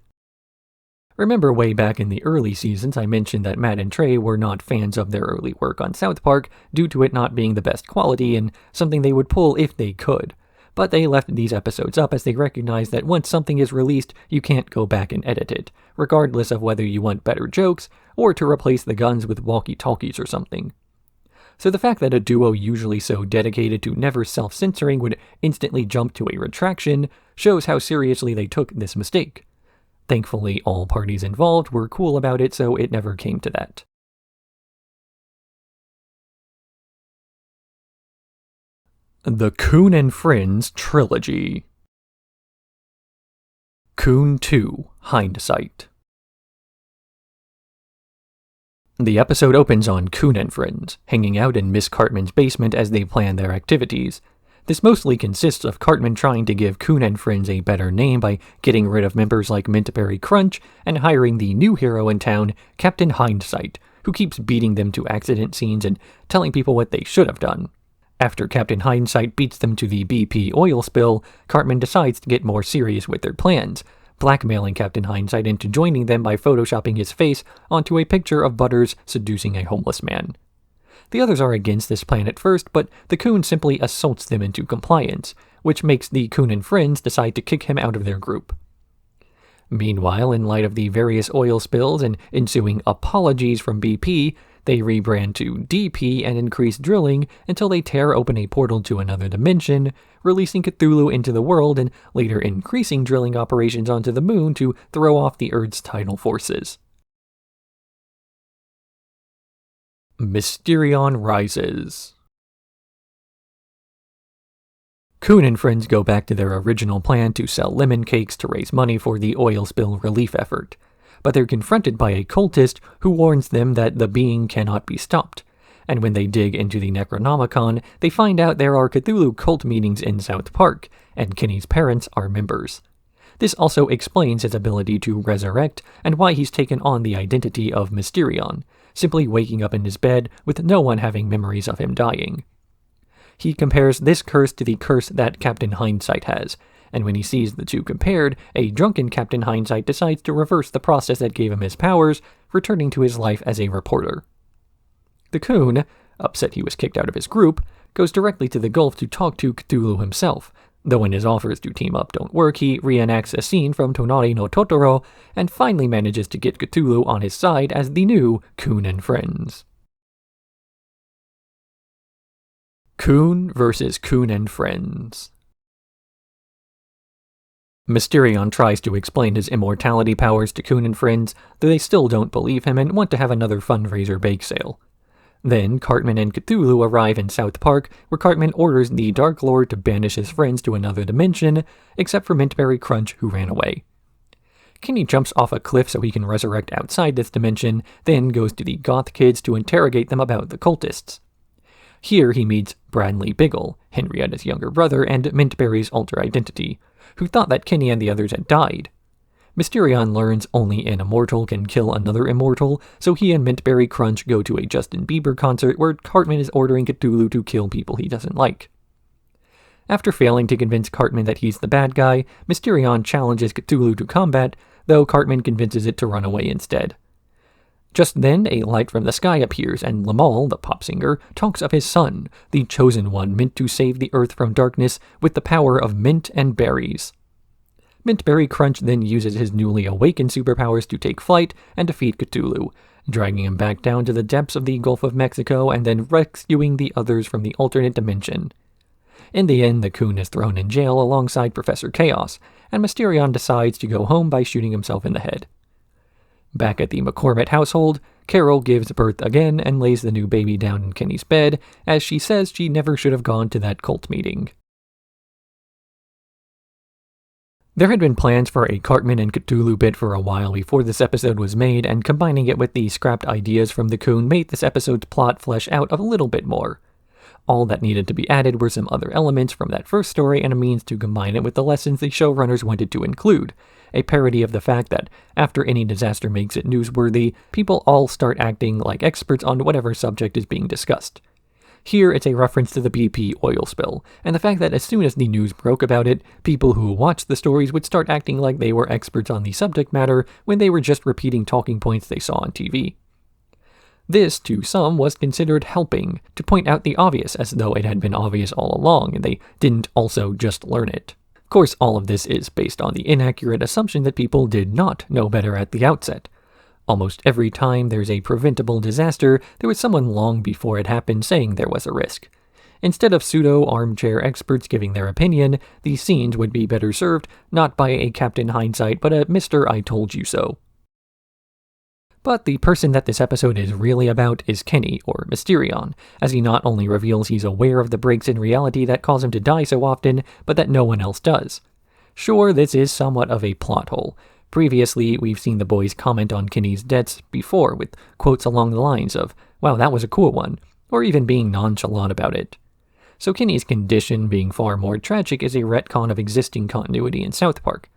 Remember way back in the early seasons I mentioned that Matt and Trey were not fans of their early work on South Park due to it not being the best quality and something they would pull if they could. But they left these episodes up as they recognized that once something is released, you can't go back and edit it, regardless of whether you want better jokes or to replace the guns with walkie-talkies or something. So the fact that a duo usually so dedicated to never self-censoring would instantly jump to a retraction shows how seriously they took this mistake. Thankfully, all parties involved were cool about it, so it never came to that. The Coon and Friends Trilogy. Coon 2: Hindsight. The episode opens on Coon and Friends, hanging out in Miss Cartman's basement as they plan their activities. This mostly consists of Cartman trying to give Coon and Friends a better name by getting rid of members like Mintberry Crunch and hiring the new hero in town, Captain Hindsight, who keeps beating them to accident scenes and telling people what they should have done. After Captain Hindsight beats them to the BP oil spill, Cartman decides to get more serious with their plans, blackmailing Captain Hindsight into joining them by photoshopping his face onto a picture of Butters seducing a homeless man. The others are against this plan at first, but the Coon simply assaults them into compliance, which makes the Coon and Friends decide to kick him out of their group. Meanwhile, in light of the various oil spills and ensuing apologies from BP, they rebrand to DP and increase drilling until they tear open a portal to another dimension, releasing Cthulhu into the world and later increasing drilling operations onto the moon to throw off the Earth's tidal forces. Mysterion rises. Coon and Friends go back to their original plan to sell lemon cakes to raise money for the oil spill relief effort, but they're confronted by a cultist who warns them that the being cannot be stopped, and when they dig into the Necronomicon, they find out there are Cthulhu cult meetings in South Park, and Kenny's parents are members. This also explains his ability to resurrect and why he's taken on the identity of Mysterion, simply waking up in his bed with no one having memories of him dying. He compares this curse to the curse that Captain Hindsight has, and when he sees the two compared, a drunken Captain Hindsight decides to reverse the process that gave him his powers, returning to his life as a reporter. The Coon, upset he was kicked out of his group, goes directly to the Gulf to talk to Cthulhu himself, though when his offers to team up don't work, he reenacts a scene from Tonari no Totoro, and finally manages to get Cthulhu on his side as the new Coon and Friends. Coon vs. Coon and Friends. Mysterion tries to explain his immortality powers to Coon and Friends, though they still don't believe him and want to have another fundraiser bake sale. Then, Cartman and Cthulhu arrive in South Park, where Cartman orders the Dark Lord to banish his friends to another dimension, except for Mintberry Crunch, who ran away. Kenny jumps off a cliff so he can resurrect outside this dimension, then goes to the Goth Kids to interrogate them about the cultists. Here he meets Bradley Biggle, Henrietta's younger brother and Mintberry's alter identity, who thought that Kenny and the others had died. Mysterion learns only an immortal can kill another immortal, so he and Mintberry Crunch go to a Justin Bieber concert where Cartman is ordering Cthulhu to kill people he doesn't like. After failing to convince Cartman that he's the bad guy, Mysterion challenges Cthulhu to combat, though Cartman convinces it to run away instead. Just then, a light from the sky appears, and Lamal, the pop singer, talks of his son, the chosen one meant to save the Earth from darkness with the power of mint and berries. Mintberry Crunch then uses his newly awakened superpowers to take flight and defeat Cthulhu, dragging him back down to the depths of the Gulf of Mexico and then rescuing the others from the alternate dimension. In the end, the Coon is thrown in jail alongside Professor Chaos, and Mysterion decides to go home by shooting himself in the head. Back at the McCormick household, Carol gives birth again and lays the new baby down in Kenny's bed, as she says she never should have gone to that cult meeting. There had been plans for a Cartman and Cthulhu bit for a while before this episode was made, and combining it with the scrapped ideas from the Coon made this episode's plot flesh out a little bit more. All that needed to be added were some other elements from that first story and a means to combine it with the lessons the showrunners wanted to include, a parody of the fact that, after any disaster makes it newsworthy, people all start acting like experts on whatever subject is being discussed. Here, it's a reference to the BP oil spill, and the fact that as soon as the news broke about it, people who watched the stories would start acting like they were experts on the subject matter when they were just repeating talking points they saw on TV. This, to some, was considered helping, to point out the obvious as though it had been obvious all along and they didn't also just learn it. Of course, all of this is based on the inaccurate assumption that people did not know better at the outset. Almost every time there's a preventable disaster, there was someone long before it happened saying there was a risk. Instead of pseudo-armchair experts giving their opinion, these scenes would be better served not by a Captain Hindsight but a Mr. I Told You So. But the person that this episode is really about is Kenny, or Mysterion, as he not only reveals he's aware of the breaks in reality that cause him to die so often, but that no one else does. Sure, this is somewhat of a plot hole. Previously, we've seen the boys comment on Kenny's deaths before, with quotes along the lines of, "Wow, that was a cool one," or even being nonchalant about it. So Kenny's condition being far more tragic is a retcon of existing continuity in South Park.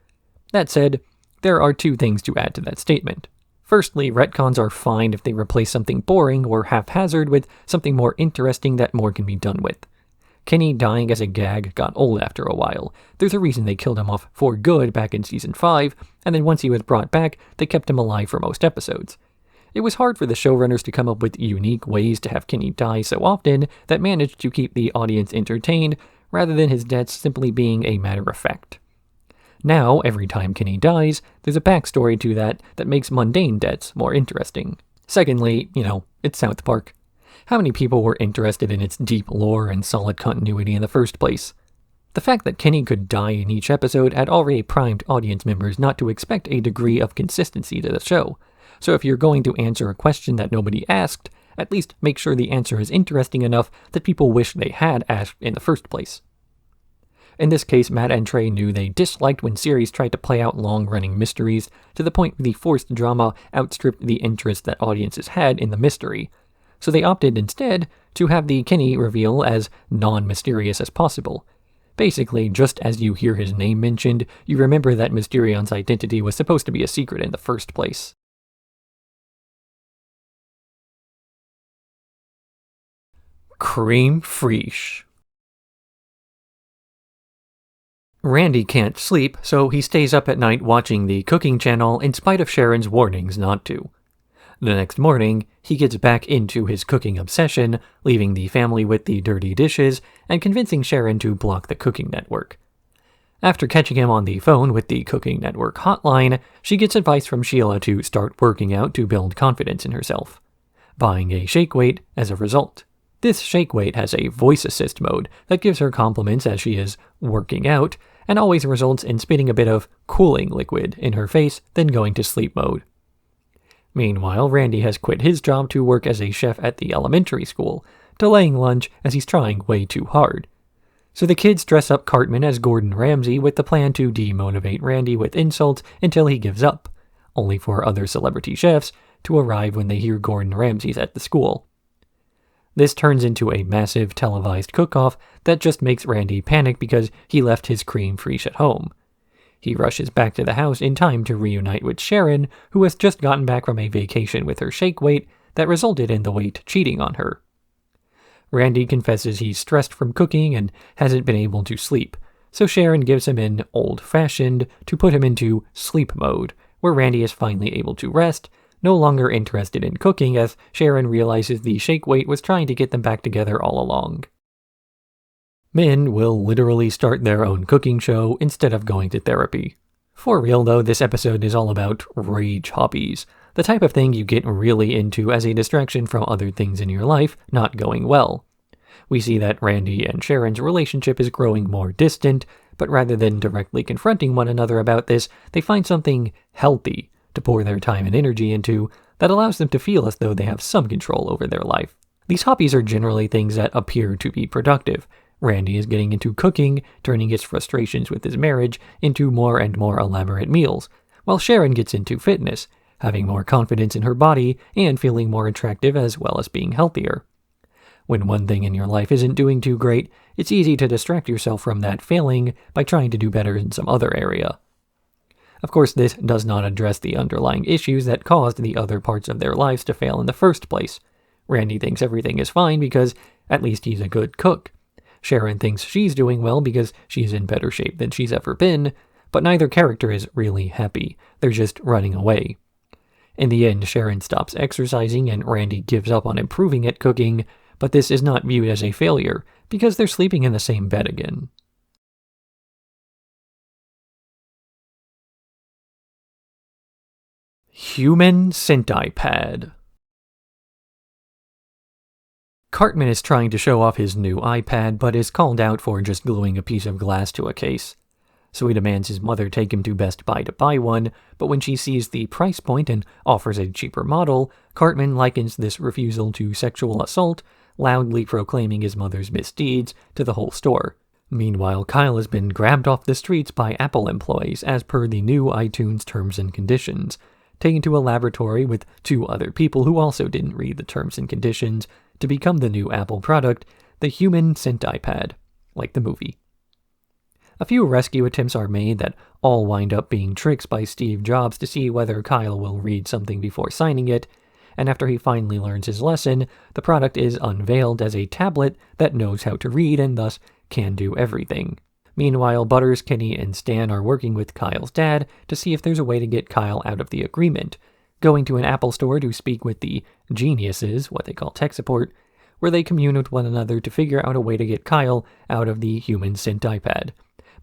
That said, there are two things to add to that statement. Firstly, retcons are fine if they replace something boring or haphazard with something more interesting that more can be done with. Kenny dying as a gag got old after a while. There's a reason they killed him off for good back in Season 5, and then once he was brought back, they kept him alive for most episodes. It was hard for the showrunners to come up with unique ways to have Kenny die so often that managed to keep the audience entertained, rather than his deaths simply being a matter of fact. Now, every time Kenny dies, there's a backstory to that makes mundane deaths more interesting. Secondly, it's South Park. How many people were interested in its deep lore and solid continuity in the first place? The fact that Kenny could die in each episode had already primed audience members not to expect a degree of consistency to the show. So if you're going to answer a question that nobody asked, at least make sure the answer is interesting enough that people wish they had asked in the first place. In this case, Matt and Trey knew they disliked when series tried to play out long-running mysteries to the point where the forced drama outstripped the interest that audiences had in the mystery. So they opted instead to have the Kenny reveal as non-mysterious as possible. Basically, just as you hear his name mentioned, you remember that Mysterion's identity was supposed to be a secret in the first place. Creme Friache. Randy can't sleep, so he stays up at night watching the cooking channel in spite of Sharon's warnings not to. The next morning, he gets back into his cooking obsession, leaving the family with the dirty dishes and convincing Sharon to block the Cooking Network. After catching him on the phone with the Cooking Network hotline, she gets advice from Sheila to start working out to build confidence in herself, buying a shake weight as a result. This shake weight has a voice assist mode that gives her compliments as she is working out, and always results in spitting a bit of cooling liquid in her face, then going to sleep mode. Meanwhile, Randy has quit his job to work as a chef at the elementary school, delaying lunch as he's trying way too hard. So the kids dress up Cartman as Gordon Ramsay with the plan to demotivate Randy with insults until he gives up, only for other celebrity chefs to arrive when they hear Gordon Ramsay's at the school. This turns into a massive televised cook-off that just makes Randy panic because he left his Creme Friache at home. He rushes back to the house in time to reunite with Sharon, who has just gotten back from a vacation with her shake weight that resulted in the weight cheating on her. Randy confesses he's stressed from cooking and hasn't been able to sleep, so Sharon gives him an old-fashioned to put him into sleep mode, where Randy is finally able to rest, no longer interested in cooking as Sharon realizes the shake weight was trying to get them back together all along. Men will literally start their own cooking show instead of going to therapy. For real though, this episode is all about rage hobbies, the type of thing you get really into as a distraction from other things in your life not going well. We see that Randy and Sharon's relationship is growing more distant, but rather than directly confronting one another about this, they find something healthy to pour their time and energy into that allows them to feel as though they have some control over their life. These hobbies are generally things that appear to be productive. Randy is getting into cooking, turning his frustrations with his marriage into more and more elaborate meals, while Sharon gets into fitness, having more confidence in her body and feeling more attractive as well as being healthier. When one thing in your life isn't doing too great, it's easy to distract yourself from that failing by trying to do better in some other area. Of course, this does not address the underlying issues that caused the other parts of their lives to fail in the first place. Randy thinks everything is fine because at least he's a good cook. Sharon thinks she's doing well because she's in better shape than she's ever been, but neither character is really happy. They're just running away. In the end, Sharon stops exercising and Randy gives up on improving at cooking, but this is not viewed as a failure because they're sleeping in the same bed again. HumanCentiPad. Cartman is trying to show off his new iPad, but is called out for just gluing a piece of glass to a case. So he demands his mother take him to Best Buy to buy one, but when she sees the price point and offers a cheaper model, Cartman likens this refusal to sexual assault, loudly proclaiming his mother's misdeeds to the whole store. Meanwhile, Kyle has been grabbed off the streets by Apple employees as per the new iTunes terms and conditions, taken to a laboratory with 2 other people who also didn't read the terms and conditions to become the new Apple product, the HumanCentiPad, like the movie. A few rescue attempts are made that all wind up being tricks by Steve Jobs to see whether Kyle will read something before signing it, and after he finally learns his lesson, the product is unveiled as a tablet that knows how to read and thus can do everything. Meanwhile, Butters, Kenny, and Stan are working with Kyle's dad to see if there's a way to get Kyle out of the agreement, going to an Apple store to speak with the geniuses, what they call tech support, where they commune with one another to figure out a way to get Kyle out of the HumanCentiPad,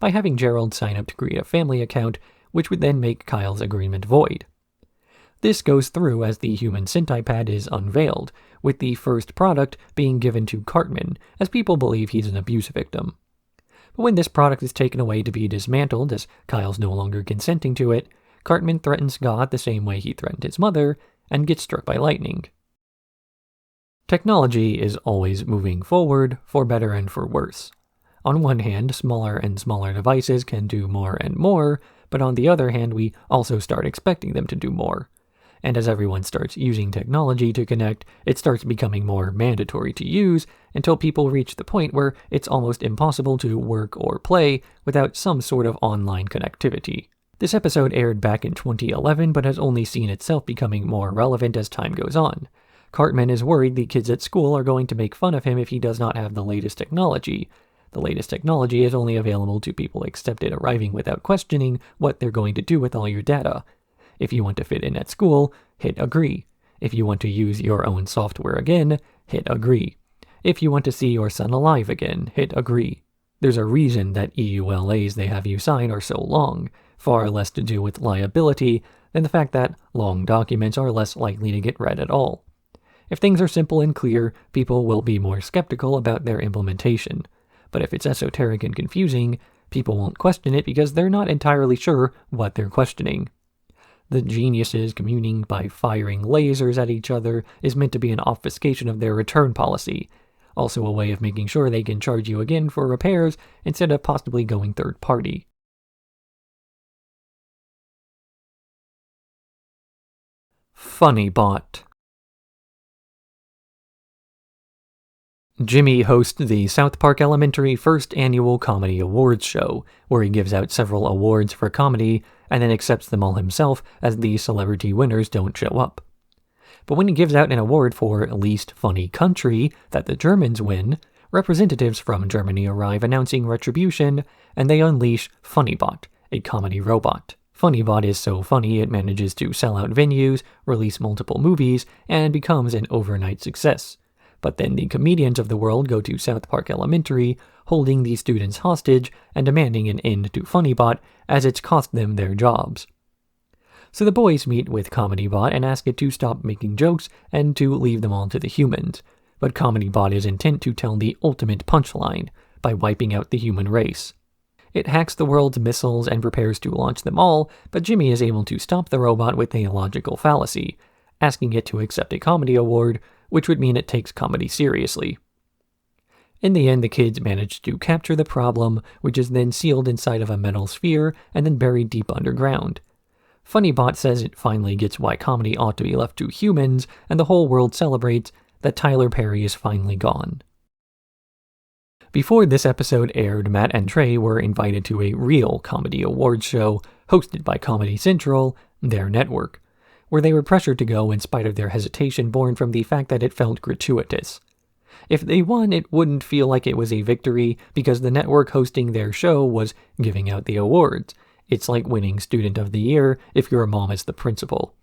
by having Gerald sign up to create a family account, which would then make Kyle's agreement void. This goes through as the HumanCentiPad is unveiled, with the first product being given to Cartman, as people believe he's an abuse victim. But when this product is taken away to be dismantled, as Kyle's no longer consenting to it, Cartman threatens God the same way he threatened his mother, and gets struck by lightning. Technology is always moving forward, for better and for worse. On one hand, smaller and smaller devices can do more and more, but on the other hand, we also start expecting them to do more. And as everyone starts using technology to connect, it starts becoming more mandatory to use until people reach the point where it's almost impossible to work or play without some sort of online connectivity. This episode aired back in 2011, but has only seen itself becoming more relevant as time goes on. Cartman is worried the kids at school are going to make fun of him if he does not have the latest technology. The latest technology is only available to people accepted arriving without questioning what they're going to do with all your data. If you want to fit in at school, hit agree. If you want to use your own software again, hit agree. If you want to see your son alive again, hit agree. There's a reason that EULAs they have you sign are so long, far less to do with liability than the fact that long documents are less likely to get read at all. If things are simple and clear, people will be more skeptical about their implementation. But if it's esoteric and confusing, people won't question it because they're not entirely sure what they're questioning. The geniuses communing by firing lasers at each other is meant to be an obfuscation of their return policy, also a way of making sure they can charge you again for repairs instead of possibly going third party. Funnybot. Jimmy hosts the South Park Elementary first annual comedy awards show, where he gives out several awards for comedy and then accepts them all himself as the celebrity winners don't show up. But when he gives out an award for least funny country that the Germans win, representatives from Germany arrive announcing retribution, and they unleash Funnybot, a comedy robot. Funnybot is so funny it manages to sell out venues, release multiple movies, and becomes an overnight success. But then the comedians of the world go to South Park Elementary, holding the students hostage and demanding an end to Funnybot as it's cost them their jobs. So the boys meet with ComedyBot and ask it to stop making jokes and to leave them all to the humans. but ComedyBot is intent to tell the ultimate punchline by wiping out the human race. It hacks the world's missiles and prepares to launch them all, but Jimmy is able to stop the robot with a logical fallacy, asking it to accept a comedy award, which would mean it takes comedy seriously. In the end, the kids manage to capture the problem, which is then sealed inside of a metal sphere and then buried deep underground. Funnybot says it finally gets why comedy ought to be left to humans, and the whole world celebrates that Tyler Perry is finally gone. Before this episode aired, Matt and Trey were invited to a real comedy awards show hosted by Comedy Central, their network, where they were pressured to go in spite of their hesitation born from the fact that it felt gratuitous. If they won, it wouldn't feel like it was a victory because the network hosting their show was giving out the awards. It's like winning Student of the Year if your mom is the principal.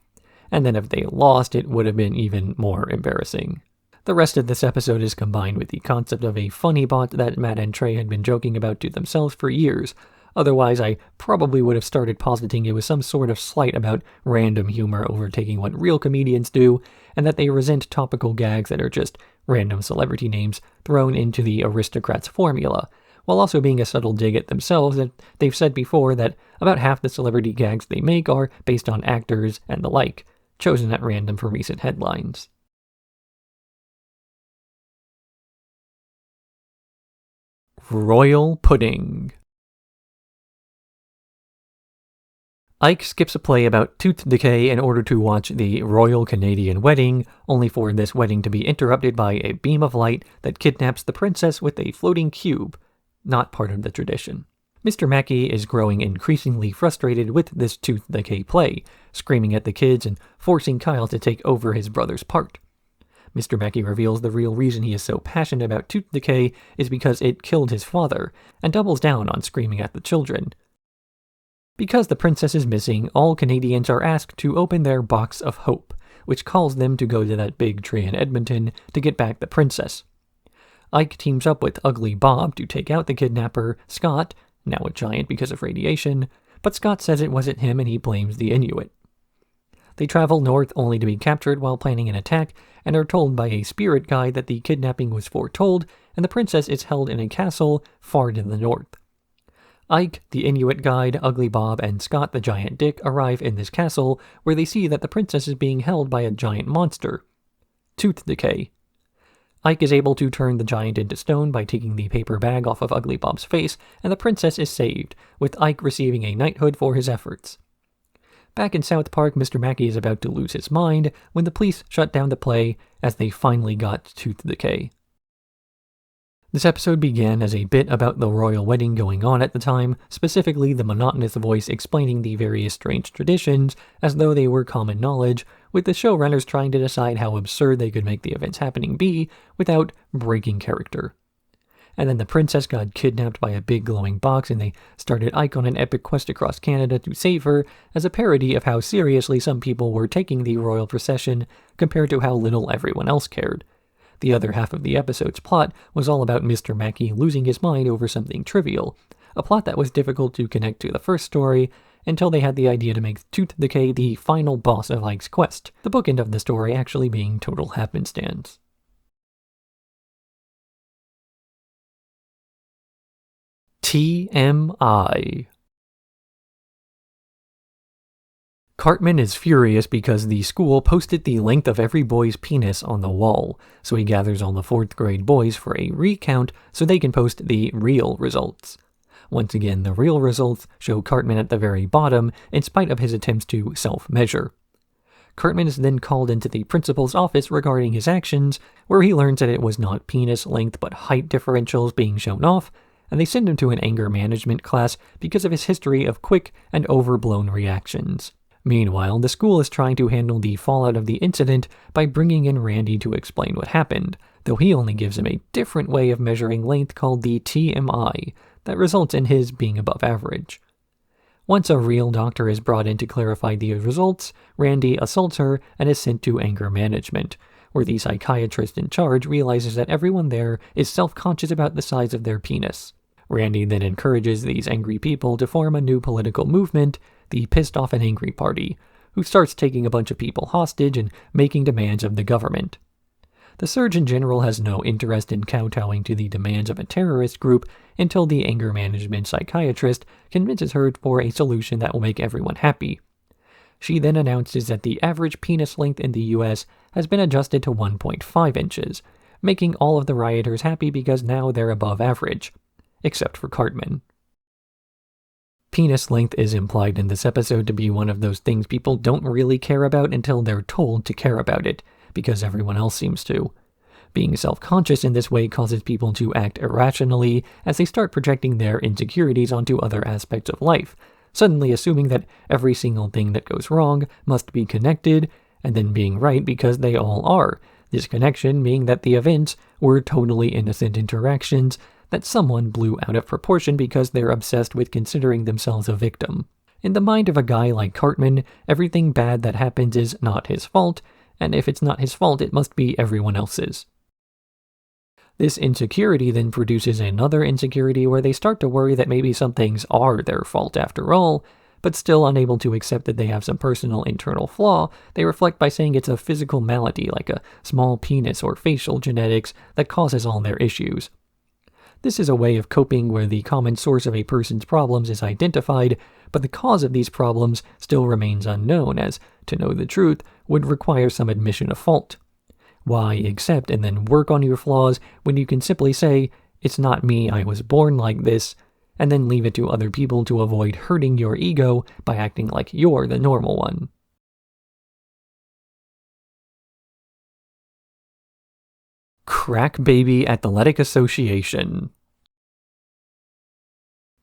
And then if they lost, it would have been even more embarrassing. The rest of this episode is combined with the concept of a Funnybot that Matt and Trey had been joking about to themselves for years. Otherwise, I probably would have started positing it was some sort of slight about random humor overtaking what real comedians do, and that they resent topical gags that are just random celebrity names thrown into the aristocrats' formula, while also being a subtle dig at themselves that they've said before that about half the celebrity gags they make are based on actors and the like, chosen at random from recent headlines. Royal Pudding. Ike skips a play about tooth decay in order to watch the Royal Canadian Wedding, only for this wedding to be interrupted by a beam of light that kidnaps the princess with a floating cube, not part of the tradition. Mr. Mackey is growing increasingly frustrated with this tooth decay play, screaming at the kids and forcing Kyle to take over his brother's part. Mr. Mackey reveals the real reason he is so passionate about tooth decay is because it killed his father, and doubles down on screaming at the children. Because the princess is missing, all Canadians are asked to open their box of hope, which calls them to go to that big tree in Edmonton to get back the princess. Ike teams up with Ugly Bob to take out the kidnapper, Scott, now a giant because of radiation, but Scott says it wasn't him and he blames the Inuit. They travel north only to be captured while planning an attack and are told by a spirit guide that the kidnapping was foretold and the princess is held in a castle far to the north. Ike, the Inuit guide, Ugly Bob, and Scott the Giant Dick arrive in this castle where they see that the princess is being held by a giant monster, Tooth Decay. Ike is able to turn the giant into stone by taking the paper bag off of Ugly Bob's face, and the princess is saved, with Ike receiving a knighthood for his efforts. Back in South Park, Mr. Mackey is about to lose his mind when the police shut down the play as they finally got Tooth Decay. This episode began as a bit about the royal wedding going on at the time, specifically the monotonous voice explaining the various strange traditions as though they were common knowledge, with the showrunners trying to decide how absurd they could make the events happening be without breaking character. And then the princess got kidnapped by a big glowing box and they started Ike on an epic quest across Canada to save her as a parody of how seriously some people were taking the royal procession compared to how little everyone else cared. The other half of the episode's plot was all about Mr. Mackey losing his mind over something trivial, a plot that was difficult to connect to the first story until they had the idea to make Tooth Decay the final boss of Ike's quest, the bookend of the story actually being total happenstance. T.M.I. Cartman is furious because the school posted the length of every boy's penis on the wall, so he gathers all the 4th grade boys for a recount so they can post the real results. Once again, the real results show Cartman at the very bottom in spite of his attempts to self-measure. Cartman is then called into the principal's office regarding his actions, where he learns that it was not penis length but height differentials being shown off, and they send him to an anger management class because of his history of quick and overblown reactions. Meanwhile, the school is trying to handle the fallout of the incident by bringing in Randy to explain what happened, though he only gives him a different way of measuring length called the T.M.I. that results in his being above average. Once a real doctor is brought in to clarify the results, Randy assaults her and is sent to anger management, where the psychiatrist in charge realizes that everyone there is self-conscious about the size of their penis. Randy then encourages these angry people to form a new political movement, the Pissed Off and Angry Party, who starts taking a bunch of people hostage and making demands of the government. The Surgeon General has no interest in kowtowing to the demands of a terrorist group until the anger management psychiatrist convinces her for a solution that will make everyone happy. She then announces that the average penis length in the US has been adjusted to 1.5 inches, making all of the rioters happy because now they're above average, except for Cartman. Penis length is implied in this episode to be one of those things people don't really care about until they're told to care about it, because everyone else seems to. Being self-conscious in this way causes people to act irrationally as they start projecting their insecurities onto other aspects of life, suddenly assuming that every single thing that goes wrong must be connected, and then being right because they all are, this connection being that the events were totally innocent interactions that someone blew out of proportion because they're obsessed with considering themselves a victim. In the mind of a guy like Cartman, everything bad that happens is not his fault, and if it's not his fault, it must be everyone else's. This insecurity then produces another insecurity where they start to worry that maybe some things are their fault after all, but still unable to accept that they have some personal internal flaw, they reflect by saying it's a physical malady like a small penis or facial genetics that causes all their issues. This is a way of coping where the common source of a person's problems is identified, but the cause of these problems still remains unknown, as to know the truth would require some admission of fault. Why accept and then work on your flaws when you can simply say, "It's not me, I was born like this," and then leave it to other people to avoid hurting your ego by acting like you're the normal one? Crack Baby Athletic Association.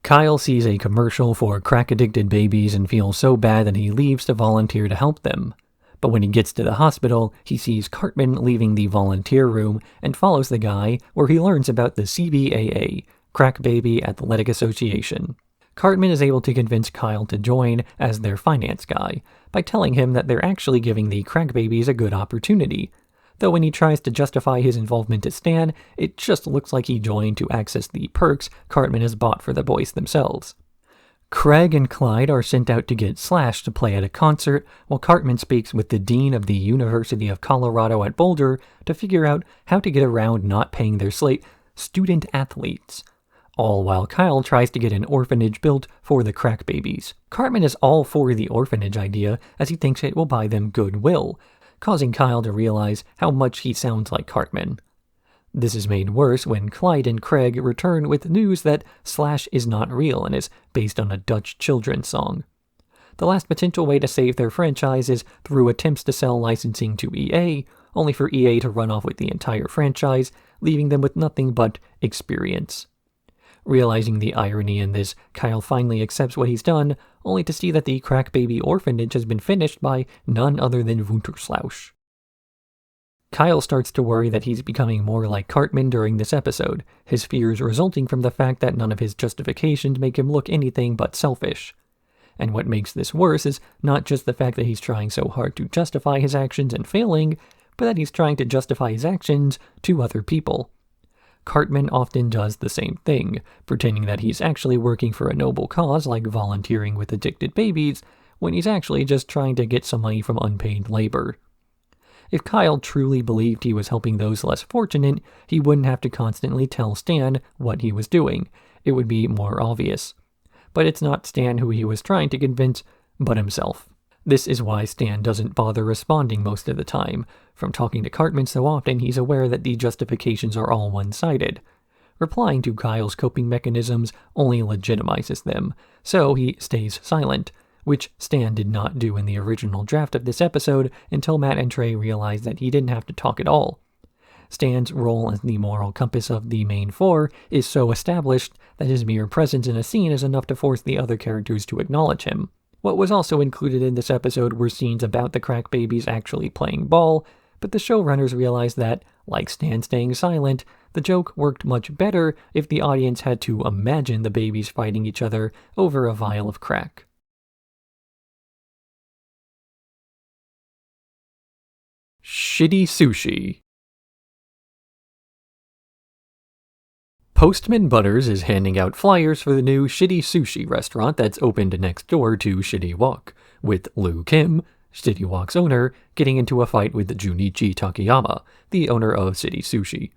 Kyle sees a commercial for crack-addicted babies and feels so bad that he leaves to volunteer to help them. But when he gets to the hospital, he sees Cartman leaving the volunteer room and follows the guy where he learns about the C.B.A.A., Crack Baby Athletic Association. Cartman is able to convince Kyle to join as their finance guy by telling him that they're actually giving the crack babies a good opportunity. Though when he tries to justify his involvement to Stan, it just looks like he joined to access the perks Cartman has bought for the boys themselves. Craig and Clyde are sent out to get Slash to play at a concert, while Cartman speaks with the dean of the University of Colorado at Boulder to figure out how to get around not paying their student athletes. All while Kyle tries to get an orphanage built for the crack babies. Cartman is all for the orphanage idea as he thinks it will buy them goodwill, causing Kyle to realize how much he sounds like Cartman. This is made worse when Clyde and Craig return with news that Slash is not real and is based on a Dutch children's song. The last potential way to save their franchise is through attempts to sell licensing to EA, only for EA to run off with the entire franchise, leaving them with nothing but experience. Realizing the irony in this, Kyle finally accepts what he's done, only to see that the Crack Baby orphanage has been finished by none other than Wunterslausch. Kyle starts to worry that he's becoming more like Cartman during this episode, his fears resulting from the fact that none of his justifications make him look anything but selfish. And what makes this worse is not just the fact that he's trying so hard to justify his actions and failing, but that he's trying to justify his actions to other people. Cartman often does the same thing, pretending that he's actually working for a noble cause like volunteering with addicted babies, when he's actually just trying to get some money from unpaid labor. If Kyle truly believed he was helping those less fortunate, he wouldn't have to constantly tell Stan what he was doing. It would be more obvious. But it's not Stan who he was trying to convince, but himself. This is why Stan doesn't bother responding most of the time. From talking to Cartman so often, he's aware that the justifications are all one-sided. Replying to Kyle's coping mechanisms only legitimizes them, so he stays silent, which Stan did not do in the original draft of this episode until Matt and Trey realized that he didn't have to talk at all. Stan's role as the moral compass of the main four is so established that his mere presence in a scene is enough to force the other characters to acknowledge him. What was also included in this episode were scenes about the crack babies actually playing ball, but the showrunners realized that, like Stan staying silent, the joke worked much better if the audience had to imagine the babies fighting each other over a vial of crack. Shitty Sushi. Postman Butters is handing out flyers for the new Shitty Sushi restaurant that's opened next door to Shitty Wok, with Lou Kim, City Walk's owner, getting into a fight with Junichi Takayama, the owner of City Sushi.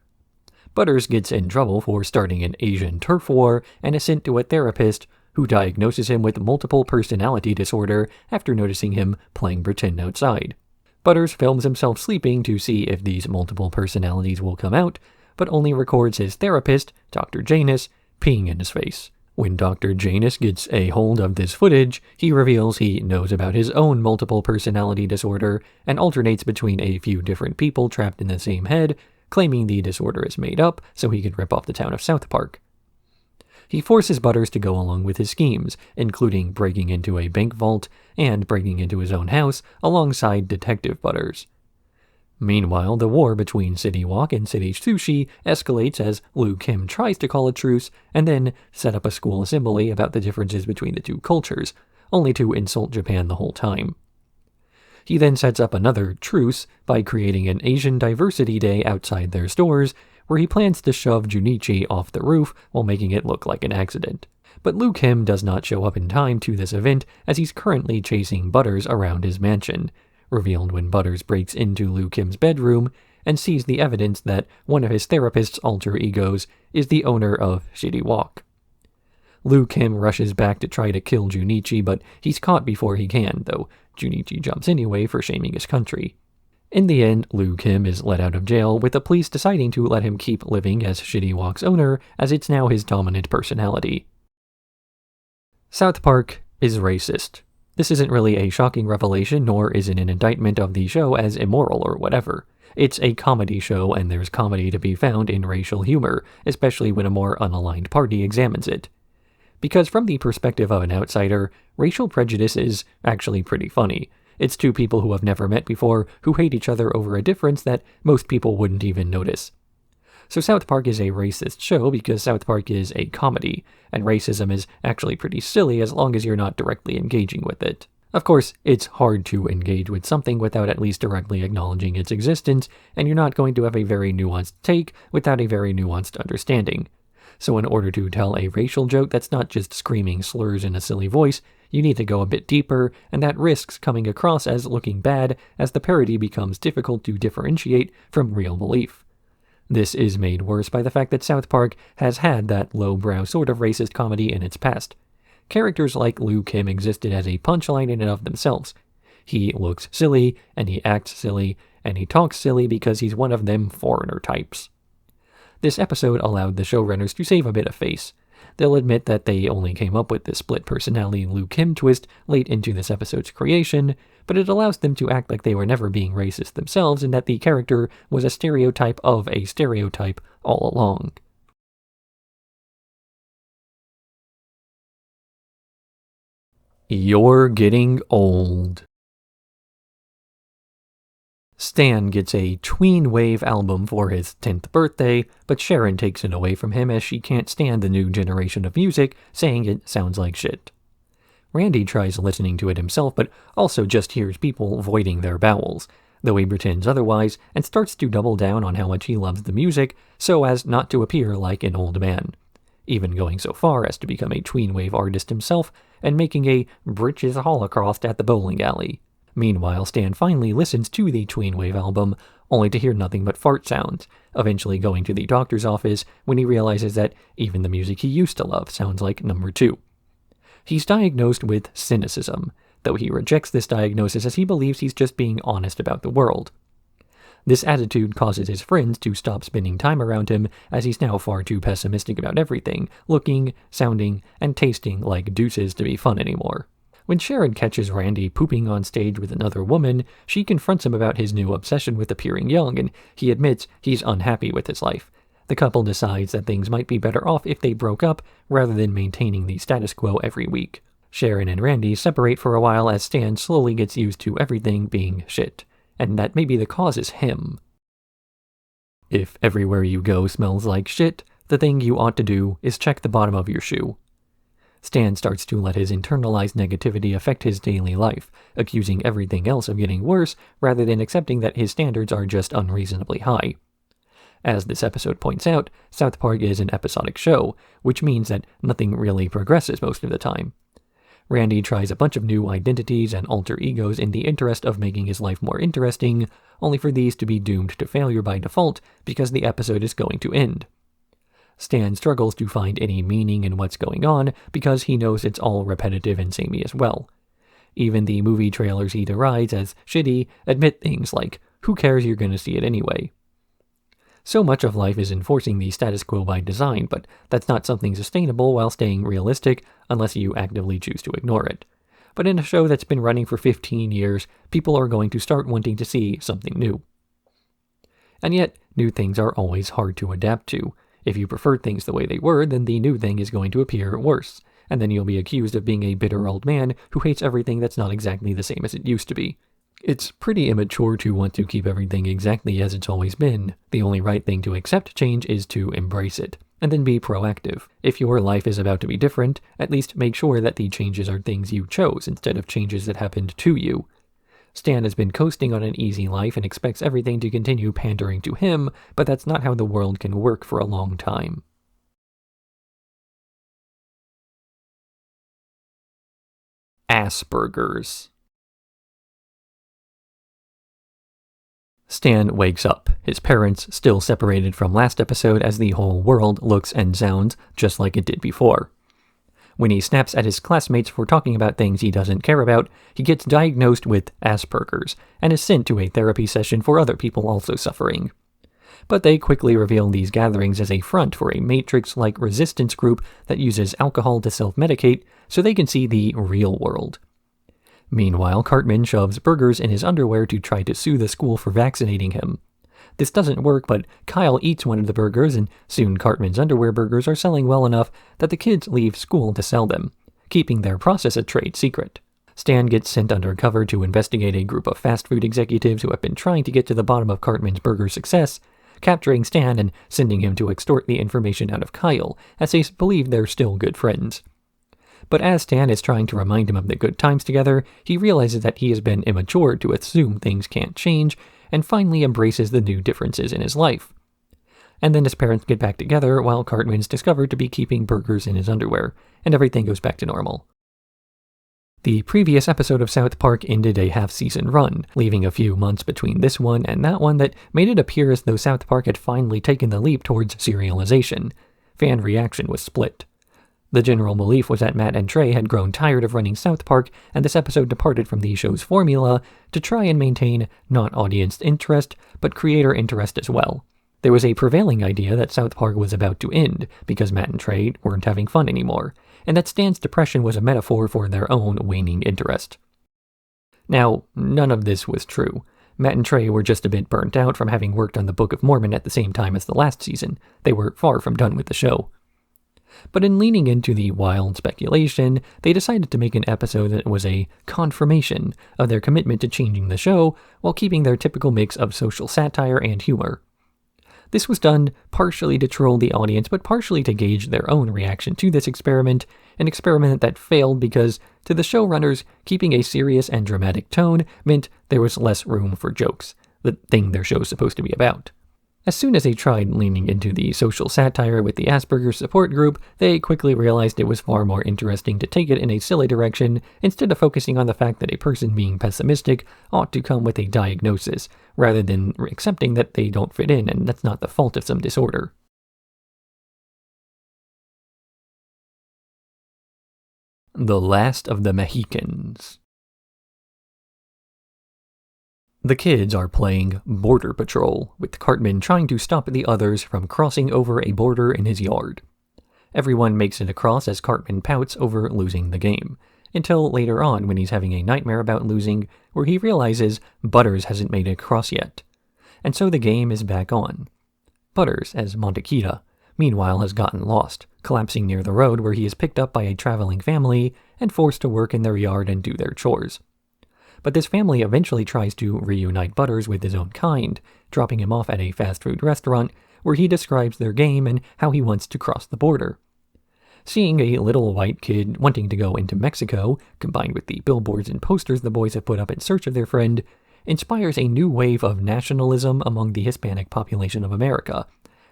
Butters gets in trouble for starting an Asian turf war and is sent to a therapist who diagnoses him with multiple personality disorder after noticing him playing pretend outside. Butters films himself sleeping to see if these multiple personalities will come out, but only records his therapist, Dr. Janus, peeing in his face. When Dr. Janus gets a hold of this footage, he reveals he knows about his own multiple personality disorder and alternates between a few different people trapped in the same head, claiming the disorder is made up so he could rip off the town of South Park. He forces Butters to go along with his schemes, including breaking into a bank vault and breaking into his own house alongside Detective Butters. Meanwhile, the war between City Walk and City Sushi escalates as Liu Kim tries to call a truce and then set up a school assembly about the differences between the two cultures, only to insult Japan the whole time. He then sets up another truce by creating an Asian Diversity Day outside their stores, where he plans to shove Junichi off the roof while making it look like an accident. But Liu Kim does not show up in time to this event as he's currently chasing Butters around his mansion, revealed when Butters breaks into Liu Kim's bedroom and sees the evidence that one of his therapist's alter egos is the owner of City Walk. Liu Kim rushes back to try to kill Junichi, but he's caught before he can, though Junichi jumps anyway for shaming his country. In the end, Liu Kim is let out of jail, with the police deciding to let him keep living as City Walk's owner, as it's now his dominant personality. South Park is racist. This isn't really a shocking revelation, nor is it an indictment of the show as immoral or whatever. It's a comedy show, and there's comedy to be found in racial humor, especially when a more unaligned party examines it. Because from the perspective of an outsider, racial prejudice is actually pretty funny. It's two people who have never met before who hate each other over a difference that most people wouldn't even notice. So South Park is a racist show because South Park is a comedy, and racism is actually pretty silly as long as you're not directly engaging with it. Of course, it's hard to engage with something without at least directly acknowledging its existence, and you're not going to have a very nuanced take without a very nuanced understanding. So in order to tell a racial joke that's not just screaming slurs in a silly voice, you need to go a bit deeper, and that risks coming across as looking bad as the parody becomes difficult to differentiate from real belief. This is made worse by the fact that South Park has had that lowbrow sort of racist comedy in its past. Characters like Liu Kim existed as a punchline in and of themselves. He looks silly, and he acts silly, and he talks silly because he's one of them foreigner types. This episode allowed the showrunners to save a bit of face. They'll admit that they only came up with this split personality Liu Kim twist late into this episode's creation, but it allows them to act like they were never being racist themselves and that the character was a stereotype of a stereotype all along. You're getting old. Stan gets a tween wave album for his 10th birthday, but Sharon takes it away from him as she can't stand the new generation of music, saying it sounds like shit. Randy tries listening to it himself, but also just hears people voiding their bowels, though he pretends otherwise and starts to double down on how much he loves the music so as not to appear like an old man, even going so far as to become a tween wave artist himself and making a Britches Holocaust at the bowling alley. Meanwhile, Stan finally listens to the tween wave album, only to hear nothing but fart sounds, eventually going to the doctor's office when he realizes that even the music he used to love sounds like number 2. He's diagnosed with cynicism, though he rejects this diagnosis as he believes he's just being honest about the world. This attitude causes his friends to stop spending time around him as he's now far too pessimistic about everything, looking, sounding, and tasting like deuces to be fun anymore. When Sharon catches Randy pooping on stage with another woman, she confronts him about his new obsession with appearing young, and he admits he's unhappy with his life. The couple decides that things might be better off if they broke up, rather than maintaining the status quo every week. Sharon and Randy separate for a while as Stan slowly gets used to everything being shit, and that maybe the cause is him. If everywhere you go smells like shit, the thing you ought to do is check the bottom of your shoe. Stan starts to let his internalized negativity affect his daily life, accusing everything else of getting worse rather than accepting that his standards are just unreasonably high. As this episode points out, South Park is an episodic show, which means that nothing really progresses most of the time. Randy tries a bunch of new identities and alter egos in the interest of making his life more interesting, only for these to be doomed to failure by default because the episode is going to end. Stan struggles to find any meaning in what's going on because he knows it's all repetitive and samey as well. Even the movie trailers he derides as shitty admit things like, who cares, you're going to see it anyway. So much of life is enforcing the status quo by design, but that's not something sustainable while staying realistic unless you actively choose to ignore it. But in a show that's been running for 15 years, people are going to start wanting to see something new. And yet, new things are always hard to adapt to. If you preferred things the way they were, then the new thing is going to appear worse, and then you'll be accused of being a bitter old man who hates everything that's not exactly the same as it used to be. It's pretty immature to want to keep everything exactly as it's always been. The only right thing to accept change is to embrace it, and then be proactive. If your life is about to be different, at least make sure that the changes are things you chose instead of changes that happened to you. Stan has been coasting on an easy life and expects everything to continue pandering to him, but that's not how the world can work for a long time. Asperger's. Stan wakes up, his parents still separated from last episode as the whole world looks and sounds just like it did before. When he snaps at his classmates for talking about things he doesn't care about, he gets diagnosed with Asperger's and is sent to a therapy session for other people also suffering. But they quickly reveal these gatherings as a front for a Matrix-like resistance group that uses alcohol to self-medicate so they can see the real world. Meanwhile, Cartman shoves burgers in his underwear to try to sue the school for vaccinating him. This doesn't work, but Kyle eats one of the burgers, and soon Cartman's underwear burgers are selling well enough that the kids leave school to sell them, keeping their process a trade secret. Stan gets sent undercover to investigate a group of fast food executives who have been trying to get to the bottom of Cartman's burger success, capturing Stan and sending him to extort the information out of Kyle, as they believe they're still good friends. But as Stan is trying to remind him of the good times together, he realizes that he has been immature to assume things can't change, and finally embraces the new differences in his life. And then his parents get back together while Cartman's discovered to be keeping burgers in his underwear, and everything goes back to normal. The previous episode of South Park ended a half-season run, leaving a few months between this one and that one that made it appear as though South Park had finally taken the leap towards serialization. Fan reaction was split. The general belief was that Matt and Trey had grown tired of running South Park, and this episode departed from the show's formula to try and maintain not audience interest, but creator interest as well. There was a prevailing idea that South Park was about to end because Matt and Trey weren't having fun anymore, and that Stan's depression was a metaphor for their own waning interest. Now, none of this was true. Matt and Trey were just a bit burnt out from having worked on the Book of Mormon at the same time as the last season. They were far from done with the show. But in leaning into the wild speculation, they decided to make an episode that was a confirmation of their commitment to changing the show while keeping their typical mix of social satire and humor. This was done partially to troll the audience, but partially to gauge their own reaction to this experiment, an experiment that failed because, to the showrunners, keeping a serious and dramatic tone meant there was less room for jokes, the thing their show's supposed to be about. As soon as they tried leaning into the social satire with the Asperger's support group, they quickly realized it was far more interesting to take it in a silly direction instead of focusing on the fact that a person being pessimistic ought to come with a diagnosis, rather than accepting that they don't fit in and that's not the fault of some disorder. The Last of the Mohicans. The kids are playing Border Patrol, with Cartman trying to stop the others from crossing over a border in his yard. Everyone makes it across as Cartman pouts over losing the game, until later on when he's having a nightmare about losing, where he realizes Butters hasn't made it across yet. And so the game is back on. Butters, as Montequita, meanwhile has gotten lost, collapsing near the road where he is picked up by a traveling family and forced to work in their yard and do their chores. But this family eventually tries to reunite Butters with his own kind, dropping him off at a fast food restaurant where he describes their game and how he wants to cross the border. Seeing a little white kid wanting to go into Mexico, combined with the billboards and posters the boys have put up in search of their friend, inspires a new wave of nationalism among the Hispanic population of America,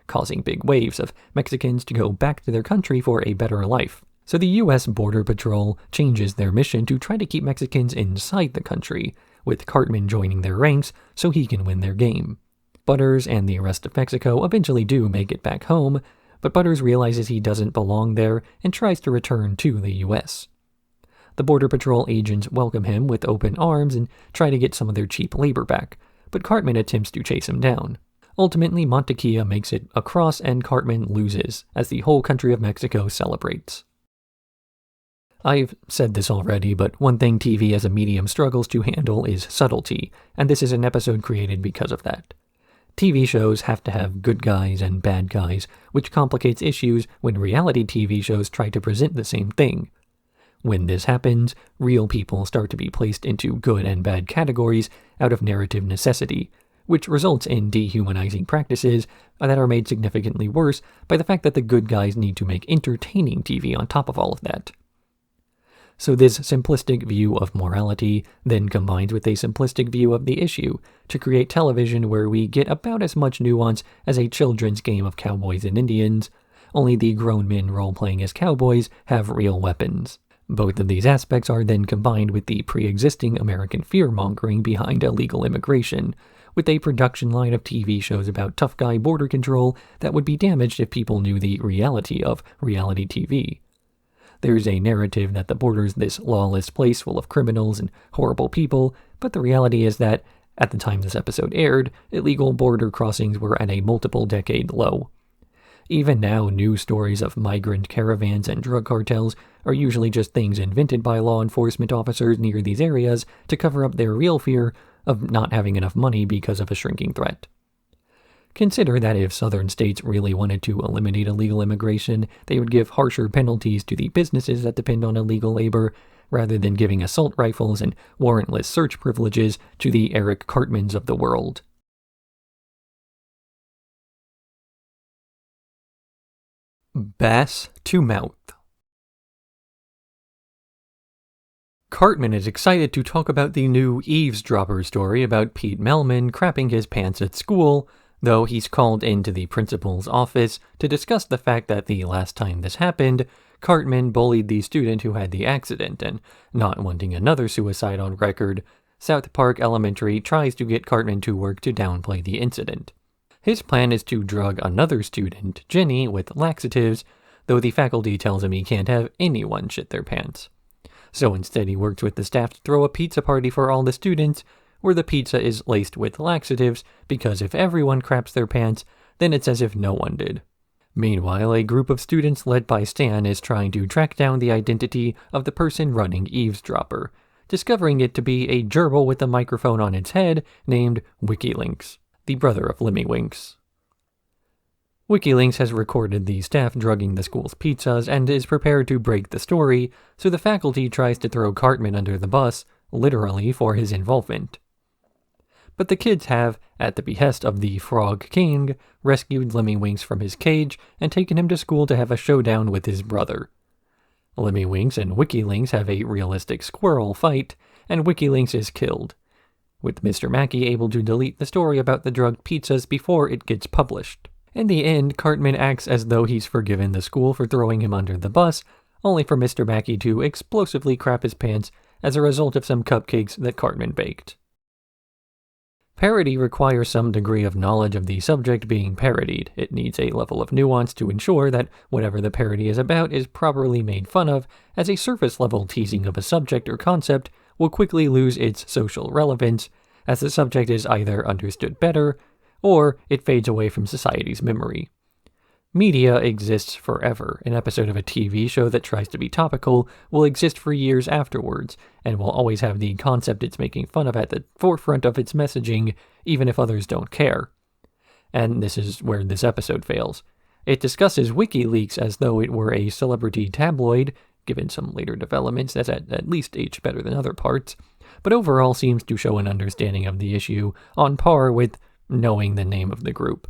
causing big waves of Mexicans to go back to their country for a better life, So the US Border Patrol changes their mission to try to keep Mexicans inside the country, with Cartman joining their ranks so he can win their game. Butters and the rest of Mexico eventually do make it back home, but Butters realizes he doesn't belong there and tries to return to the US. The Border Patrol agents welcome him with open arms and try to get some of their cheap labor back, but Cartman attempts to chase him down. Ultimately, Montequilla makes it across and Cartman loses, as the whole country of Mexico celebrates. I've said this already, but one thing TV as a medium struggles to handle is subtlety, and this is an episode created because of that. TV shows have to have good guys and bad guys, which complicates issues when reality TV shows try to present the same thing. When this happens, real people start to be placed into good and bad categories out of narrative necessity, which results in dehumanizing practices that are made significantly worse by the fact that the good guys need to make entertaining TV on top of all of that. So this simplistic view of morality then combines with a simplistic view of the issue to create television where we get about as much nuance as a children's game of cowboys and Indians, only the grown men role-playing as cowboys have real weapons. Both of these aspects are then combined with the pre-existing American fear-mongering behind illegal immigration, with a production line of TV shows about tough guy border control that would be damaged if people knew the reality of reality TV. There's a narrative that the border's this lawless place full of criminals and horrible people, but the reality is that, at the time this episode aired, illegal border crossings were at a multiple-decade low. Even now, news stories of migrant caravans and drug cartels are usually just things invented by law enforcement officers near these areas to cover up their real fear of not having enough money because of a shrinking threat. Consider that if southern states really wanted to eliminate illegal immigration, they would give harsher penalties to the businesses that depend on illegal labor, rather than giving assault rifles and warrantless search privileges to the Eric Cartmans of the world. Bass to mouth. Cartman is excited to talk about the new eavesdropper story about Pete Melman crapping his pants at school, though he's called into the principal's office to discuss the fact that the last time this happened, Cartman bullied the student who had the accident, and not wanting another suicide on record, South Park Elementary tries to get Cartman to work to downplay the incident. His plan is to drug another student, Jenny, with laxatives, though the faculty tells him he can't have anyone shit their pants. So instead he works with the staff to throw a pizza party for all the students, where the pizza is laced with laxatives, because if everyone craps their pants, then it's as if no one did. Meanwhile, a group of students led by Stan is trying to track down the identity of the person running eavesdropper, discovering it to be a gerbil with a microphone on its head named WikiLinks, the brother of Lemmy-Winks. WikiLinks has recorded the staff drugging the school's pizzas and is prepared to break the story, so the faculty tries to throw Cartman under the bus, literally, for his involvement. But the kids have, at the behest of the Frog King, rescued Lemmy-Winks from his cage and taken him to school to have a showdown with his brother. Lemmy-Winks and WikiLinks have a realistic squirrel fight, and WikiLinks is killed, with Mr. Mackey able to delete the story about the drugged pizzas before it gets published. In the end, Cartman acts as though he's forgiven the school for throwing him under the bus, only for Mr. Mackey to explosively crap his pants as a result of some cupcakes that Cartman baked. Parody requires some degree of knowledge of the subject being parodied. It needs a level of nuance to ensure that whatever the parody is about is properly made fun of, as a surface-level teasing of a subject or concept will quickly lose its social relevance, as the subject is either understood better, or it fades away from society's memory. Media exists forever. An episode of a TV show that tries to be topical will exist for years afterwards, and will always have the concept it's making fun of at the forefront of its messaging, even if others don't care. And this is where this episode fails. It discusses WikiLeaks as though it were a celebrity tabloid, given some later developments that's at least aged better than other parts, but overall seems to show an understanding of the issue on par with knowing the name of the group.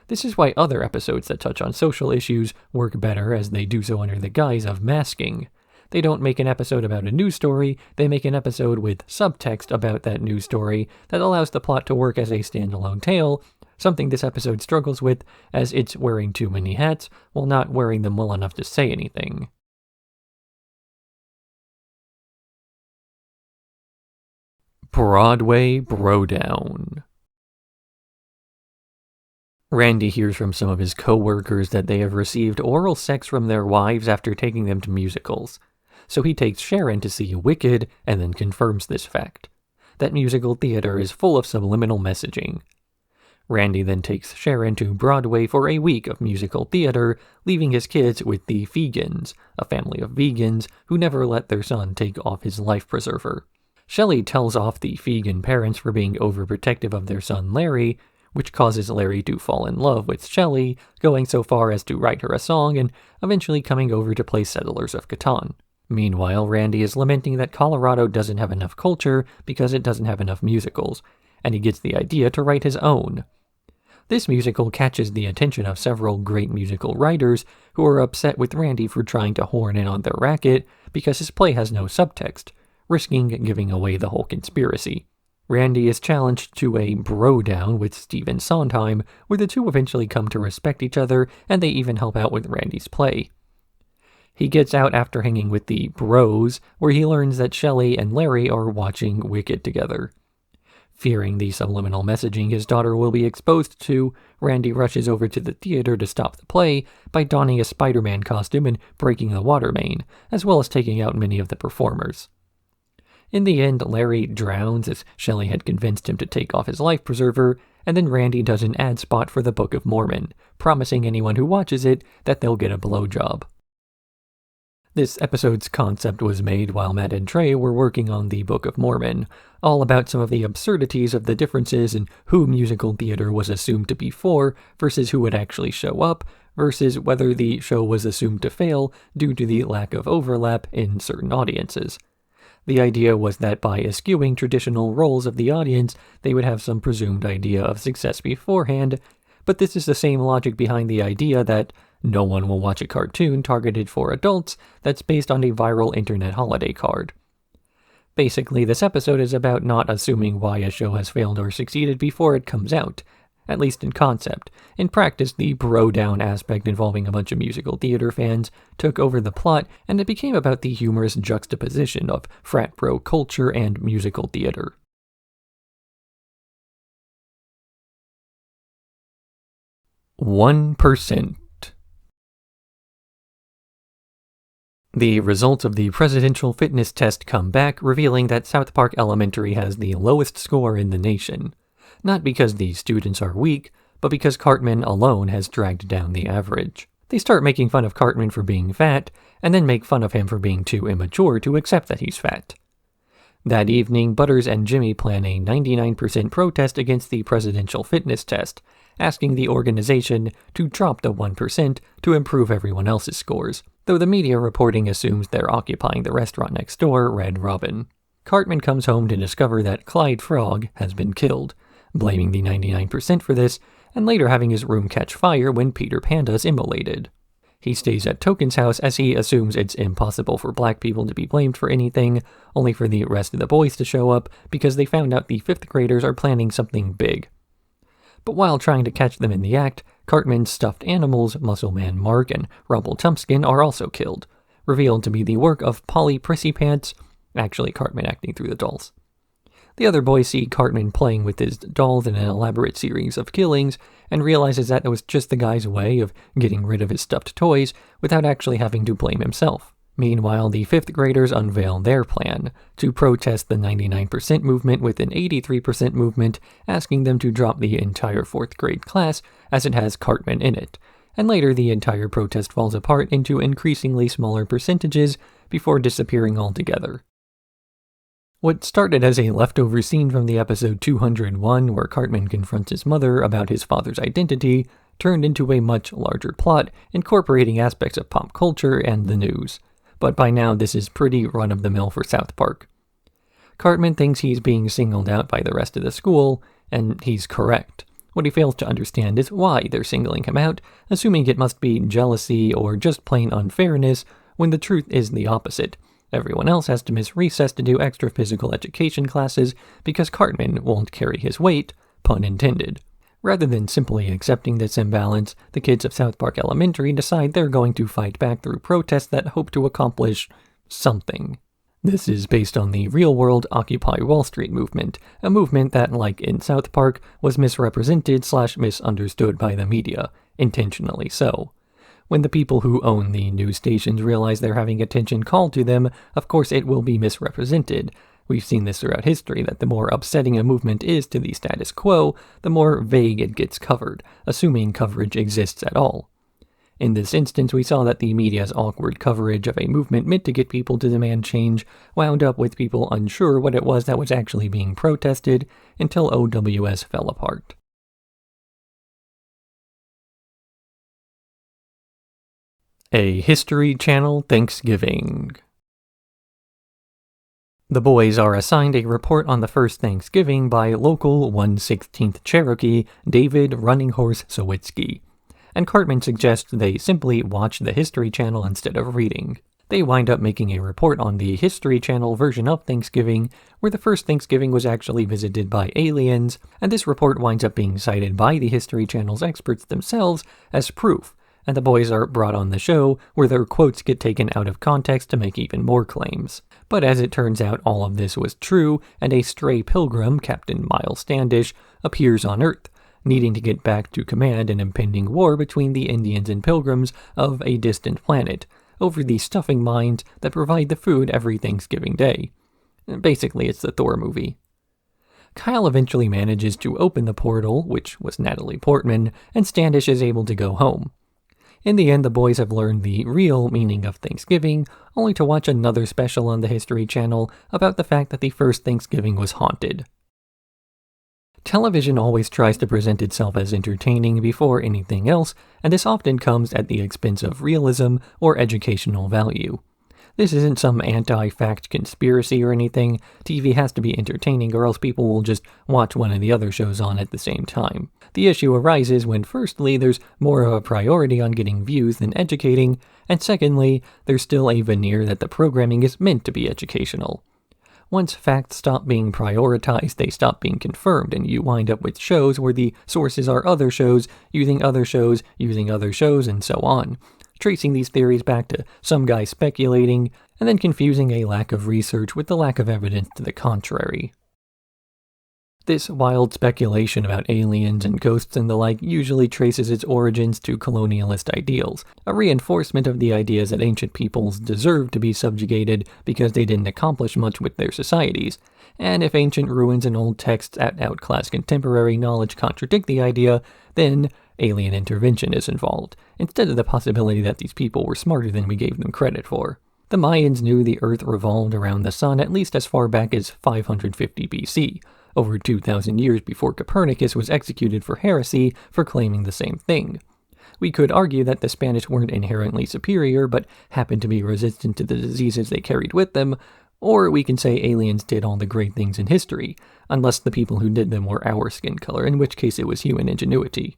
This is why other episodes that touch on social issues work better, as they do so under the guise of masking. They don't make an episode about a news story, they make an episode with subtext about that news story that allows the plot to work as a standalone tale, something this episode struggles with, as it's wearing too many hats while not wearing them well enough to say anything. Broadway Bro Down. Randy hears from some of his co-workers that they have received oral sex from their wives after taking them to musicals. So he takes Sharon to see Wicked and then confirms this fact. That musical theater is full of subliminal messaging. Randy then takes Sharon to Broadway for a week of musical theater, leaving his kids with the Vegans, a family of vegans who never let their son take off his life preserver. Shelley tells off the vegan parents for being overprotective of their son Larry, which causes Larry to fall in love with Shelley, going so far as to write her a song and eventually coming over to play Settlers of Catan. Meanwhile, Randy is lamenting that Colorado doesn't have enough culture because it doesn't have enough musicals, and he gets the idea to write his own. This musical catches the attention of several great musical writers who are upset with Randy for trying to horn in on their racket because his play has no subtext, risking giving away the whole conspiracy. Randy is challenged to a bro down with Stephen Sondheim, where the two eventually come to respect each other, and they even help out with Randy's play. He gets out after hanging with the bros, where he learns that Shelley and Larry are watching Wicked together. Fearing the subliminal messaging his daughter will be exposed to, Randy rushes over to the theater to stop the play by donning a Spider-Man costume and breaking the water main, as well as taking out many of the performers. In the end, Larry drowns as Shelley had convinced him to take off his life preserver, and then Randy does an ad spot for the Book of Mormon, promising anyone who watches it that they'll get a blowjob. This episode's concept was made while Matt and Trey were working on the Book of Mormon, all about some of the absurdities of the differences in who musical theater was assumed to be for versus who would actually show up, versus whether the show was assumed to fail due to the lack of overlap in certain audiences. The idea was that by eschewing traditional roles of the audience, they would have some presumed idea of success beforehand, but this is the same logic behind the idea that no one will watch a cartoon targeted for adults that's based on a viral internet holiday card. Basically, this episode is about not assuming why a show has failed or succeeded before it comes out, at least in concept. In practice, the bro-down aspect involving a bunch of musical theater fans took over the plot, and it became about the humorous juxtaposition of frat bro culture and musical theater. "1%. The results of the presidential fitness test come back, revealing that South Park Elementary has the lowest score in the nation. Not because the students are weak, but because Cartman alone has dragged down the average. They start making fun of Cartman for being fat, and then make fun of him for being too immature to accept that he's fat. That evening, Butters and Jimmy plan a 99% protest against the presidential fitness test, asking the organization to drop the 1% to improve everyone else's scores, though the media reporting assumes they're occupying the restaurant next door, Red Robin. Cartman comes home to discover that Clyde Frog has been killed, blaming the 99% for this, and later having his room catch fire when Peter Panda's immolated. He stays at Token's house as he assumes it's impossible for black people to be blamed for anything, only for the rest of the boys to show up because they found out the 5th graders are planning something big. But while trying to catch them in the act, Cartman's stuffed animals, Muscle Man Mark and Rumpletumpskin, are also killed, revealed to be the work of Polly Prissy-Pants, actually Cartman acting through the dolls. The other boys see Cartman playing with his dolls in an elaborate series of killings, and realizes that it was just the guy's way of getting rid of his stuffed toys without actually having to blame himself. Meanwhile, the 5th graders unveil their plan, to protest the 99% movement with an 83% movement, asking them to drop the entire 4th grade class as it has Cartman in it, and later the entire protest falls apart into increasingly smaller percentages before disappearing altogether. What started as a leftover scene from the episode 201 where Cartman confronts his mother about his father's identity turned into a much larger plot, incorporating aspects of pop culture and the news. But by now this is pretty run-of-the-mill for South Park. Cartman thinks he's being singled out by the rest of the school, and he's correct. What he fails to understand is why they're singling him out, assuming it must be jealousy or just plain unfairness, when the truth is the opposite. Everyone else has to miss recess to do extra physical education classes because Cartman won't carry his weight, pun intended. Rather than simply accepting this imbalance, the kids of South Park Elementary decide they're going to fight back through protests that hope to accomplish something. This is based on the real-world Occupy Wall Street movement, a movement that, like in South Park, was misrepresented/misunderstood by the media, intentionally so. When the people who own the news stations realize they're having attention called to them, of course it will be misrepresented. We've seen this throughout history, that the more upsetting a movement is to the status quo, the more vague it gets covered, assuming coverage exists at all. In this instance, we saw that the media's awkward coverage of a movement meant to get people to demand change wound up with people unsure what it was that was actually being protested until OWS fell apart. A History Channel Thanksgiving. The boys are assigned a report on the first Thanksgiving by local 1/16th Cherokee David Running Horse Sawitsky, and Cartman suggests they simply watch the History Channel instead of reading. They wind up making a report on the History Channel version of Thanksgiving, where the first Thanksgiving was actually visited by aliens, and this report winds up being cited by the History Channel's experts themselves as proof, and the boys are brought on the show where their quotes get taken out of context to make even more claims. But as it turns out, all of this was true, and a stray pilgrim, Captain Miles Standish, appears on Earth, needing to get back to command an impending war between the Indians and Pilgrims of a distant planet, over the stuffing mines that provide the food every Thanksgiving Day. Basically, it's the Thor movie. Kyle eventually manages to open the portal, which was Natalie Portman, and Standish is able to go home. In the end, the boys have learned the real meaning of Thanksgiving, only to watch another special on the History Channel about the fact that the first Thanksgiving was haunted. Television always tries to present itself as entertaining before anything else, and this often comes at the expense of realism or educational value. This isn't some anti-fact conspiracy or anything. TV has to be entertaining or else people will just watch one of the other shows on at the same time. The issue arises when firstly, there's more of a priority on getting views than educating, and secondly, there's still a veneer that the programming is meant to be educational. Once facts stop being prioritized, they stop being confirmed, and you wind up with shows where the sources are other shows, using other shows, using other shows, and so on, tracing these theories back to some guy speculating, and then confusing a lack of research with the lack of evidence to the contrary. This wild speculation about aliens and ghosts and the like usually traces its origins to colonialist ideals, a reinforcement of the ideas that ancient peoples deserved to be subjugated because they didn't accomplish much with their societies, and if ancient ruins and old texts that outclass contemporary knowledge contradict the idea, then alien intervention is involved, instead of the possibility that these people were smarter than we gave them credit for. The Mayans knew the Earth revolved around the Sun at least as far back as 550 BC, over 2,000 years before Copernicus was executed for heresy for claiming the same thing. We could argue that the Spanish weren't inherently superior, but happened to be resistant to the diseases they carried with them, or we can say aliens did all the great things in history, unless the people who did them were our skin color, in which case it was human ingenuity.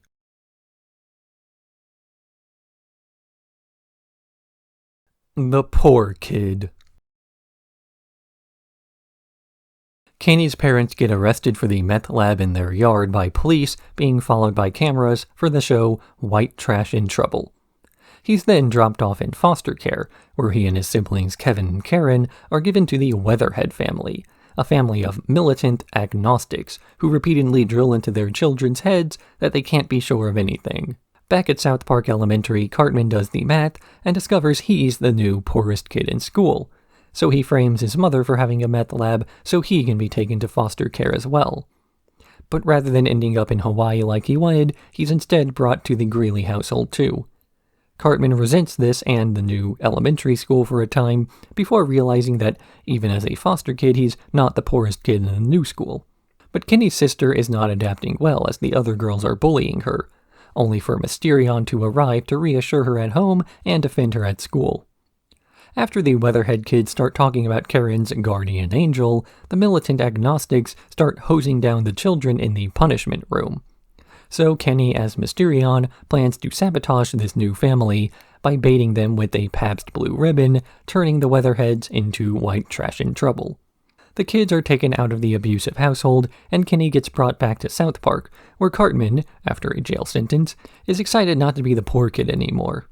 The poor kid. Kenny's parents get arrested for the meth lab in their yard by police being followed by cameras for the show White Trash in Trouble. He's then dropped off in foster care, where he and his siblings Kevin and Karen are given to the Weatherhead family, a family of militant agnostics who repeatedly drill into their children's heads that they can't be sure of anything. Back at South Park Elementary, Cartman does the math and discovers he's the new poorest kid in school. So he frames his mother for having a meth lab so he can be taken to foster care as well. But rather than ending up in Hawaii like he wanted, he's instead brought to the Greeley household too. Cartman resents this and the new elementary school for a time, before realizing that even as a foster kid, he's not the poorest kid in the new school. But Kenny's sister is not adapting well as the other girls are bullying her, only for Mysterion to arrive to reassure her at home and defend her at school. After the Weatherhead kids start talking about Karen's guardian angel, the militant agnostics start hosing down the children in the punishment room. So Kenny, as Mysterion, plans to sabotage this new family by baiting them with a Pabst Blue Ribbon, turning the Weatherheads into White Trash in Trouble. The kids are taken out of the abusive household, and Kenny gets brought back to South Park, where Cartman, after a jail sentence, is excited not to be the poor kid anymore.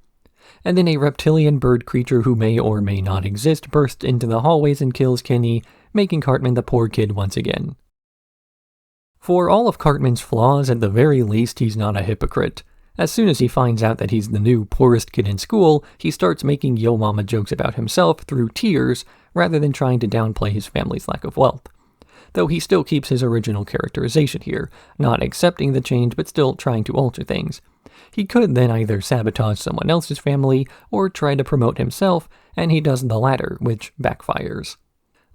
And then a reptilian bird creature who may or may not exist bursts into the hallways and kills Kenny, making Cartman the poor kid once again. For all of Cartman's flaws, at the very least, he's not a hypocrite. As soon as he finds out that he's the new poorest kid in school, he starts making yo mama jokes about himself through tears, rather than trying to downplay his family's lack of wealth. Though he still keeps his original characterization here, not accepting the change but still trying to alter things. He could then either sabotage someone else's family, or try to promote himself, and he does the latter, which backfires.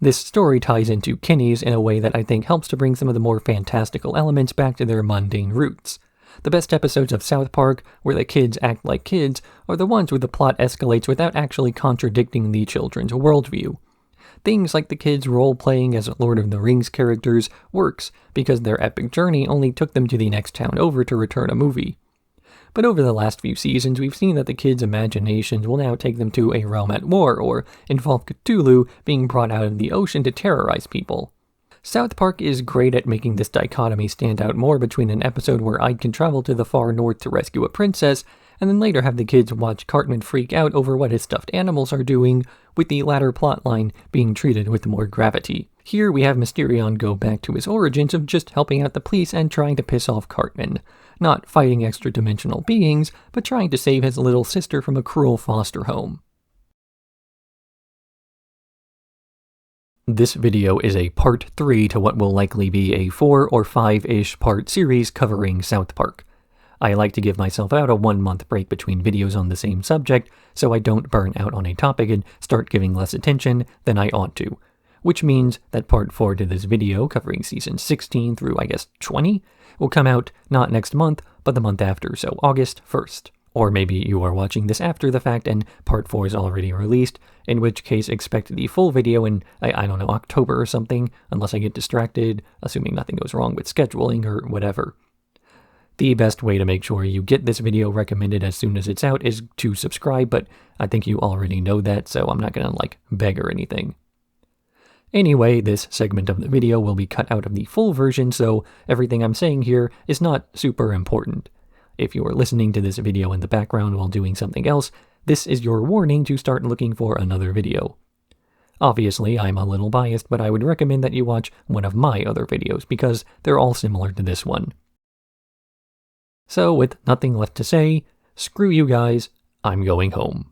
This story ties into Kenny's in a way that I think helps to bring some of the more fantastical elements back to their mundane roots. The best episodes of South Park, where the kids act like kids, are the ones where the plot escalates without actually contradicting the children's worldview. Things like the kids role-playing as Lord of the Rings characters works because their epic journey only took them to the next town over to return a movie. But over the last few seasons, we've seen that the kids' imaginations will now take them to a realm at war, or involve Cthulhu being brought out of the ocean to terrorize people. South Park is great at making this dichotomy stand out more between an episode where Ike can travel to the far north to rescue a princess, and then later have the kids watch Cartman freak out over what his stuffed animals are doing, with the latter plotline being treated with more gravity. Here we have Mysterion go back to his origins of just helping out the police and trying to piss off Cartman. Not fighting extra-dimensional beings, but trying to save his little sister from a cruel foster home. This video is a part 3 to what will likely be a 4 or 5-ish part series covering South Park. I like to give myself out a 1-month break between videos on the same subject, so I don't burn out on a topic and start giving less attention than I ought to. Which means that part 4 to this video, covering season 16 through, 20, will come out not next month, but the month after, so August 1st. Or maybe you are watching this after the fact and part 4 is already released, in which case expect the full video in, October or something, unless I get distracted, assuming nothing goes wrong with scheduling or whatever. The best way to make sure you get this video recommended as soon as it's out is to subscribe, but I think you already know that, so I'm not gonna, beg or anything. Anyway, this segment of the video will be cut out of the full version, so everything I'm saying here is not super important. If you are listening to this video in the background while doing something else, this is your warning to start looking for another video. Obviously, I'm a little biased, but I would recommend that you watch one of my other videos, because they're all similar to this one. So, with nothing left to say, screw you guys, I'm going home.